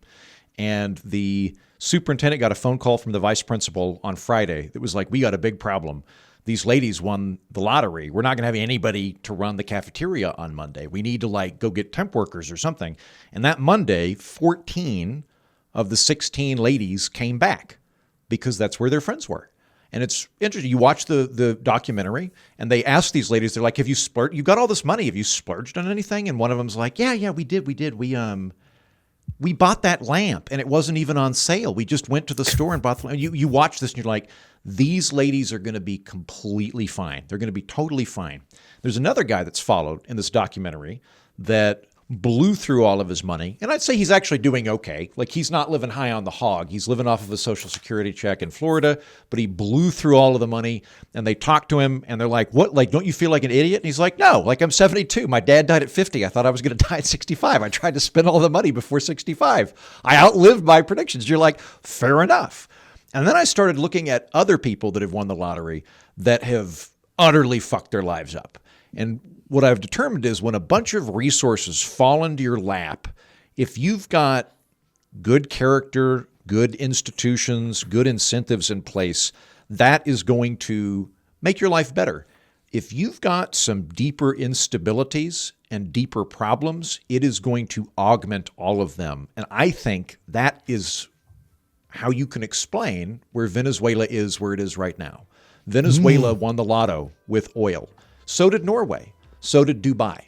And the superintendent got a phone call from the vice principal on Friday that was like, we got a big problem. These ladies won the lottery. We're not going to have anybody to run the cafeteria on Monday. We need to go get temp workers or something. And that Monday, 14 of the 16 ladies came back because that's where their friends were. And it's interesting. You watch the documentary and they ask these ladies, they're like, have you splurged? You got all this money. Have you splurged on anything? And one of them's like, yeah, we did. We bought that lamp and it wasn't even on sale. We just went to the store and bought the lamp. You watch this and you're like, these ladies are going to be completely fine. They're going to be totally fine. There's another guy that's followed in this documentary that blew through all of his money. And I'd say he's actually doing okay. Like, he's not living high on the hog. He's living off of a Social Security check in Florida, but he blew through all of the money. And they talked to him and they're like, what? Like, don't you feel like an idiot? And he's like, no, like, I'm 72. My dad died at 50. I thought I was going to die at 65. I tried to spend all the money before 65. I outlived my predictions. You're like, fair enough. And then I started looking at other people that have won the lottery that have utterly fucked their lives up. And what I've determined is when a bunch of resources fall into your lap, if you've got good character, good institutions, good incentives in place, that is going to make your life better. If you've got some deeper instabilities and deeper problems, it is going to augment all of them. And I think that is how you can explain where Venezuela is where it is right now. Venezuela won the lotto with oil. So did Norway. So did Dubai.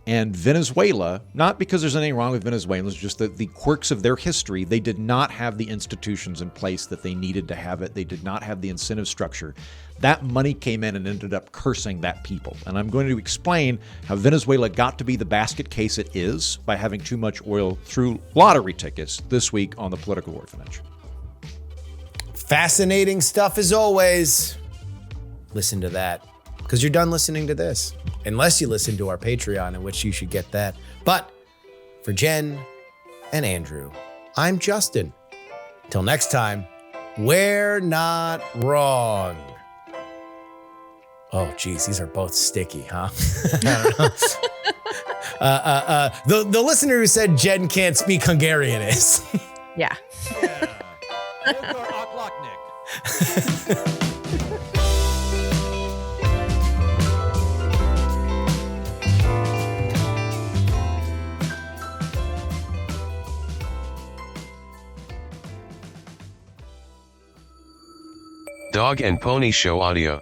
And Venezuela, not because there's anything wrong with Venezuelans, just that the quirks of their history, they did not have the institutions in place that they needed to have it. They did not have the incentive structure. That money came in and ended up cursing that people. And I'm going to explain how Venezuela got to be the basket case it is by having too much oil through lottery tickets this week on the Political Orphanage. Fascinating stuff as always. Listen to that, because you're done listening to this. Unless you listen to our Patreon, in which you should get that. But for Jen and Andrew, I'm Justin. Till next time, we're not wrong. Oh, geez, these are both sticky, huh? I don't know. The listener who said Jen can't speak Hungarian is. Yeah. Dog and Pony Show audio.